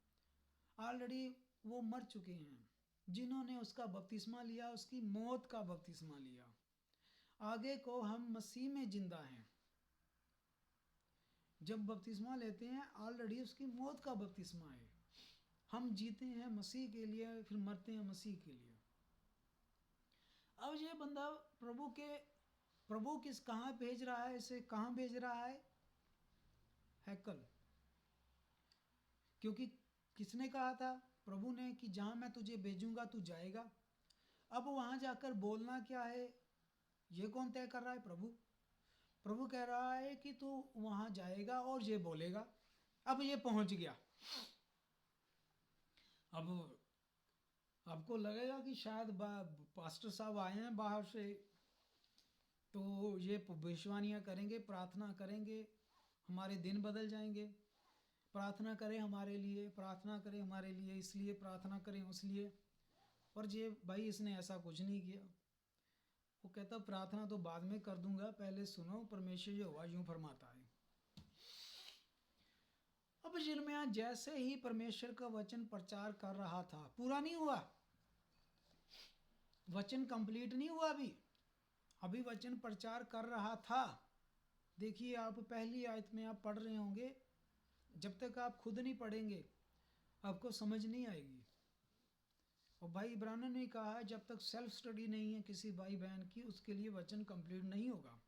[SPEAKER 5] ऑलरेडी वो मर चुके हैं, जिन्होंने उसका बपतिस्मा लिया, उसकी मौत का बपतिस्मा लिया। आगे को हम मसीह में जिंदा हैं। जब बपतिस्मा लेते हैं ऑलरेडी उसकी मौत का बपतिस्मा है। हम जीते हैं मसीह के लिए, फिर मरते हैं मसीह के लिए। अब ये बंदा प्रभु किस कहाँ भेज रहा है, इसे कहाँ भेज रहा है? हैकल। क्योंकि किसने कहा था? प्रभु ने, कि जहाँ मैं तुझे भेजूंगा तू जाएगा। अब वहाँ जाकर बोलना क्या है ये कौन तय कर रहा है? प्रभु कह रहा है कि तू वहाँ जाएगा और ये बोलेगा। अब ये पहुँच गया। अब आपको लगेगा कि शायद पास्टर साहब आए हैं बाहर से, तो ये भविष्यवाणियाँ करेंगे, प्रार्थना करेंगे, हमारे दिन बदल जाएंगे। प्रार्थना करें हमारे लिए, प्रार्थना करें हमारे लिए, इसलिए प्रार्थना करें उसलिए। और ये भाई इसने ऐसा कुछ नहीं किया। वो कहता प्रार्थना तो बाद में कर दूंगा, पहले सुनो परमेश्वर यहोवा यूं फरमाता है। अब यिर्मयाह जैसे ही परमेश्वर का वचन प्रचार कर रहा था, पूरा नहीं हुआ, वचन कंप्लीट नहीं हुआ, अभी वचन प्रचार कर रहा था। देखिए आप पहली आयत में आप पढ़ रहे होंगे, जब तक आप खुद नहीं पढ़ेंगे आपको समझ नहीं आएगी। और भाई इब्रानियों ने कहा है जब तक सेल्फ स्टडी नहीं है किसी भाई बहन की, उसके लिए वचन कंप्लीट नहीं होगा।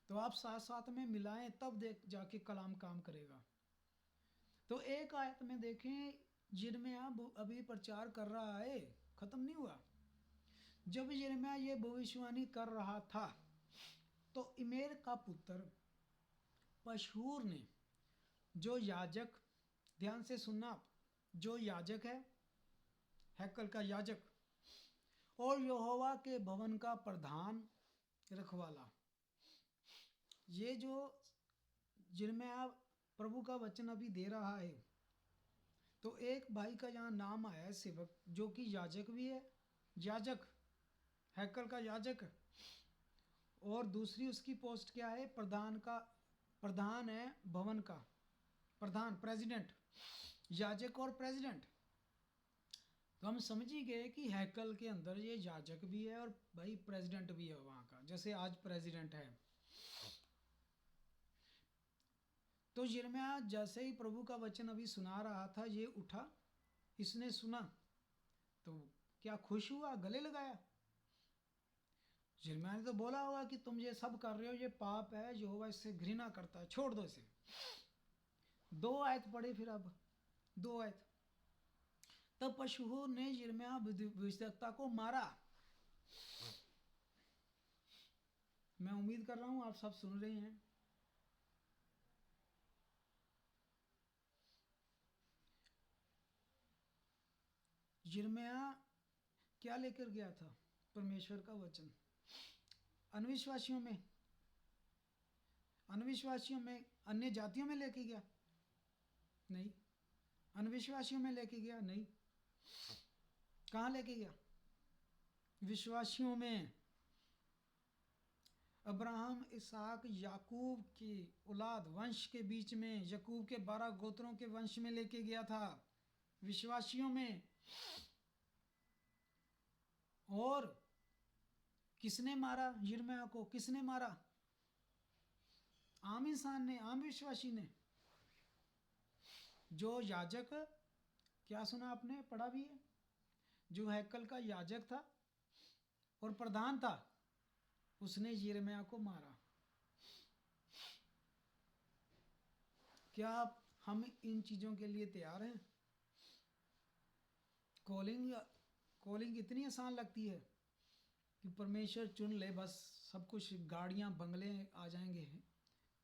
[SPEAKER 5] तो आप साथ साथ में मिलाएं, तब देख जाके कलाम काम करेगा। तो एक आयत में देखें, यिर्मयाह अभी प्रचार कर रहा है, खत्म नहीं हुआ। जब यिर्मयाह ये भविष्यवाणी कर रहा था तो इमेर का पुत्र पशहूर ने, जो याजक, ध्यान से सुनना आप, जो याजक है, हैकल का याजक और यहोवा के भवन का प्रधान रखवाला, ये जो यिर्मयाह प्रभु का वचन अभी दे रहा है, तो एक भाई का यहाँ नाम आया है सेवक, जो कि याजक भी है, याजक हैकल का याजक, और दूसरी उसकी पोस्ट क्या है? प्रधान है भवन का, प्रधान, प्रेसिडेंट, याजक और प्रेसिडेंट। तो हम समझ ही गए कि हैकल के अंदर ये याजक भी है और भाई प्रेसिडेंट भी है वहाँ का, जैसे आज प्रेसिडेंट है। तो यिर्मयाह जैसे ही प्रभु का वचन अभी सुना रहा था, ये उठा, इसने सुना तो क्या खुश हुआ, गले लगाया। यिर्मयाह ने तो बोला होगा कि तुम ये सब कर रहे हो, ये पाप है, यहोवा इससे घृणा करता है, छोड़ दो इसे। 2 आयत पढ़े फिर, अब 2 आयत। तब पशहूर ने यिर्मयाह भविष्यद्वक्ता को मारा। मैं उम्मीद कर रहा हूं आप सब सुन रहे हैं। यिर्मयाह क्या लेकर गया था? परमेश्वर का वचन। अविश्वासियों में, अन्य जातियों में लेके गया? नहीं। अविश्वासियों में लेके गया? नहीं। कहाँ लेके गया? विश्वासियों में। अब्राहम, इसहाक, याकूब की औलाद वंश के बीच में, याकूब के 12 गोत्रों के वंश में लेके गया था, विश्वासियों में। और किसने मारा यिर्मयाह को? किसने मारा? आम इंसान ने, आम विश्वासी ने। जो याजक, क्या सुना आपने, पढ़ा भी है, जो हैकल का याजक था और प्रधान था, उसने यिर्मयाह को मारा। क्या हम इन चीज़ों के लिए तैयार हैं? कॉलिंग इतनी आसान लगती है कि परमेश्वर चुन ले, बस सब कुछ गाड़ियाँ बंगले आ जाएंगे।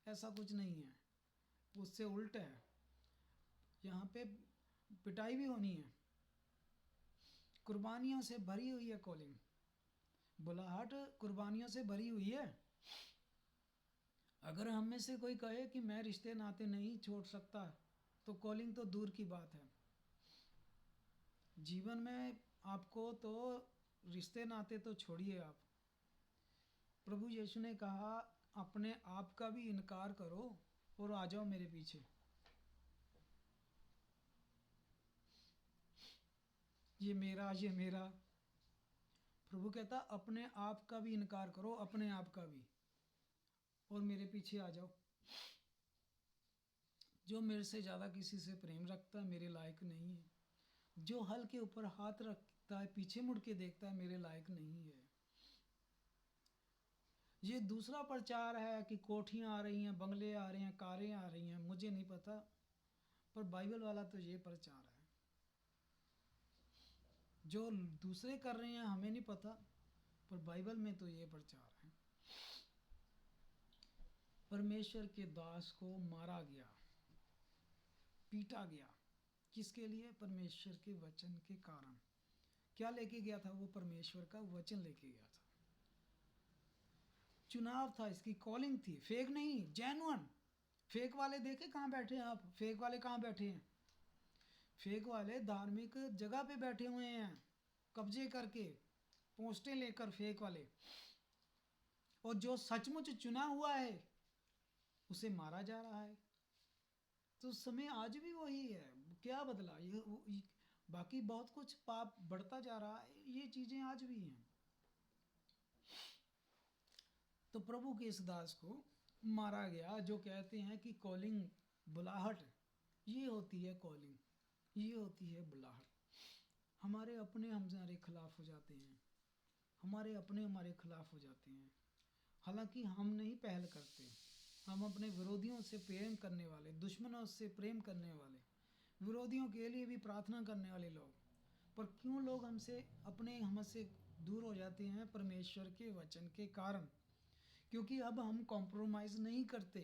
[SPEAKER 5] ऐसा कुछ नहीं है, उससे उल्टा है। यहाँ पे पिटाई भी होनी है। कुर्बानियों से भरी हुई है कॉलिंग, बुलाहट कुर्बानियों से भरी हुई है। अगर हम में से कोई कहे कि मैं रिश्ते नाते नहीं छोड़ सकता, तो कॉलिंग तो दूर की बात है। जीवन में आपको तो रिश्ते नाते तो छोड़िए आप। प्रभु यीशु ने कहा अपने आप का भी इनकार करो और आ जाओ मेरे पीछे। ये मेरा प्रभु कहता अपने आप का भी इनकार करो, अपने आप का भी, और मेरे पीछे आ जाओ। जो मेरे से ज़्यादा किसी से प्रेम रखता है मेरे लायक नहीं है। जो हल के ऊपर हाथ रखता है, पीछे मुड़ के देखता है, मेरे लायक नहीं है। ये दूसरा प्रचार है कि कोठियाँ आ रही हैं, बंगले आ रहे हैं, कारें आ रही हैं, मुझे नहीं पता, पर बाइबल वाला तो ये प्रचार है। जो दूसरे कर रहे हैं हमें नहीं पता, पर बाइबल में तो ये प्रचार है। परमेश्वर के दास को मारा गया, पीटा गया, किसके लिए? परमेश्वर के वचन के कारण। क्या लेके गया था वो? परमेश्वर का वचन लेके गया था। चुनाव था, इसकी कॉलिंग थी, फेक नहीं, जेन्युइन। फेक वाले देखे कहाँ बैठे हैं आप? फेक वाले कहाँ बैठे हैं? फेक वाले धार्मिक जगह पे बैठे हुए हैं, कब्जे करके, पोस्टें लेकर, फेक वाले। और जो सचमुच चुना हुआ है उसे मारा जा रहा है। तो समय आज भी वही है, क्या बदला? बाकी बहुत कुछ पाप बढ़ता जा रहा है, ये चीजें आज भी हैं। तो प्रभु के इस दास को मारा गया। जो कहते हैं कि कॉलिंग, बुलाहट, ये होती है कॉलिंग, ये होती है बुलाहट। हमारे अपने हमारे खिलाफ हो जाते हैं, हमारे अपने हमारे खिलाफ हो जाते हैं। हालांकि हम नहीं पहल करते, हम अपने विरोधियों से प्रेम करने वाले, दुश्मनों से प्रेम करने वाले, विरोधियों के लिए भी प्रार्थना करने वाले लोग, पर क्यों लोग हमसे दूर हो जाते हैं? परमेश्वर के वचन के कारण। क्योंकि अब हम कॉम्प्रोमाइज़ नहीं करते,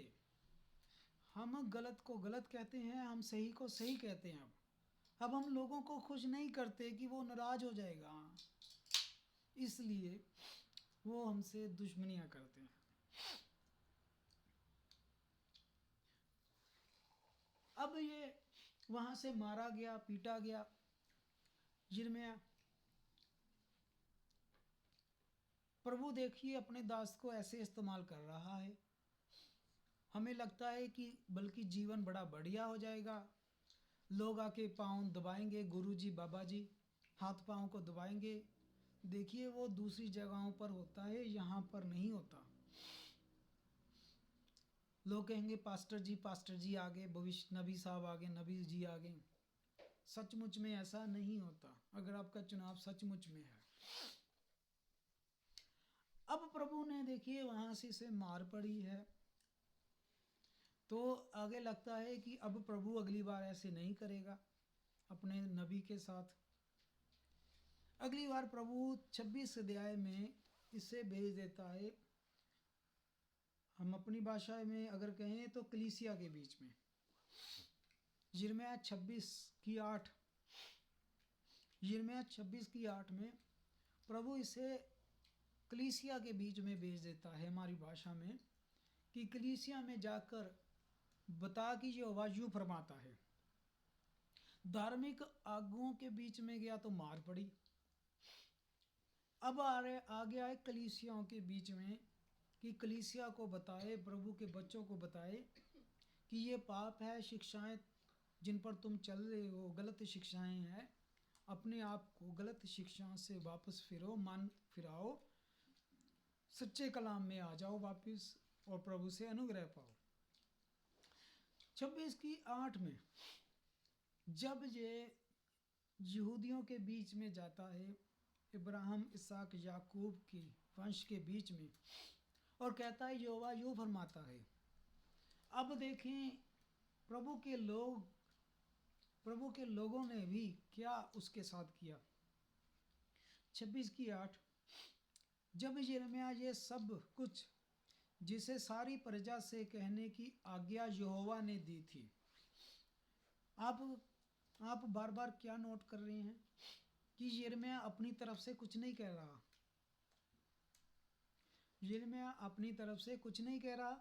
[SPEAKER 5] हम गलत को गलत कहते हैं, हम सही को सही कहते हैं। अब हम लोगों को खुश नहीं करते कि वो नाराज हो जाएगा, इसलिए वो हमसे दुश्मनियां करते हैं। अब ये वहां से मारा गया, पीटा गया यिर्मयाह। प्रभु देखिए अपने दास को ऐसे इस्तेमाल कर रहा है। हमें लगता है कि बल्कि जीवन बड़ा बढ़िया हो जाएगा, लोग आके पाँव दबाएंगे, गुरुजी बाबा जी हाथ पाँव को दबाएंगे। देखिए वो दूसरी जगहों पर होता है, यहाँ पर नहीं होता। लोग कहेंगे पास्टर जी आगे, भविष्य नबी साहब आगे, नबी जी आगे। सचमुच में ऐसा नहीं होता, अगर आपका चुनाव सचमुच में है। अब प्रभु ने देखिए वहां से मार पड़ी है, तो आगे लगता है कि अब प्रभु अगली बार ऐसे नहीं करेगा अपने नबी के साथ। अगली बार प्रभु 26 अध्याय में इसे भेज देता है। हम अपनी भाषा में अगर कहें तो कलीसिया के बीच में, यिर्मयाह 26:8, यिर्मयाह 26:8 में प्रभु इसे कलीसिया के बीच में भेज देता है हमारी भाषा में, कि कलीसिया में जाकर बता कि यहोवा यूं फरमाता है। धार्मिक आगुओं के बीच में गया तो मार पड़ी। अब आ गया है कलीसियाओं के बीच में, कि कलीसिया को बताए, प्रभु के बच्चों को बताए कि ये पाप है, शिक्षाएं जिन पर तुम चल रहे हो गलत शिक्षाएं हैं। अपने आप को गलत शिक्षाओं से वापस फिरो, मन फिराओ, सच्चे कलाम में आ जाओ वापस और प्रभु से अनुग्रह पाओ। 26:8 में जब ये यहूदियों के बीच में जाता है, इब्राहिम, इसहाक, याकूब की वंश के बीच में, और कहता है यहोवा यूँ फरमाता है। अब देखें प्रभु के लोगों ने भी क्या उसके साथ किया। 26:8, जब यिर्मयाह ये सब कुछ जिसे सारी प्रजा से कहने की आज्ञा यहोवा ने दी थी। आप बार बार क्या नोट कर रहे हैं कि यिर्मयाह अपनी तरफ से कुछ नहीं कह रहा। यिर्मयाह अपनी तरफ से कुछ नहीं कह रहा।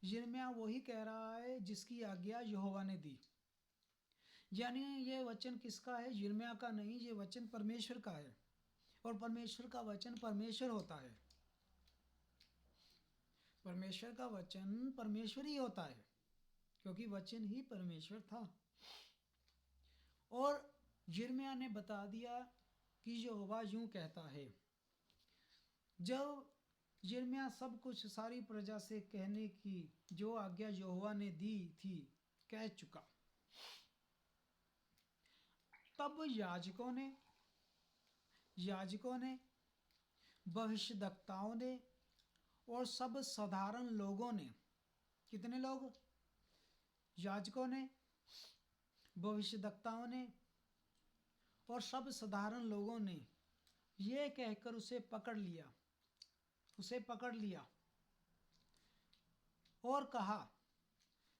[SPEAKER 5] यिर्मयाह वही कह रहा है जिसकी आज्ञा यहोवा ने दी। यानी ये वचन किसका है? यिर्मयाह का नहीं, ये वचन परमेश्वर का है। और परमेश्वर का वचन परमेश्वर होता है। परमेश्वर का वचन परमेश्वर ही होता है, क्योंकि वचन ही परमेश्वर था। और यिर्मयाह ने बता दिया कि यहोवा यूं कहता है। जब यिर्मयाह सब कुछ सारी प्रजा से कहने की जो आज्ञा यहोवा ने दी थी कह चुका, तब याजकों ने, भविष्यद्वक्ताओं ने और सब साधारण लोगों ने, कितने लोग? याजकों ने, भविष्यद्वक्ताओं ने और सब साधारण लोगों ने ये कहकर उसे पकड़ लिया और कहा,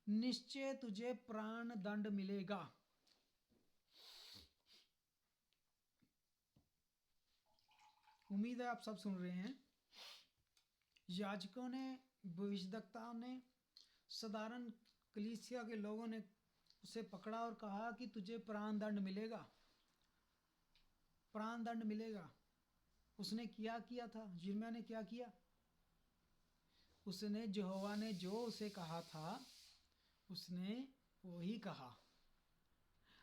[SPEAKER 5] निश्चय तुझे प्राण दंड मिलेगा। उम्मीद है आप सब सुन रहे हैं। याजकों ने, भविष्यद्वक्ताओं ने, साधारण कलीसिया के लोगों ने उसे पकड़ा और कहा कि तुझे प्राण दंड मिलेगा, प्राण दंड मिलेगा। उसने क्या किया था? यिर्मयाह ने क्या किया? उसने यहोवा ने जो उसे कहा था उसने वही कहा।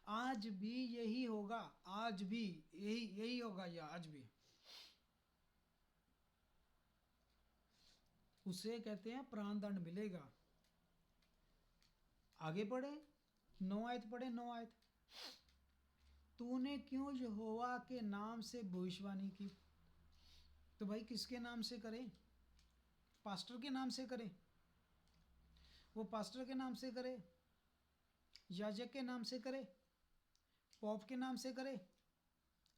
[SPEAKER 5] आज भी यही होगा, आज भी यही होगा। या आज भी उसे कहते हैं प्राण दंड मिलेगा। आगे पढ़े, 9 आयत पढ़े, 9 आयत। तूने क्यों यहोवा के नाम से भविष्यवाणी की? तो भाई किसके नाम से करें? पास्टर के नाम से करें? वो पास्टर के नाम से करे, याजक के नाम से करे, पॉप के नाम से करे,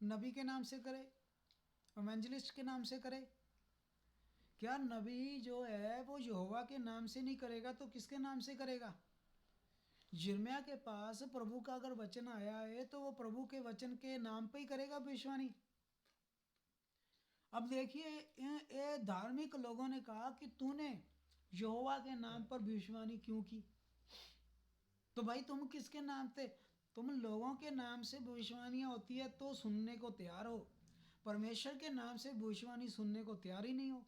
[SPEAKER 5] नबी के नाम से करे, इवेंजलिस्ट के नाम से करे? क्या नबी जो है वो यहोवा के नाम से नहीं करेगा तो किसके नाम से करेगा? यिर्मयाह के पास प्रभु का अगर वचन आया है तो वो प्रभु के वचन के नाम पे ही करेगा भविष्यवाणी। अब देखिए, ये धार्मिक लोगों ने कहा कि तूने यहोवा के नाम पर भविष्यवाणी क्यों की? तो भाई तुम किसके नाम से? तुम लोगों के नाम से भविष्यवाणियां होती है तो सुनने को तैयार हो, परमेश्वर के नाम से भविष्यवाणी सुनने को तैयार ही नहीं हो।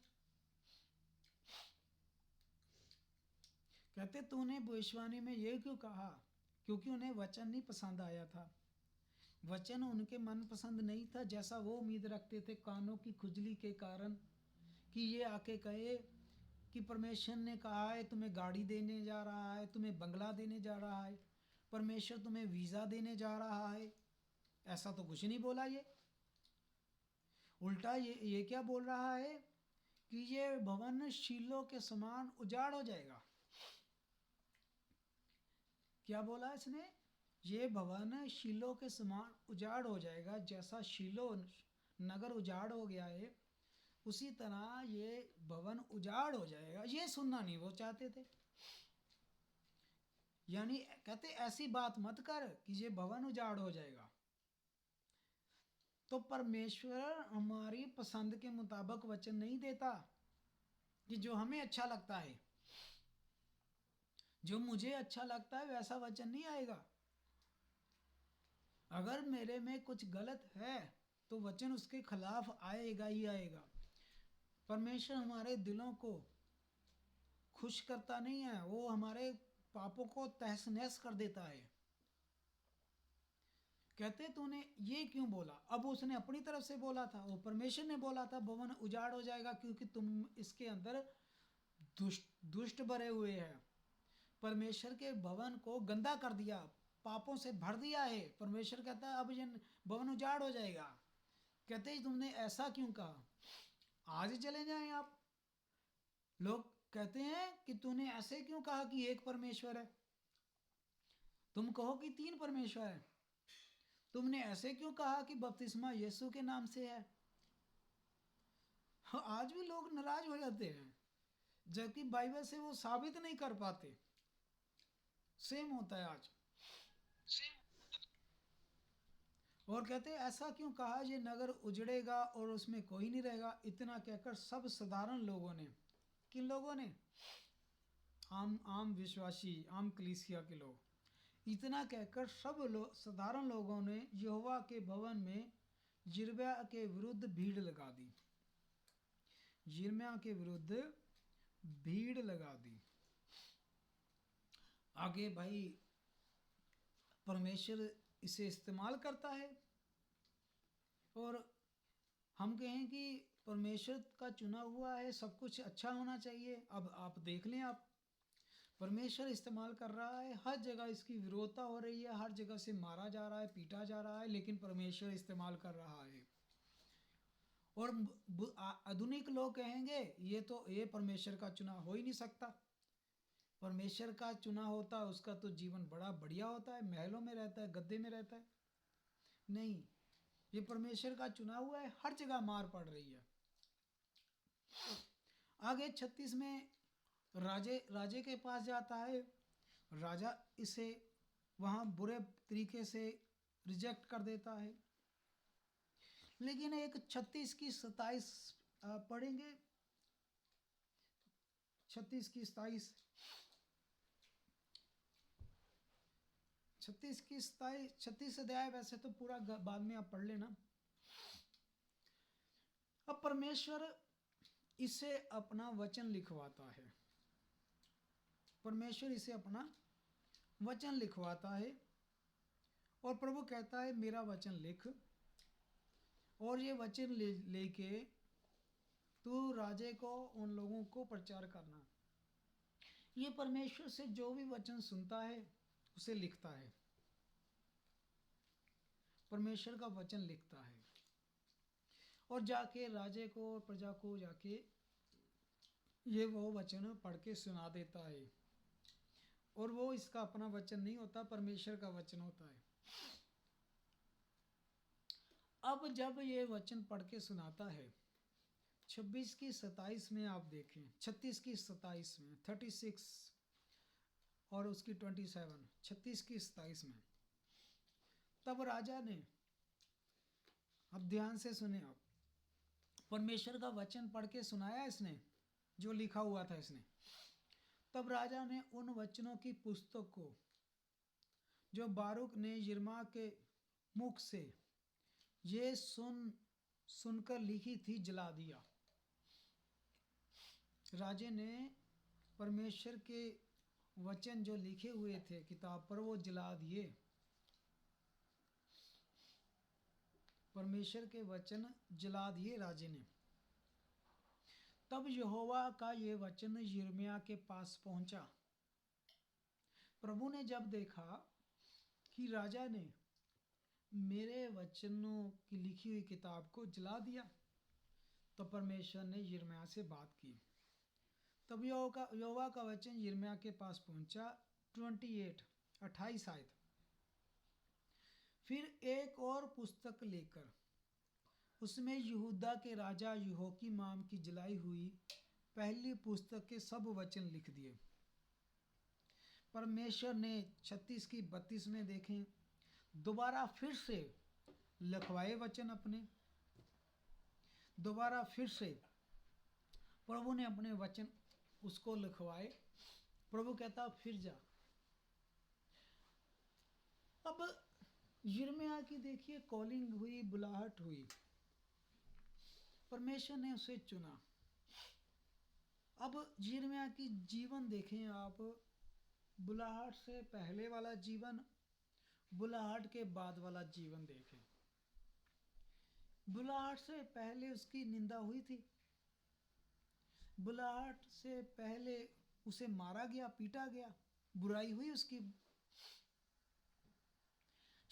[SPEAKER 5] कहते तूने भविष्यवाणी में ये क्यों कहा? क्योंकि उन्हें वचन नहीं पसंद आया था। वचन उनके मन पसंद नहीं था, जैसा वो उम्मीद रखते थे कानों की खुजली के कारण, कि ये आके कहे कि परमेश्वर ने कहा है तुम्हें गाड़ी देने जा रहा है, तुम्हें बंगला देने जा रहा है, परमेश्वर तुम्हें वीज़ा देने जा रहा है। ऐसा तो कुछ नहीं बोला। ये उल्टा ये क्या बोल रहा है कि ये भवन शीलो के समान उजाड़ हो जाएगा। क्या बोला इसने? ये भवन शीलो के समान उजाड़ हो जाएगा। जैसा शीलो नगर उजाड़ हो गया है उसी तरह ये भवन उजाड़ हो जाएगा। ये सुनना नहीं वो चाहते थे। यानी कहते ऐसी बात मत कर कि ये भवन उजाड़ हो जाएगा। तो परमेश्वर हमारी पसंद के मुताबिक वचन नहीं देता कि जो हमें अच्छा लगता है, जो मुझे अच्छा लगता है वैसा वचन नहीं आएगा। अगर मेरे में कुछ गलत है तो वचन उसके खिलाफ आएगा ही आएगा। परमेश्वर हमारे दिलों को खुश करता नहीं है, वो हमारे पापों को तहस नहस कर देता है। कहते तूने ये क्यों बोला? अब उसने अपनी तरफ से बोला था, वो परमेश्वर ने बोला था भवन उजाड़ हो जाएगा क्योंकि तुम इसके अंदर दुष्ट भरे हुए हैं। परमेश्वर के भवन को गंदा कर दिया, पापों से भर दिया है। परमेश्वर कहता है अब ये भवन उजाड़ हो जाएगा। कहते हैं तुमने ऐसा क्यों कहा, आज ही चले जाएं आप। लोग कहते हैं कि तूने ऐसे क्यों कहा कि एक परमेश्वर है, तुम कहो कि तीन परमेश्वर है। तुमने ऐसे क्यों कहा कि बपतिस्मा यीशु के नाम से है। आज भी लोग नाराज हो जाते हैं, जबकि बाइबल से वो साबित नहीं कर पाते। सेम होता है आज। और कहते हैं ऐसा क्यों कहा, ये नगर उजड़ेगा और उसमें कोई नहीं रहेगा। इतना कहकर सब साधारण लोगों ने, किन लोगों ने, आम विश्वासी, आम कलीसिया के लोग, इतना कहकर सब साधारण लोगों ने यहोवा के भवन में यिर्मयाह के विरुद्ध भीड़ लगा दी। यिर्मयाह के विरुद्ध भीड़ लगा दी। आगे भाई परमेश्वर इसे इस्तेमाल करता है, और हम कहें कि परमेश्वर का चुना हुआ है, सब कुछ अच्छा होना चाहिए। अब आप देख लें, आप परमेश्वर इस्तेमाल कर रहा है, हर जगह इसकी विरोधता हो रही है, हर जगह से मारा जा रहा है, पीटा जा रहा है, लेकिन परमेश्वर इस्तेमाल कर रहा है। और आधुनिक लोग कहेंगे ये परमेश्वर का चुना हो ही नहीं सकता। परमेश्वर का चुना होता है उसका तो जीवन बड़ा बढ़िया होता है, महलों में रहता है, गद्दे में रहता है। नहीं, ये परमेश्वर का चुना हुआ है, हर जगह मार पड़ रही है। आगे 36 में राजे के पास जाता है। राजा इसे वहाँ बुरे तरीके से रिजेक्ट कर देता है। लेकिन एक 36 की 27 पढ़ेंगे, 36 की 27, 36 की 27, 36 अध्याय वैसे तो पूरा बाद में आप पढ़ लेना। अब परमेश्वर इसे अपना वचन लिखवाता है। परमेश्वर इसे अपना वचन लिखवाता है, और प्रभु कहता है मेरा वचन लिख, और ये वचन लेके तू राजे को, उन लोगों को प्रचार करना। ये परमेश्वर से जो भी वचन सुनता है उसे लिखता है। परमेश्वर का वचन लिखता है और जाके राजे को और प्रजा को जाके ये वो वचन पढ़ के सुना देता है। और वो इसका अपना वचन नहीं होता, परमेश्वर का वचन होता है। अब जब ये वचन पढ़ के सुनाता है, 26 की 27 में आप देखें, 36 की 27 में, 36 और उसकी 27, 36 की 27 में, तब राजा ने, अब ध्यान से सुने आप, परमेश्वर का वचन पढ़ के सुनाया इसने, जो लिखा हुआ था इसने। तब राजा ने उन वचनों की पुस्तक को जो बारूक ने यिर्मयाह के मुख से ये सुनकर लिखी थी जला दिया। राजे ने परमेश्वर के वचन जो लिखे हुए थे किताब पर वो जला दिए। परमेश्वर के वचन जला दिए राजे ने। तब यहोवा का ये वचन यिर्मयाह के पास पहुंचा। प्रभु ने जब देखा कि राजा ने मेरे वचनों की लिखी हुई किताब को जला दिया, तो परमेश्वर ने यिर्मयाह से बात की। तब यहोवा का वचन यिर्मयाह के पास पहुंचा। 28 आयत। फिर एक और पुस्तक लेकर उसमें यहूदा के राजा यहोयाकीम की जलाई हुई पहली पुस्तक के सब वचन लिख दिए। परमेश्वर ने 36 की 32 में देखें, दोबारा फिर से लिखवाए वचन अपने। दोबारा फिर से प्रभु ने अपने वचन उसको लिखवाए। प्रभु कहता फिर जा। अब यिर्मयाह की देखिए कॉलिंग हुई, बुलाहट हुई, परमेश्वर ने उसे चुना। अब यिर्मयाह की जीवन देखें आप, बुलाहट से पहले वाला जीवन, बुलाहट के बाद वाला जीवन देखें। बुलाहट से पहले उसकी निंदा हुई थी, बुलाहट से पहले उसे मारा गया, पीटा गया, बुराई हुई उसकी।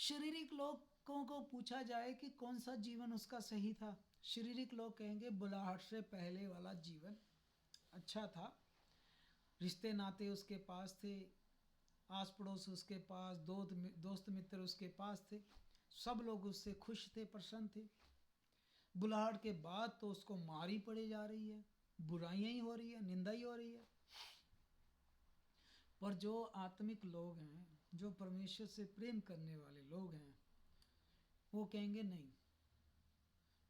[SPEAKER 5] शारीरिक लोगों को पूछा जाए कि कौन सा जीवन उसका सही था, शारीरिक लोग कहेंगे बुलाहट से पहले वाला जीवन अच्छा था, रिश्ते नाते उसके पास थे, आस पड़ोस उसके पास, दोस्त मित्र उसके पास थे, सब लोग उससे खुश थे, प्रसन्न थे। बुलाहट के बाद तो उसको मारी पड़ी जा रही है, बुराइयां ही हो रही है, निंदा ही हो रही है। पर जो आत्मिक लोग हैं, जो परमेश्वर से प्रेम करने वाले लोग हैं, वो कहेंगे नहीं,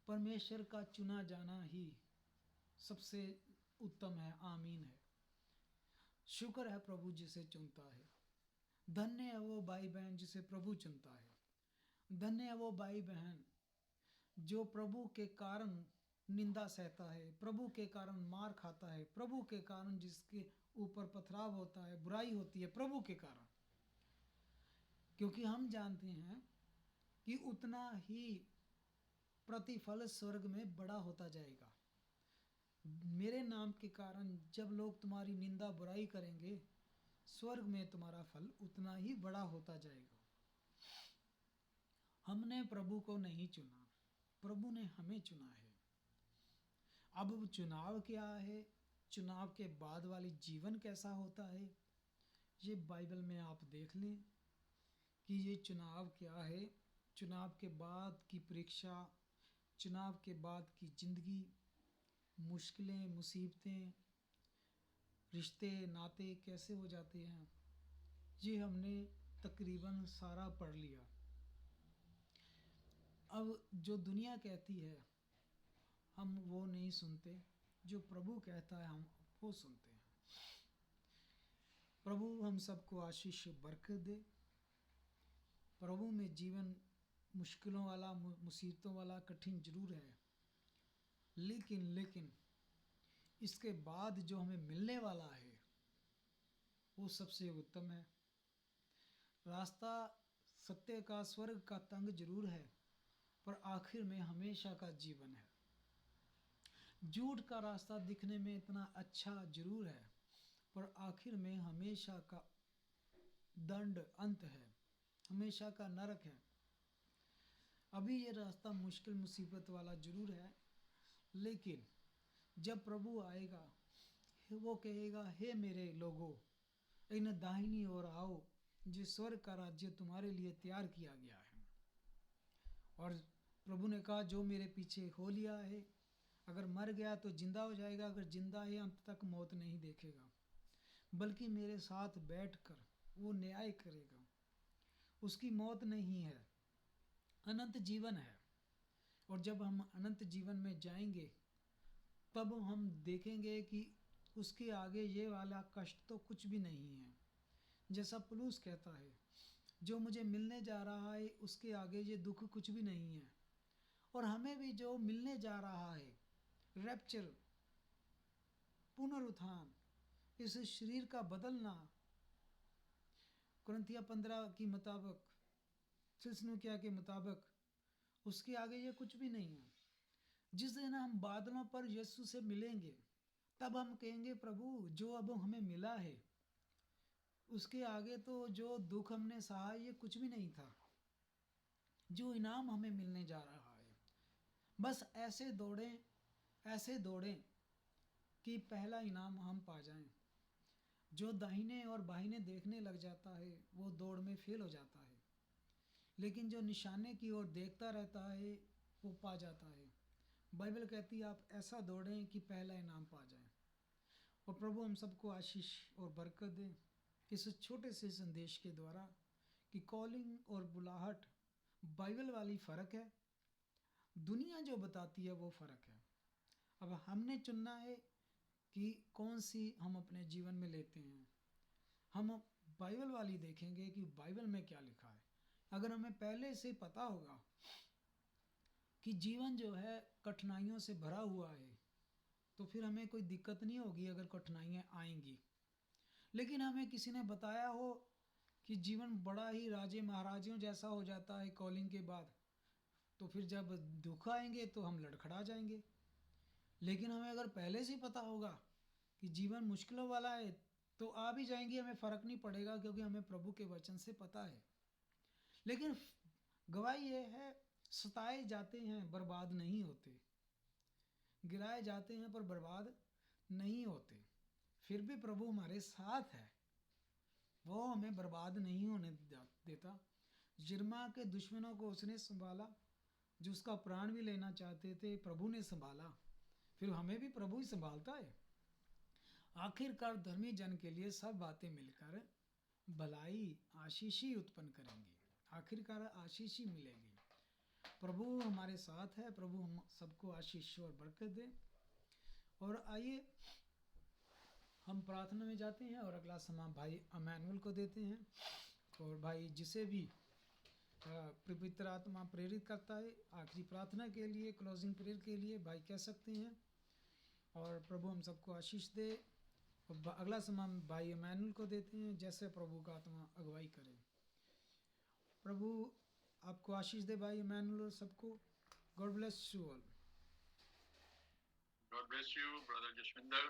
[SPEAKER 5] परमेश्वर का चुना जाना ही सबसे उत्तम है, आमीन है। शुक्र है प्रभु जिसे चुनता है, धन्य है वो भाई बहन जिसे प्रभु चुनता है, धन्य है वो भाई बहन जो प्रभु के कारण निंदा सहता है, प्रभु के कारण मार खाता है, प्रभु के कारण जिसके ऊपर पथराव होता है, बुराई होती है, प्रभु के कारण। क्योंकि हम जानते हैं कि उतना ही प्रतिफल स्वर्ग में बड़ा होता जाएगा। मेरे नाम के कारण जब लोग तुम्हारी निंदा बुराई करेंगे, स्वर्ग में तुम्हारा फल उतना ही बड़ा होता जाएगा। हमने प्रभु को नहीं चुना, प्रभु ने हमें चुना है। अब चुनाव क्या है, चुनाव के बाद वाली जीवन कैसा होता है, ये बाइबल में आप देख लें कि ये चुनाव क्या है। चुनाव के बाद की परीक्षा, चुनाव के बाद की जिंदगी, मुश्किलें, मुसीबतें, रिश्ते नाते कैसे हो जाते हैं, ये हमने तकरीबन सारा पढ़ लिया। अब जो दुनिया कहती है हम वो नहीं सुनते, जो प्रभु कहता है हम वो सुनते हैं। प्रभु हम सबको आशीष बरकत दे। प्रभु में जीवन मुश्किलों वाला, मुसीबतों वाला, कठिन जरूर है, लेकिन इसके बाद जो हमें मिलने वाला है वो सबसे उत्तम है। रास्ता सत्य का, स्वर्ग का तंग जरूर है, पर आखिर में हमेशा का जीवन है। झूठ का रास्ता दिखने में इतना अच्छा जरूर है, पर आखिर में हमेशा का दंड, अंत है, हमेशा का नरक है। अभी ये रास्ता मुश्किल मुसीबत वाला जरूर है, लेकिन जब प्रभु आएगा वो कहेगा, हे मेरे लोगों, इन दाहिनी ओर आओ, जिस स्वर्ग का राज्य तुम्हारे लिए तैयार किया गया है। और प्रभु ने कहा, जो मेरे पीछे हो लिया है, अगर मर गया तो जिंदा हो जाएगा, अगर जिंदा है अंत तक मौत नहीं देखेगा, बल्कि मेरे साथ बैठकर वो न्याय करेगा। उसकी मौत नहीं है, अनंत जीवन है। और जब हम अनंत जीवन में जाएंगे तब हम देखेंगे कि उसके आगे ये वाला कष्ट तो कुछ भी नहीं है। जैसा पौलुस कहता है, जो मुझे मिलने जा रहा है उसके आगे ये दुख कुछ भी नहीं है। और हमें भी जो मिलने जा रहा है, रैप्चर, पुनरुत्थान, इस शरीर का बदलना, कुरिन्थिया 15 के मुताबिक, थिस्सलुनीकियों के मुताबिक, उसके आगे ये कुछ भी नहीं है। जिस दिन हम बादलों पर यीशु से मिलेंगे तब हम कहेंगे, प्रभु जो अब हमें मिला है उसके आगे तो जो दुख हमने सहा ये कुछ भी नहीं था। जो इनाम हमें मिलने जा रहा है, बस ऐसे दौड़ें कि पहला इनाम हम पा जाएं। जो दाहिने और बाहिने देखने लग जाता है वो दौड़ में फेल हो जाता है, लेकिन जो निशाने की ओर देखता रहता है वो पा जाता है। बाइबल कहती है आप ऐसा दौड़ें कि पहला इनाम पा जाएं। और प्रभु हम सबको आशीष और बरकत दे इस छोटे से संदेश के द्वारा कि कॉलिंग और बुलाहट बाइबल वाली फ़र्क है, दुनिया जो बताती है वो फ़र्क है। अब हमने चुनना है कि कौन सी हम अपने जीवन में लेते हैं। हम बाइबल वाली देखेंगे कि बाइबल में क्या लिखा है। अगर हमें पहले से पता होगा कि जीवन जो है कठिनाइयों से भरा हुआ है तो फिर हमें कोई दिक्कत नहीं होगी अगर कठिनाइयाँ आएंगी। लेकिन हमें किसी ने बताया हो कि जीवन बड़ा ही राजे महाराजों जैसा हो जाता है कॉलिंग के बाद, तो फिर जब दुख आएंगे तो हम लड़खड़ा जाएंगे। लेकिन हमें अगर पहले से पता होगा कि जीवन मुश्किलों वाला है तो आ भी जाएंगे, हमें फ़र्क नहीं पड़ेगा, क्योंकि हमें प्रभु के वचन से पता है। लेकिन गवाही ये है, सताए जाते हैं बर्बाद नहीं होते, गिराए जाते हैं पर बर्बाद नहीं होते, फिर भी प्रभु हमारे साथ है, वो हमें बर्बाद नहीं होने देता। यिर्मयाह के दुश्मनों को उसने संभाला, जो उसका प्राण भी लेना चाहते थे प्रभु ने संभाला, फिर हमें भी प्रभु ही संभालता है। आखिरकार धर्मी जन के लिए सब बातें मिलकर भलाई आशीष ही उत्पन्न करेंगी, आखिरकार आशीष ही मिलेगी। प्रभु हमारे साथ है, प्रभु हम सबको आशीष और बरकत दे। और आइए हम प्रार्थना में जाते हैं और अगला समय भाई अमैनुअल को देते हैं। और भाई जिसे भी पवित्र आत्मा प्रेरित करता है, आखिरी प्रार्थना के लिए, क्लोजिंग प्रेयर के लिए भाई कह सकते हैं। और प्रभु हम सबको आशीष दे। और अगला समय हम भाई अमैनुअल को देते हैं, जैसे प्रभु का आत्मा अगुवाई करे। प्रभु आपको आशीष दे भाई अमैनुअल और सबको। God bless you all.
[SPEAKER 2] God bless you, brother Jaswinder.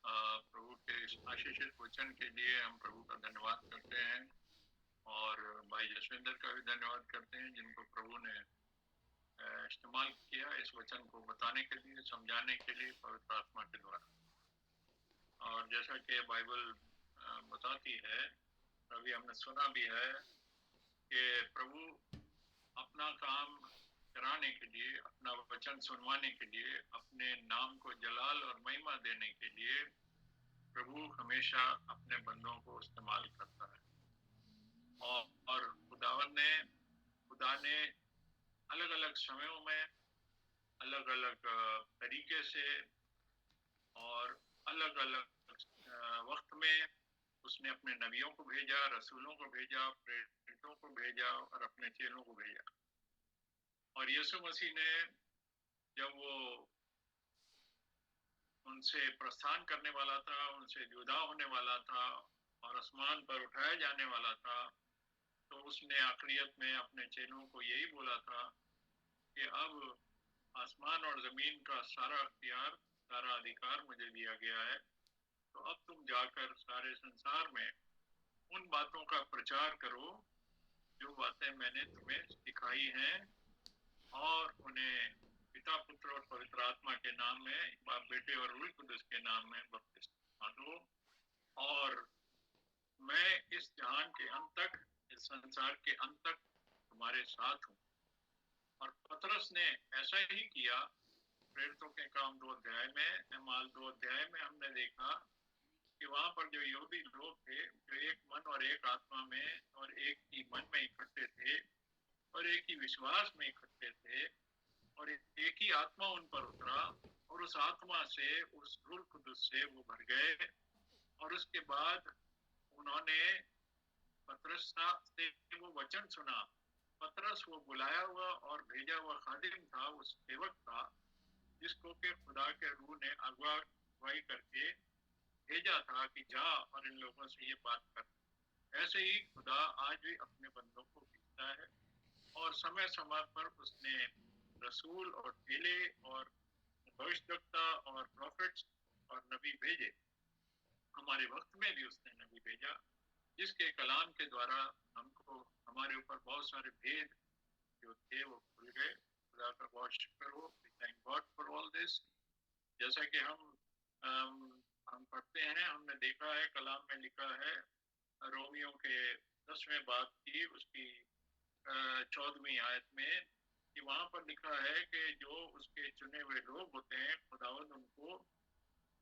[SPEAKER 2] प्रभु के इस आशीषित वचन के लिए हम प्रभु का धन्यवाद करते हैं और भाई जसविंदर का भी धन्यवाद करते हैं, जिनको प्रभु ने इस्तेमाल किया इस वचन को बताने के लिए, समझाने के लिए पवित्र आत्मा के द्वारा। और जैसा कि बाइबल बताती है, अभी हमने सुना भी है कि प्रभु अपना काम कराने के लिए, अपना वचन सुनवाने के लिए, अपने नाम को जलाल और महिमा देने के लिए प्रभु हमेशा अपने बंदों को इस्तेमाल करता है। और खुदा ने अलग अलग समयों में, अलग अलग तरीके से और अलग अलग वक्त में उसने अपने नबियों को भेजा, रसूलों को भेजा, प्रेरितों को भेजा और अपने चेलों को भेजा। और यीशु मसीह ने जब वो उनसे प्रस्थान करने वाला था, उनसे जुदा होने वाला था और आसमान पर उठाया जाने वाला था, तो उसने आखिरियत में अपने चेलों को यही बोला था कि अब आसमान और जमीन का सारा अख्तियार, सारा अधिकार मुझे दिया गया है, तो अब तुम जाकर सारे संसार में उन बातों का प्रचार करो जो बातें मैंने तुम्हें सिखाई हैं, और उन्हें पिता, पुत्र और पवित्र आत्मा के नाम में, बाप, बेटे और रूह कुदस के नाम में बपतिस्मा दो। और मैं इस जहान के अंत तक, इस संसार के अंत तक तुम्हारे साथ हूँ। और पतरस ने ऐसा ही किया। प्रेरितों के काम 2 अध्याय में, अमाल 2 अध्याय में हमने देखा कि वहां पर जो यहूदी लोग थे, जो एक मन और एक आत्मा में और एक ही मन में इकट्ठे थे और एक ही विश्वास में इकट्ठे थे, और एक ही आत्मा उन पर उतरा, और उस आत्मा से, उस रूह कुदस से वो भर गए। और उसके बाद उन्होंने पतरस से वो वचन सुना। पतरस वो बुलाया हुआ और भेजा हुआ खादिम था, वो सेवक था, जिसको के खुदा के रूह ने अगुवाई करके भेजा था कि जा और इन लोगों से ये बात कर। ऐसे ही खुदा आज भी अपने बंदों को भेजता है, और समय समय पर उसने रसूल और चेले और भविष्यवक्ता और प्रॉफिट्स और नबी भेजे। हमारे वक्त में भी उसने नबी भेजा, जिसके कलाम के द्वारा हमको, हमारे ऊपर बहुत सारे भेद जो थे वो खुल गए। खुदा का बहुत शुक्र हो। Thank God for all this. जैसा कि हम पढ़ते हैं, हमने देखा है, कलाम में लिखा है रोमियो के 10वें बाब की उसकी 14वीं आयत में, कि वहां पर लिखा है कि जो उसके चुने हुए लोग होते हैं, खुदावंद उनको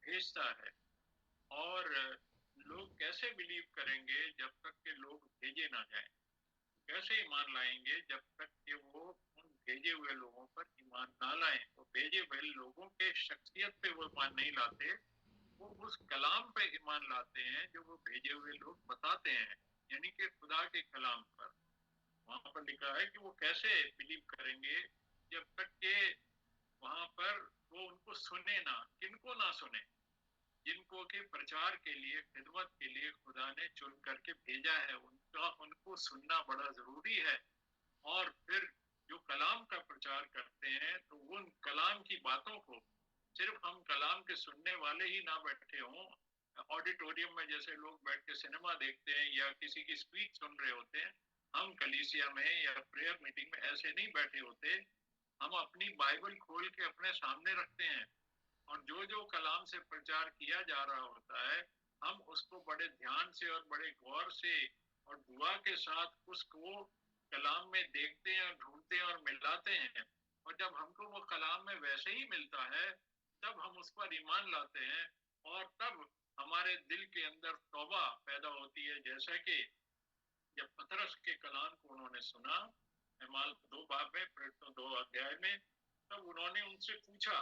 [SPEAKER 2] भेजता है। और लोग कैसे बिलीव करेंगे जब तक कि लोग भेजे ना जाएं? कैसे ईमान लाएंगे जब तक कि वो उन भेजे हुए लोगों पर ईमान ना लाएं? वो भेजे हुए लोगों के शख्सियत पे वो ईमान नहीं लाते, वो उस कलाम पे ईमान लाते हैं जो वो भेजे हुए लोग बताते हैं, यानी कि खुदा के कलाम पर। वहां पर लिखा है कि वो कैसे बिलीव करेंगे जब तक कि वहां पर वो उनको सुने ना। किनको ना सुने? जिनको के प्रचार के लिए, खिदमत के लिए खुदा ने चुन करके भेजा है, उनको सुनना बड़ा जरूरी है। और फिर जो कलाम का प्रचार करते हैं, तो उन कलाम की बातों को सिर्फ हम कलाम के सुनने वाले ही ना बैठे हों, ऑडिटोरियम में जैसे लोग बैठ के सिनेमा देखते हैं या किसी की स्पीच सुन रहे होते हैं, हम कलीसिया में या प्रेयर मीटिंग में ऐसे नहीं बैठे होते, हम अपनी बाइबल खोल के अपने सामने रखते हैं और जो जो कलाम से प्रचार किया जा रहा होता है हम उसको बड़े ध्यान से और बड़े गौर से और दुआ के साथ उसको कलाम में देखते हैं, ढूंढते हैं और मिलाते हैं। और जब हमको वो कलाम में वैसे ही मिलता है तब हम उस पर ईमान लाते हैं और तब हमारे दिल के अंदर तौबा पैदा होती है। जैसा कि जब पतरस के कलाम को उन्होंने सुना माल 2 बाब में, फिर तो 2 अध्याय में, तब उन्होंने उनसे पूछा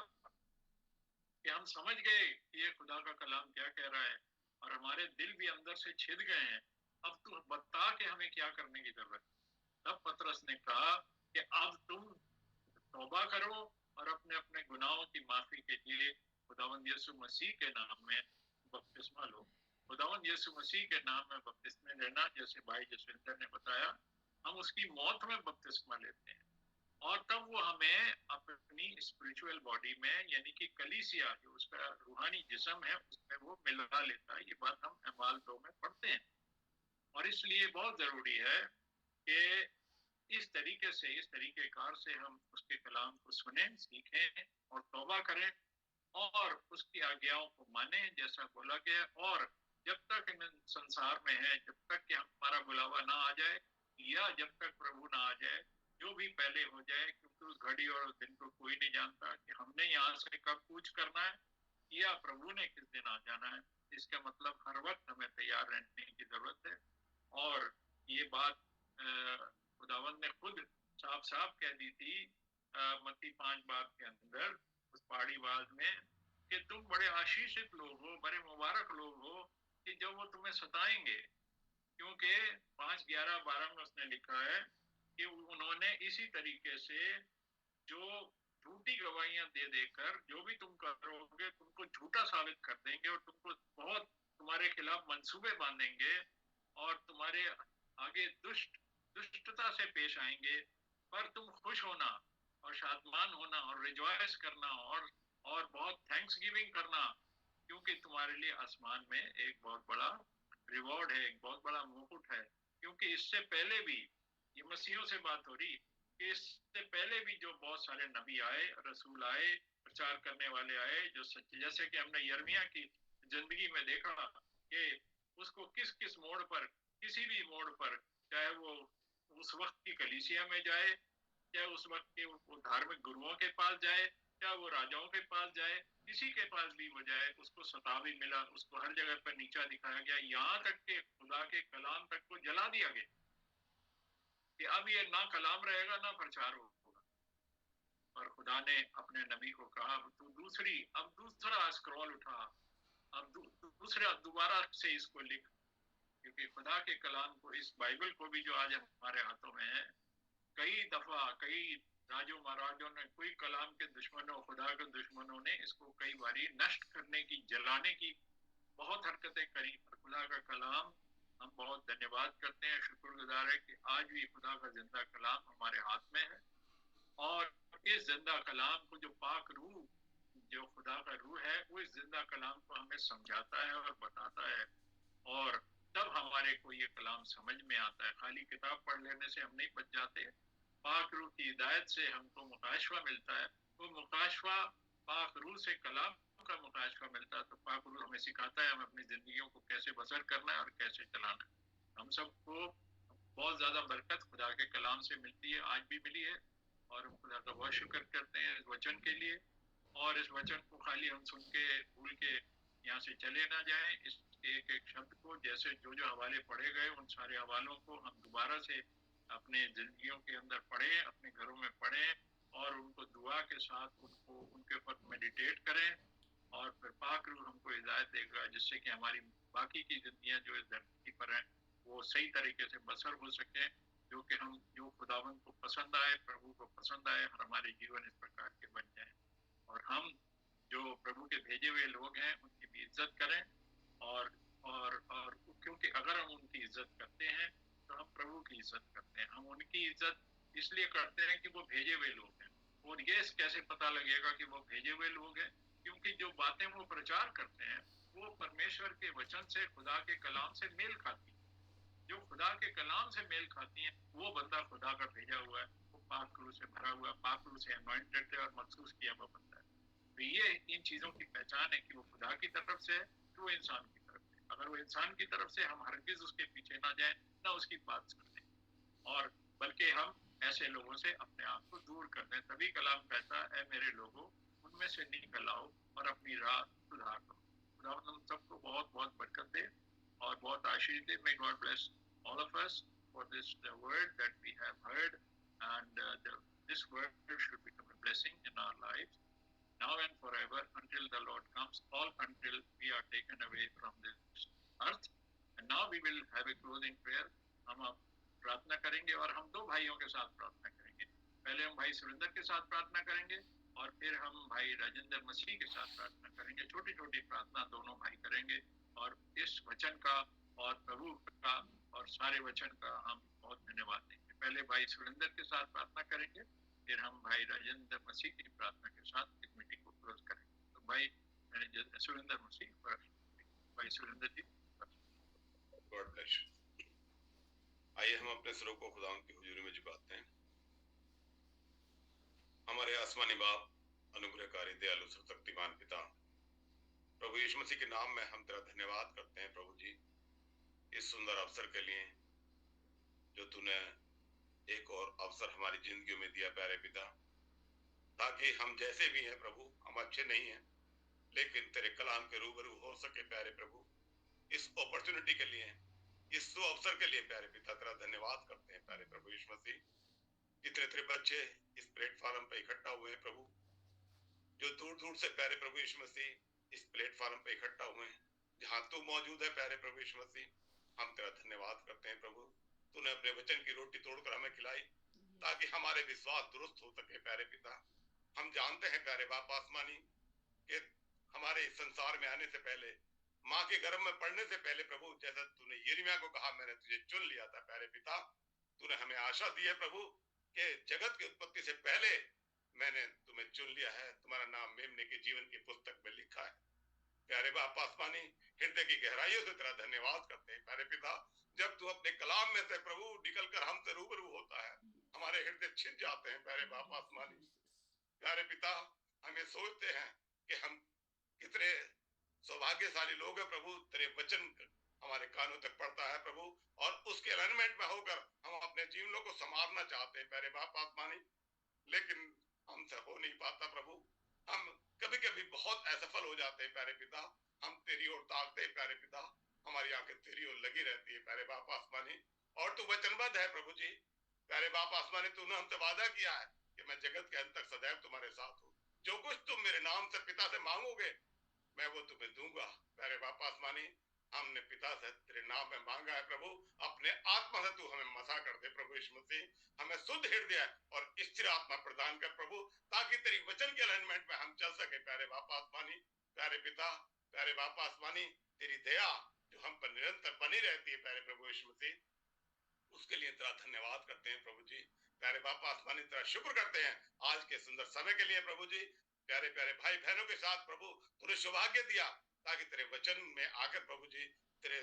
[SPEAKER 2] कि हम समझ गए कि ये खुदा का कलाम क्या कह रहा है और हमारे दिल भी अंदर से छिद गए हैं, अब तू बता के हमें क्या करने की जरूरत है। तब पतरस ने कहा कि अब तुम तौबा करो और अपने अपने गुनाहों की माफी के लिए खुदावंद यीशु मसीह के नाम में बपतिस्मा लो। खुदावंद यीशु मसीह के नाम में बपतिस्मा लेना, जैसे भाई जसविंदर ने बताया, हम उसकी मौत में बपतिस्मा लेते हैं और तब वो हमें अपनी स्पिरिचुअल बॉडी में यानी कि कलीसिया जो उसका रूहानी जिस्म है उसमें वो मिला लेता है। ये बात हम अमाल 2 में पढ़ते हैं और इसलिए बहुत जरूरी है कि इस तरीके से, इस तरीकेकार से हम उसके कलाम को सुने, सीखें और तौबा करें और उसकी आज्ञाओं को माने जैसा बोला गया। और जब तक हम संसार में हैं, जब तक कि हमारा बुलावा ना आ जाए या जब तक प्रभु ना आ जाए, जो भी पहले हो जाए, क्योंकि उस घड़ी और उस दिन को कोई नहीं जानता कि हमने यहाँ से कब कूच करना है या प्रभु ने किस दिन आ जाना है। इसका मतलब हर वक्त हमें तैयार रहने की जरूरत है। और ये बात खुदावंद ने खुद साफ साफ कह दी थी मत्ती 5 बाब के अंदर उस पहाड़ी बाज में कि तुम बड़े आशीषित लोग हो, बड़े मुबारक लोग हो कि जब वो तुम्हें सताएंगे, क्योंकि 5:11-12 में उसने लिखा है कि उन्होंने इसी तरीके से जो झूठी गवाहियां दे देकर जो भी तुम करोगे तुमको झूठा साबित कर देंगे और तुमको बहुत तुम्हारे खिलाफ मंसूबे बांधेंगे और तुम्हारे आगे दुष्टता से पेश आएंगे। पर तुम खुश होना और शादमान होना और रिजॉयस करना और बहुत थैंक्स गिविंग करना, क्योंकि तुम्हारे लिए आसमान में एक बहुत बड़ा रिवॉर्ड है, एक बहुत बड़ा मुकुट है। क्योंकि इससे पहले भी, ये मसीहों से बात हो रही कि इससे पहले भी जो बहुत सारे नबी आए, रसूल आए, प्रचार करने वाले आए, जो सच्चे, जैसे कि हमने यिर्मयाह की जिंदगी में देखा कि उसको किस किस मोड़ पर, किसी भी मोड़ पर, चाहे वो उस वक्त की कलीसिया में जाए, चाहे उस वक्त के वो धार्मिक गुरुओं के पास जाए, चाहे वो राजाओं के पास जाए, किसी के पास भी वो जाए, उसको सता भी मिला, उसको हर जगह पर नीचा दिखाया गया, यहाँ तक के खुदा के कलाम तक को जला दिया गया कि अब ये ना कलाम रहेगा ना प्रचार होगा। और खुदा ने अपने नबी को कहा अब दूसरा स्क्रॉल उठा, अब दूसरा दोबारा से इसको लिख, क्योंकि खुदा के कलाम को, इस बाइबल को भी जो आज हमारे हाथों में है, कई दफा कई राजों महाराजों ने, कोई कलाम के दुश्मनों, खुदा के दुश्मनों ने इसको कई बारी नष्ट करने की, जलाने की बहुत हरकतें करी। पर खुदा का कलाम, हम बहुत धन्यवाद करते हैं, शुक्रगुजार है कि आज भी खुदा का जिंदा कलाम हमारे हाथ में है और इस जिंदा कलाम को जो पाक रूह, जो खुदा का रूह है, वो इस जिंदा कलाम को हमें समझाता है और बताता है और तब हमारे को ये कलाम समझ में आता है। खाली किताब पढ़ लेने से हम नहीं बच जाते, पाक रूह की हिदायत से हमको मुकाशवा मिलता है, वो मुकाशवा पाक रूह से कलाम का मुकाशवा मिलता है। तो पाक रूह हमें सिखाता है हम अपनी जिंदगियों को कैसे बसर करना है और कैसे चलाना है। हम सबको बहुत ज्यादा बरकत खुदा के कलाम से मिलती है, आज भी मिली है और हम खुदा का बहुत शुक्र करते हैं इस वचन के लिए। और इस वचन को खाली हम सुन के भूल के यहाँ से चले ना जाएं, इस एक एक शब्द को, जैसे जो जो हवाले पढ़े गए उन सारे हवालों को हम दोबारा से अपने जिंदगियों के अंदर पढ़ें, अपने घरों में पढ़ें और उनको दुआ के साथ उनको उनके ऊपर मेडिटेट करें और फिर पाक रूह हमको हिदायत देगा जिससे कि हमारी बाकी की जिंदगियां जो इस धरती पर हैं वो सही तरीके से बसर हो सके, जो कि हम जो खुदावंद को पसंद आए, प्रभु को पसंद आए और हमारे जीवन इस प्रकार के बन जाए और हम जो प्रभु के भेजे हुए लोग हैं उनकी भी इज्जत करें और क्योंकि अगर हम उनकी इज्जत करते हैं तो हम प्रभु की इज्जत करते हैं। हम उनकी इज्जत इसलिए करते हैं कि वो भेजे हुए लोग हैं। और ये कैसे पता लगेगा कि वो भेजे हुए लोग हैं? क्योंकि जो बातें वो प्रचार करते हैं वो परमेश्वर के वचन से, खुदा के कलाम से मेल खाती है। जो खुदा के कलाम से मेल खाती हैं, वो बंदा खुदा का भेजा हुआ है, वो पाक रूह से भरा हुआ है, पाक रूह से अनॉइंटेड है और मखसूस किया हुआ बंदा है। तो ये इन चीजों की पहचान है कि वो खुदा की तरफ से है कि वो इंसान की तरफ से। अगर वो इंसान की तरफ से, हम हरगिज उसके पीछे ना जाएं, ना उसकी बात सुने, और बल्कि हम ऐसे लोगों से अपने आप को दूर कर दें। तभी कलाम कहता है, मेरे लोगों, उनमें से निकल आओ और अपनी राह सुधार लो। खुदा हम सबको बहुत बहुत बरकत दे और बहुत आशीष दे। May God bless all of us for this word that we have heard, and this word should become a blessing in our lives now and forever until the Lord comes, all until we are taken away from this earth. And now we will have a closing prayer. हम अब प्रार्थना करेंगे और हम दो भाइयों के साथ प्रार्थना करेंगे। पहले हम भाई सुरेंद्र के साथ प्रार्थना करेंगे और फिर हम भाई राजेंद्र मसीह के साथ प्रार्थना करेंगे। छोटी छोटी प्रार्थना दोनों भाई करेंगे और इस वचन का और प्रभु का और सारे वचन का हम बहुत धन्यवाद देंगे। पहले भाई सुरेंद्र के साथ प्रार्थना करेंगे, फिर हम भाई राजेंद्र मसीह की प्रार्थना के साथ इस मीटिंग को क्लोज करेंगे। तो भाई सुरेंद्र मसीह फर्स्ट, भाई Surendra ji.
[SPEAKER 7] God bless you. आइए हम अपने सरों को खुदा की हुजूरी में झुकाते हैं। हमारे आसमानी बाप, अनुग्रहकारी, दयालु, सर्वशक्तिमान पिता, प्रभु यीशु मसीह के नाम में हम तेरा धन्यवाद करते हैं प्रभु जी, इस सुंदर अवसर के लिए जो तूने एक और अवसर हमारी जिंदगियों में दिया प्यारे पिता, ताकि हम जैसे भी हैं प्रभु, हम अच्छे नहीं हैं लेकिन तेरे कलाम के रूबरू हो सके प्यारे प्रभु। इस अपॉर्चुनिटी के लिए, इस अवसर के लिए प्यारे पिता तेरा धन्यवाद करते हैं प्यारे प्रभु यीशु मसीह। कितने तेरे बच्चे इस प्लेटफॉर्म पे इकट्ठा हुए हैं प्रभु, जो दूर दूर से प्यारे प्रभु यीशु मसीह इस प्लेटफॉर्म पे इकट्ठा हुए हैं जहां तू मौजूद है प्यारे प्रभु यीशु मसीह। हम तेरा धन्यवाद करते हैं प्रभु, तूने अपने वचन की रोटी तोड़कर हमें खिलाई ताकि हमारे विश्वास दुरुस्त हो सके प्यारे पिता। हम जानते हैं प्यारे बाप आसमानी कि हमारे इस संसार में आने से पहले, माँ के गर्भ में पड़ने से पहले प्रभु, जैसा तूने यिर्मयाह को कहा मैंने तुझे चुन लिया था प्यारे पिता, तूने हमें आशा दी है प्रभु कि जगत की उत्पत्ति से पहले मैंने तुम्हें चुन लिया है, तुम्हारा नाम मेमने के जीवन की पुस्तक में लिखा है। प्यारे बाप आसमानी, हृदय की गहराइयों से तेरा धन्यवाद करते हैं प्यारे पिता। जब तू अपने कलाम में से प्रभु निकलकर हमसे रूबरू होता है, हमारे हृदय छिद जाते हैं प्यारे बाप आसमानी। प्यारे पिता, हमें सोचते हैं कि हम कितने सौभाग्यशाली लोग हैं प्रभु, तेरे वचन हमारे कानों तक पड़ता है प्रभु, और उसके अलाइनमेंट में होकर हम अपने जीवनों को संवारना चाहते हैं प्यारे बाप आसमानी, लेकिन हमसे हो नहीं पाता प्रभु। हम कभी कभी बहुत असफल हो जाते हैं प्यारे पिता। हम तेरी ओर ताकते हैं प्यारे पिता, हमारी आंखें तेरी ओर लगी रहती है प्यारे बाप आसमानी, और तू वचनबद्ध है प्रभु जी। प्यारे बाप आसमानी, तूने हमसे वादा किया है कि मैं जगत के अंत तक सदैव तुम्हारे साथ हूँ। जो कुछ तुम मेरे नाम से पिता से मांगोगे मैं वो तुम्हें दूंगा प्यारे बाप आसमानी। हमने पिता से तेरे नाम में मांगा है प्रभु, अपने आत्मा से तू हमें मसा कर दे प्रभु यीशु मसीह। हमें शुद्ध हृदय और स्थिर आत्मा प्रदान कर प्रभु, ताकि तेरी वचन के अलाइनमेंट में हम चल सके प्यारे बाप आसमानी। प्यारे पिता, प्यारे बाप आसमानी, तेरी दया जो हम पर निरंतर बनी रहती है प्यारे प्रभु यीशु मसीह, उसके लिए तेरा धन्यवाद करते हैं प्रभु जी। प्यारे बाप आसमानी, तेरा शुक्र करते हैं आज के सुंदर समय के लिए प्रभु जी। प्यारे प्यारे भाई बहनों के साथ प्रभु तूने सौभाग्य दिया ताकि तेरे वचन में आकर प्रभु जी तेरे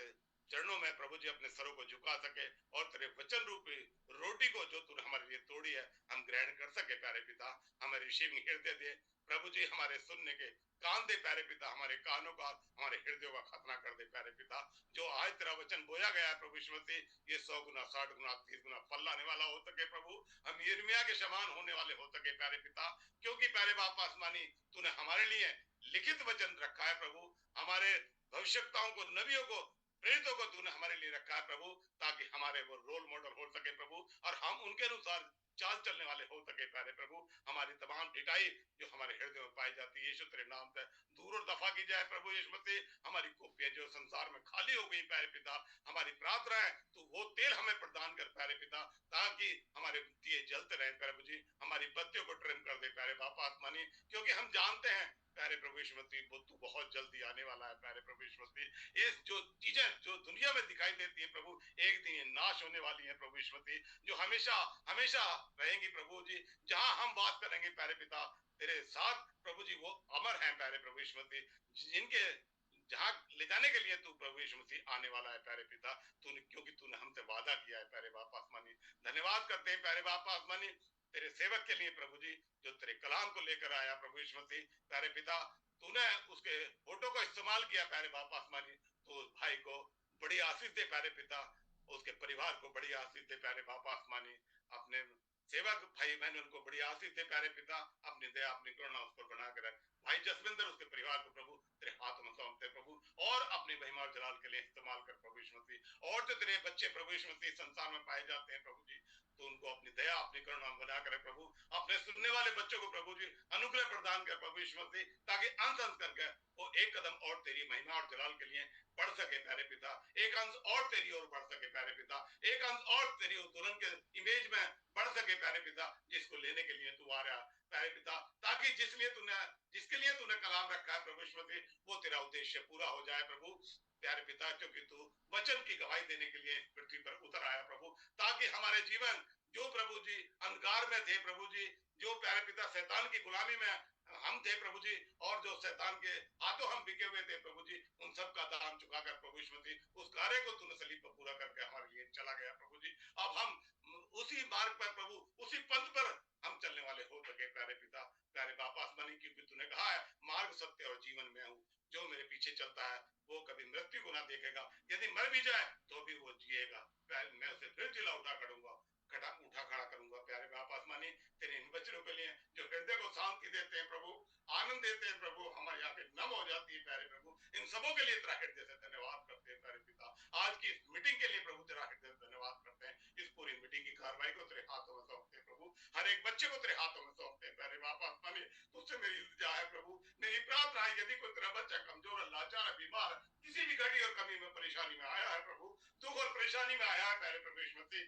[SPEAKER 7] चरणों में प्रभु जी अपने सरों को झुका सके, और तेरे वचन रूपी रोटी को जो तूने हमारे लिए तोड़ी है हम ग्रहण कर सके प्यारे पिता। हमें रिसीविंग हृदय दे प्रभु जी, हमारे सुनने के कान दे प्यारे पिता, हमारे कानों का, हमारे हृदयों का खतना कर दे प्यारे पिता। जो आज तेरा वचन बोया गया है प्रभु यीशु मसीह, ये 100 गुना 60 गुना 30 गुना फल लाने वाला हो सके प्रभु। हम यिर्मयाह के समान होने वाले हो सके प्यारे पिता, क्योंकि प्यारे बाप आसमानी तूने हमारे लिए लिखित वचन रखा है प्रभु। हमारे भविष्यताओं को, नबियों को, प्रेरितों को तूने हमारे लिए रखा है प्रभु, ताकि हमारे वो रोल मॉडल हो सके प्रभु, और हम उनके अनुसार चाल चलने वाले हो सके प्यारे प्रभु। हमारी तमाम ढिठाई जो हमारे हृदय में पाई जाती है यीशु तेरे नाम से दूर और दफा की जाए प्रभु यीशु मसीह। हमारी कुप्पियां जो संसार में खाली हो गई प्यारे पिता, हमारी प्रार्थना है तू वो तेल हमें प्रदान कर प्यारे पिता, ताकि हमारे दिए जलते रहे प्रभु जी। हमारी बत्तियों को ट्रिम कर दे प्यारे बाप आसमानी, क्योंकि हम जानते हैं प्यारे प्रभु यीशु मसीह वो तू बहुत जल्दी आने वाला है प्यारे प्रभु यीशु मसीह। इस जो चीजें जो दुनिया में दिखाई देती है प्रभु, एक दिन ये नाश होने वाली है प्रभु यीशु मसीह, जो हमेशा हमेशा रहेंगी प्रभु जी। जहां हम बात करेंगे प्यारे पिता तेरे साथ प्रभु जी, वो अमर हैं प्यारे प्रभु यीशु मसीह, जिनके जहाँ ले जाने के लिए तू प्रभु यीशु मसीह आने वाला है प्यारे पिता, तूने, क्योंकि तूने हमसे वादा किया है प्यारे बाप आसमानी। धन्यवाद करते हैं प्यारे बाप आसमानी तेरे सेवक के लिए प्रभु जी, जो तेरे कलाम को लेकर आया प्रभु यीशु मसीह प्यारे पिता। तूने उसके फोटो को इस्तेमाल किया प्यारे बाप आसमानी, तो उस भाई को बड़ी आशीष दे प्यारे पिता, उसके परिवार को बड़ी आशीष दे प्यारे बाप आसमानी, अपने सेवक भाई बहन उनको बड़ी आशीष दे प्यारे पिता, अपनी दया अपनी करुणा उस पर बना कर रख। भाई जसविंदर उसके परिवार को प्रभु तेरे हाथ में सौंपते प्रभु, और अपनी महिमा और जलाल के लिए इस्तेमाल कर प्रभु यीशु मसीह। और जो तेरे बच्चे प्रभु यीशु मसीह संसार में पाए जाते हैं प्रभु जी, तो उनको अपनी दया अपनी करुणा बना कर प्रभु, अपने सुनने वाले बच्चों को प्रभु जी अनुग्रह प्रदान कर प्रभु यीशु मसीह, ताकि अंश अंश करके वो एक कदम और तेरी महिमा और जलाल के लिए बढ़ सके प्यारे पिता, एक अंश और तेरी ओर बढ़ सके प्यारे पिता, एक अंश और तेरी उस दुल्हन के इमेज में बढ़ सके प्यारे पिता, जिसको लेने के लिए तू आ रहा प्यारे पिता, ताकि जिसके लिए तूने कलाम रखा है प्रभु यीशु मसीह, वो तेरा उद्देश्य पूरा हो जाए प्रभु प्यारे पिता। क्योंकि तू वचन की गवाही देने के लिए पृथ्वी पर उतर आया प्रभु, ताकि हमारे जीवन जो प्रभु जी अंधकार में थे प्रभु जी, जो प्यारे पिता शैतान की गुलामी में हम थे प्रभु जी, और जो शैतान के हाथों हम बिके हुए थे प्रभु जी, उन सब का दाम चुकाकर प्रभु यीशु मसीह उस कार्य को तूने सलीब पर पूरा करके हमारे लिए चला गया प्रभु जी। अब हम उसी मार्ग पर प्रभु, उसी पंथ पर हम चलने वाले हो सके प्यारे पिता, प्यारे बाप आसमानी, क्योंकि तूने कहा है मार्ग सत्य और जीवन में हूँ, जो मेरे पीछे चलता है वो कभी मृत्यु को ना देखेगा, यदि मर भी जाए तो भी वो जिएगा, मैं उसे फिर जिला उठा खड़ा करूंगा प्यारे बाप आसमानी। तेरे इन बच्चों के लिए जो हृदय को शांति देते हैं प्रभु, आनंद देते हैं प्रभु, हमारी आंखें नम हो जाती है प्यारे प्रभु, इन सबों के लिए तेरा हृदय से धन्यवाद करते हैं प्यारे पिता। आज की इस मीटिंग के लिए प्रभु तेरा हृदय से धन्यवाद करते हैं। इस पूरी मीटिंग की कार्रवाई को तेरे हाथों में सौंपते हैं प्रभु, हर एक बच्चे को तेरे हाथों में सौंपते हैं प्यारे बाप आसमानी। तुझसे मेरी इल्तिजा है प्रभु, मेरी प्रार्थना है, यदि कोई तेरा बच्चा कमजोर है, लाचार है, बीमार है, किसी भी घटी और कमी में परेशानी में आया है प्रभु, दुख और परेशानी में आया है प्यारे प्रभु मसीह,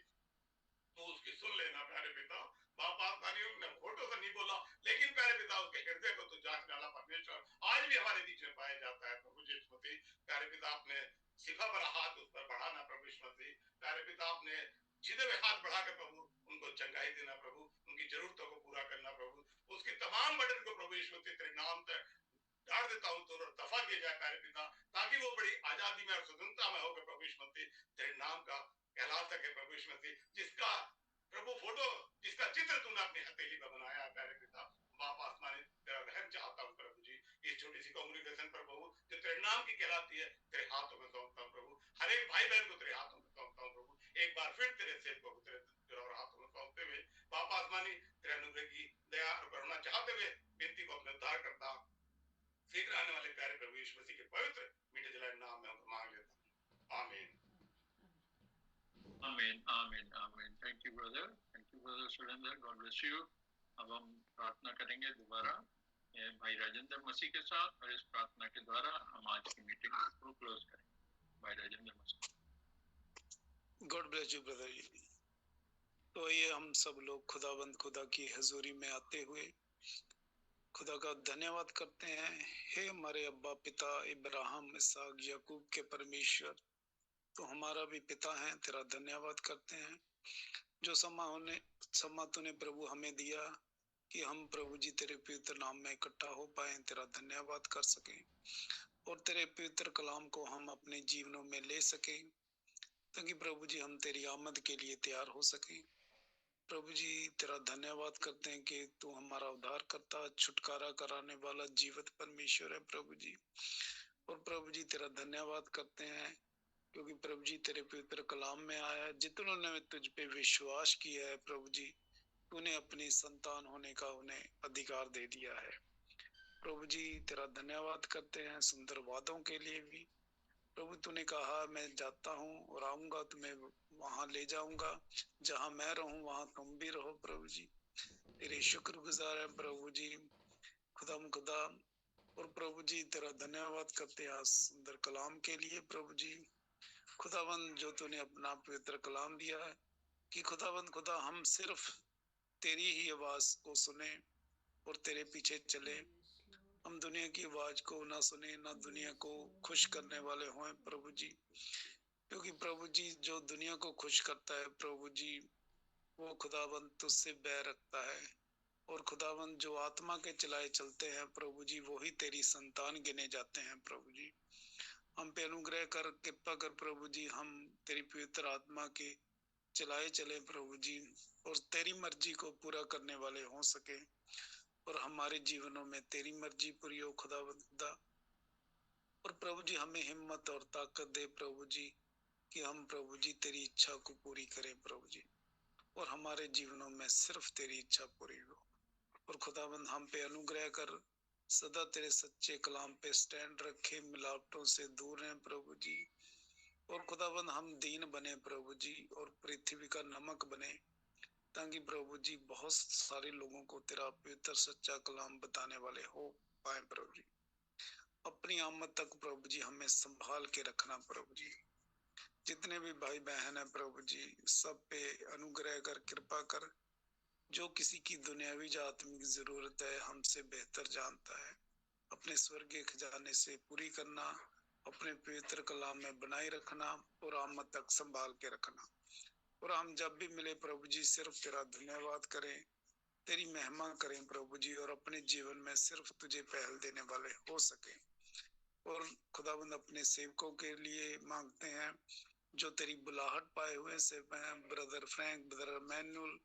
[SPEAKER 7] तो उसकी सुन लेना प्यारे पिता। बाप आसमानी ने फोटो से नहीं बोला, लेकिन प्यारे पिता उसके हृदय को तो जांच डाला परमेश्वर, आज भी हमारे बीच में पाया जाता है प्रभु यीशु मसीह। प्यारे पिता अपने सिफा भरा हाथ उस पर बढ़ाना प्रभु यीशु मसीह, प्यारे पिता अपने सीधे हुए हाथ बढ़ाकर प्रभु उनको चंगाई देना प्रभु, उनकी जरूरतों को पूरा करना प्रभु, उसकी तमाम बर्डन को प्रभु यीशु मसीह तेरे नाम से डाल देता हूँ, तो दफा किया जाए प्यारे पिता, ताकि वो बड़ी आजादी में और स्वतंत्रता में होकर प्रभु यीशु मसीह तेरे नाम का कहला सके प्रभु यीशु मसीह, जिसका प्रभु फोटो, जिसका चित्र तूने अपनी हथेली पर बनाया है प्यारे पिता। बाप आसमानी तेरा रहम चाहता हूँ प्रभु जी, इस छोटी सी कांग्रेगेशन पर प्रभु जो तेरे नाम की कहलाती है, तेरे हाथों में सौंपता हूँ प्रभु, हर एक भाई बहन को तेरे हाथों में सौंपता हूँ प्रभु। एक बार फिर तेरे सेवकों को तेरे हाथों में सौंपते हुए बाप आसमानी तेरे अनुग्रह की दया और करुणा चाहते हुए व्यक्ति को अपने उद्धार करता शीघ्र आने वाले प्यारे प्रभु यीशु मसीह के पवित्र मीठे जलाए नाम में मांग लेता हूँ, आमीन।
[SPEAKER 2] Amen, amen, amen. Thank you, brother. Thank you, brother Surendra. God bless you. अब हम प्रार्थना करेंगे दोबारा भाई राजेंद्र मसीह के साथ, और इस प्रार्थना के द्वारा हम आज की मीटिंग को क्लोज करेंगे। भाई राजेंद्र मसीह।
[SPEAKER 8] गॉड ब्लेस यू ब्रदर जी। तो ये हम सब लोग खुदा की हजूरी में आते हुए खुदा का धन्यवाद करते हैं। हे हमारे अब्बा पिता इब्राहिम इसहाक याकूब के परमेश्वर, तो हमारा भी पिता है, तेरा धन्यवाद करते हैं जो समा तूने प्रभु हमें दिया कि हम प्रभु जी तेरे पवित्र नाम में इकट्ठा हो पाए, तेरा धन्यवाद कर सके और तेरे पवित्र कलाम को हम अपने जीवनों में ले सके, ताकि प्रभु जी हम तेरी आमद के लिए तैयार हो सके। प्रभु जी तेरा धन्यवाद करते हैं कि तू हमारा उद्धार करता, छुटकारा कराने वाला जीवित परमेश्वर है प्रभु जी। और प्रभु जी तेरा धन्यवाद करते हैं क्योंकि प्रभु जी तेरे पवित्र कलाम में आया, जितनों ने तुझ पे विश्वास किया है प्रभु जी, तूने अपनी संतान होने का उन्हें अधिकार दे दिया है। प्रभु जी तेरा धन्यवाद करते हैं सुंदर वादों के लिए भी। प्रभु तूने कहा मैं जाता हूँ और आऊंगा, तुम्हें वहां ले जाऊंगा, जहां मैं रहूं वहां तुम भी रहो। प्रभु जी तेरे शुक्रगुजार है प्रभु जी, खुदा। और प्रभु जी तेरा धन्यवाद करते हैं सुंदर कलाम के लिए प्रभु जी। खुदावंद जो तूने अपना पवित्र कलाम दिया है कि खुदा हम सिर्फ तेरी ही आवाज को सुने और तेरे पीछे चले, हम दुनिया की आवाज को ना सुने, ना दुनिया को खुश करने वाले हों प्रभु जी। क्योंकि प्रभु जी जो दुनिया को खुश करता है प्रभु जी, वो खुदावंद तुझसे बैर रखता है। और खुदावंद जो आत्मा के चलाए चलते हैं प्रभु जी, वो ही तेरी संतान गिने जाते हैं प्रभु जी। हम पे अनुग्रह कर, कृपा कर प्रभु जी, हम तेरी पवित्र आत्मा के चलाए चले प्रभु जी, और तेरी मर्जी को पूरा करने वाले हो सके, और हमारे जीवनों में तेरी मर्जी पूरी हो खुदा। और प्रभु जी हमें हिम्मत और ताकत दे प्रभु जी, कि हम प्रभु जी तेरी इच्छा को पूरी करें प्रभु जी, और हमारे जीवनों में सिर्फ तेरी इच्छा पूरी हो। और खुदाबंद हम पे अनुग्रह कर, सदा तेरे सच्चे कलाम पे स्टैंड रखे, मिलावटों से दूर रहें प्रभु जी। और खुदाबंद हम दीन बने प्रभु जी, और पृथ्वी का नमक बने, ताकि प्रभु जी बहुत सारे लोगों को तेरा पवित्र सच्चा कलाम बताने वाले हो पाए प्रभु जी। अपनी आमद तक प्रभु जी हमें संभाल के रखना प्रभु जी। जितने भी भाई बहन है प्रभु जी, सब पे अनुग्रह कर, कृपा कर। जो किसी की दुनियावी या आत्मिक जरूरत है हमसे बेहतर जानता है, अपने स्वर्गीय खजाने से पूरी करना, अपने पवित्र कलाम में बनाए रखना, और आमद तक संभाल के रखना। और हम जब भी मिले प्रभु जी सिर्फ तेरा धन्यवाद करें, तेरी महिमा करें प्रभु जी, और अपने जीवन में सिर्फ तुझे पहल देने वाले हो सके। और खुदाबंद अपने सेवकों के लिए मांगते हैं जो तेरी बुलाहट पाए हुए से, ब्रदर फ्रैंक, ब्रदर मैनुअल,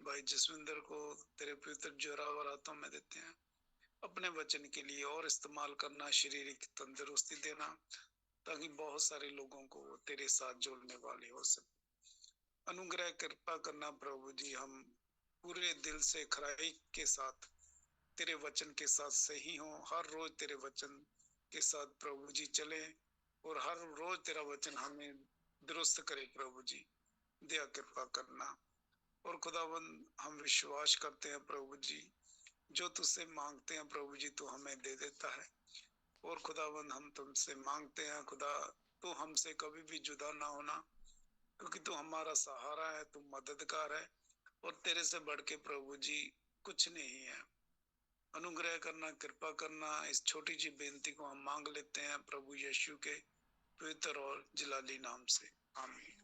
[SPEAKER 8] भाई जसविंदर को तेरे पवित्र जोरावर हाथों में देते हैं। अपने वचन के लिए और इस्तेमाल करना, शारीरिक तंदुरुस्ती देना, ताकि बहुत सारे लोगों को तेरे साथ जोड़ने वाले हो सके। अनुग्रह कृपा करना प्रभु जी, हम पूरे दिल से खराई के साथ तेरे वचन के साथ सही हो, हर रोज तेरे वचन के साथ प्रभु जी चले, और हर रोज तेरा वचन हमें दुरुस्त करे प्रभु जी, दया कृपा करना। और खुदावंद हम विश्वास करते हैं प्रभु जी, जो तुझसे मांगते हैं प्रभु जी तू हमें दे देता है। और खुदावंद हम तुमसे मांगते हैं खुदा, तू हमसे कभी भी जुदा ना होना, क्योंकि तू हमारा सहारा है, तू मददगार है, और तेरे से बढ़ के प्रभु जी कुछ नहीं है। अनुग्रह करना, कृपा करना, इस छोटी सी बेनती को हम मांग लेते हैं प्रभु यीशु के पवित्र और जलाली नाम से, आमीन।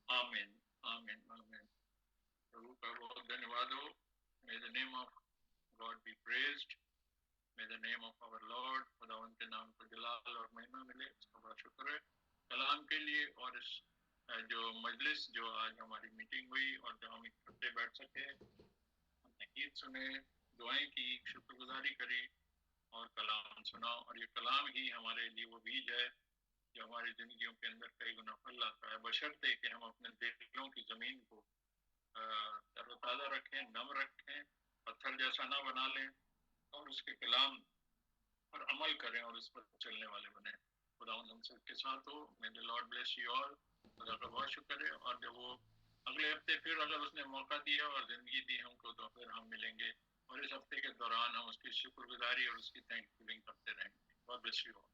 [SPEAKER 2] आमीन, आमीन, आमीन। प्रभु का बहुत धन्यवाद हो। May the name of God be praised. May the name of our Lord, खुदावंद के नाम को जलाल और महिमा मिले, इसका बड़ा शुक्र है कलाम के लिए, और इस जो मजलिस, जो आज हमारी मीटिंग हुई और जो हम इकट्ठे बैठ सके, हमने गीत सुने, दुआएं की, शुक्रगुजारी करी और कलाम सुना। और ये कलाम ही हमारे लिए वो बीज है जो हमारी जिंदगियों के अंदर कई गुना फल लाता है, बशर्ते कि हम अपने दिलों की जमीन को तरोताजा रखें, नम रखें, पत्थर जैसा ना बना लें, और उसके कलाम पर अमल करें और उस पर चलने वाले बने। खुदावंद हम सबके साथ हो। मे the Lord bless you all. खुदा का बहुत शुक्र है। और जब वो अगले हफ्ते फिर अगर उसने मौका दिया और जिंदगी दी हमको, तो फिर हम मिलेंगे, और इस हफ्ते के दौरान हम उसकी शुक्रगुजारी और उसकी थैंक्सगिविंग करते रहेंगे। God bless you all.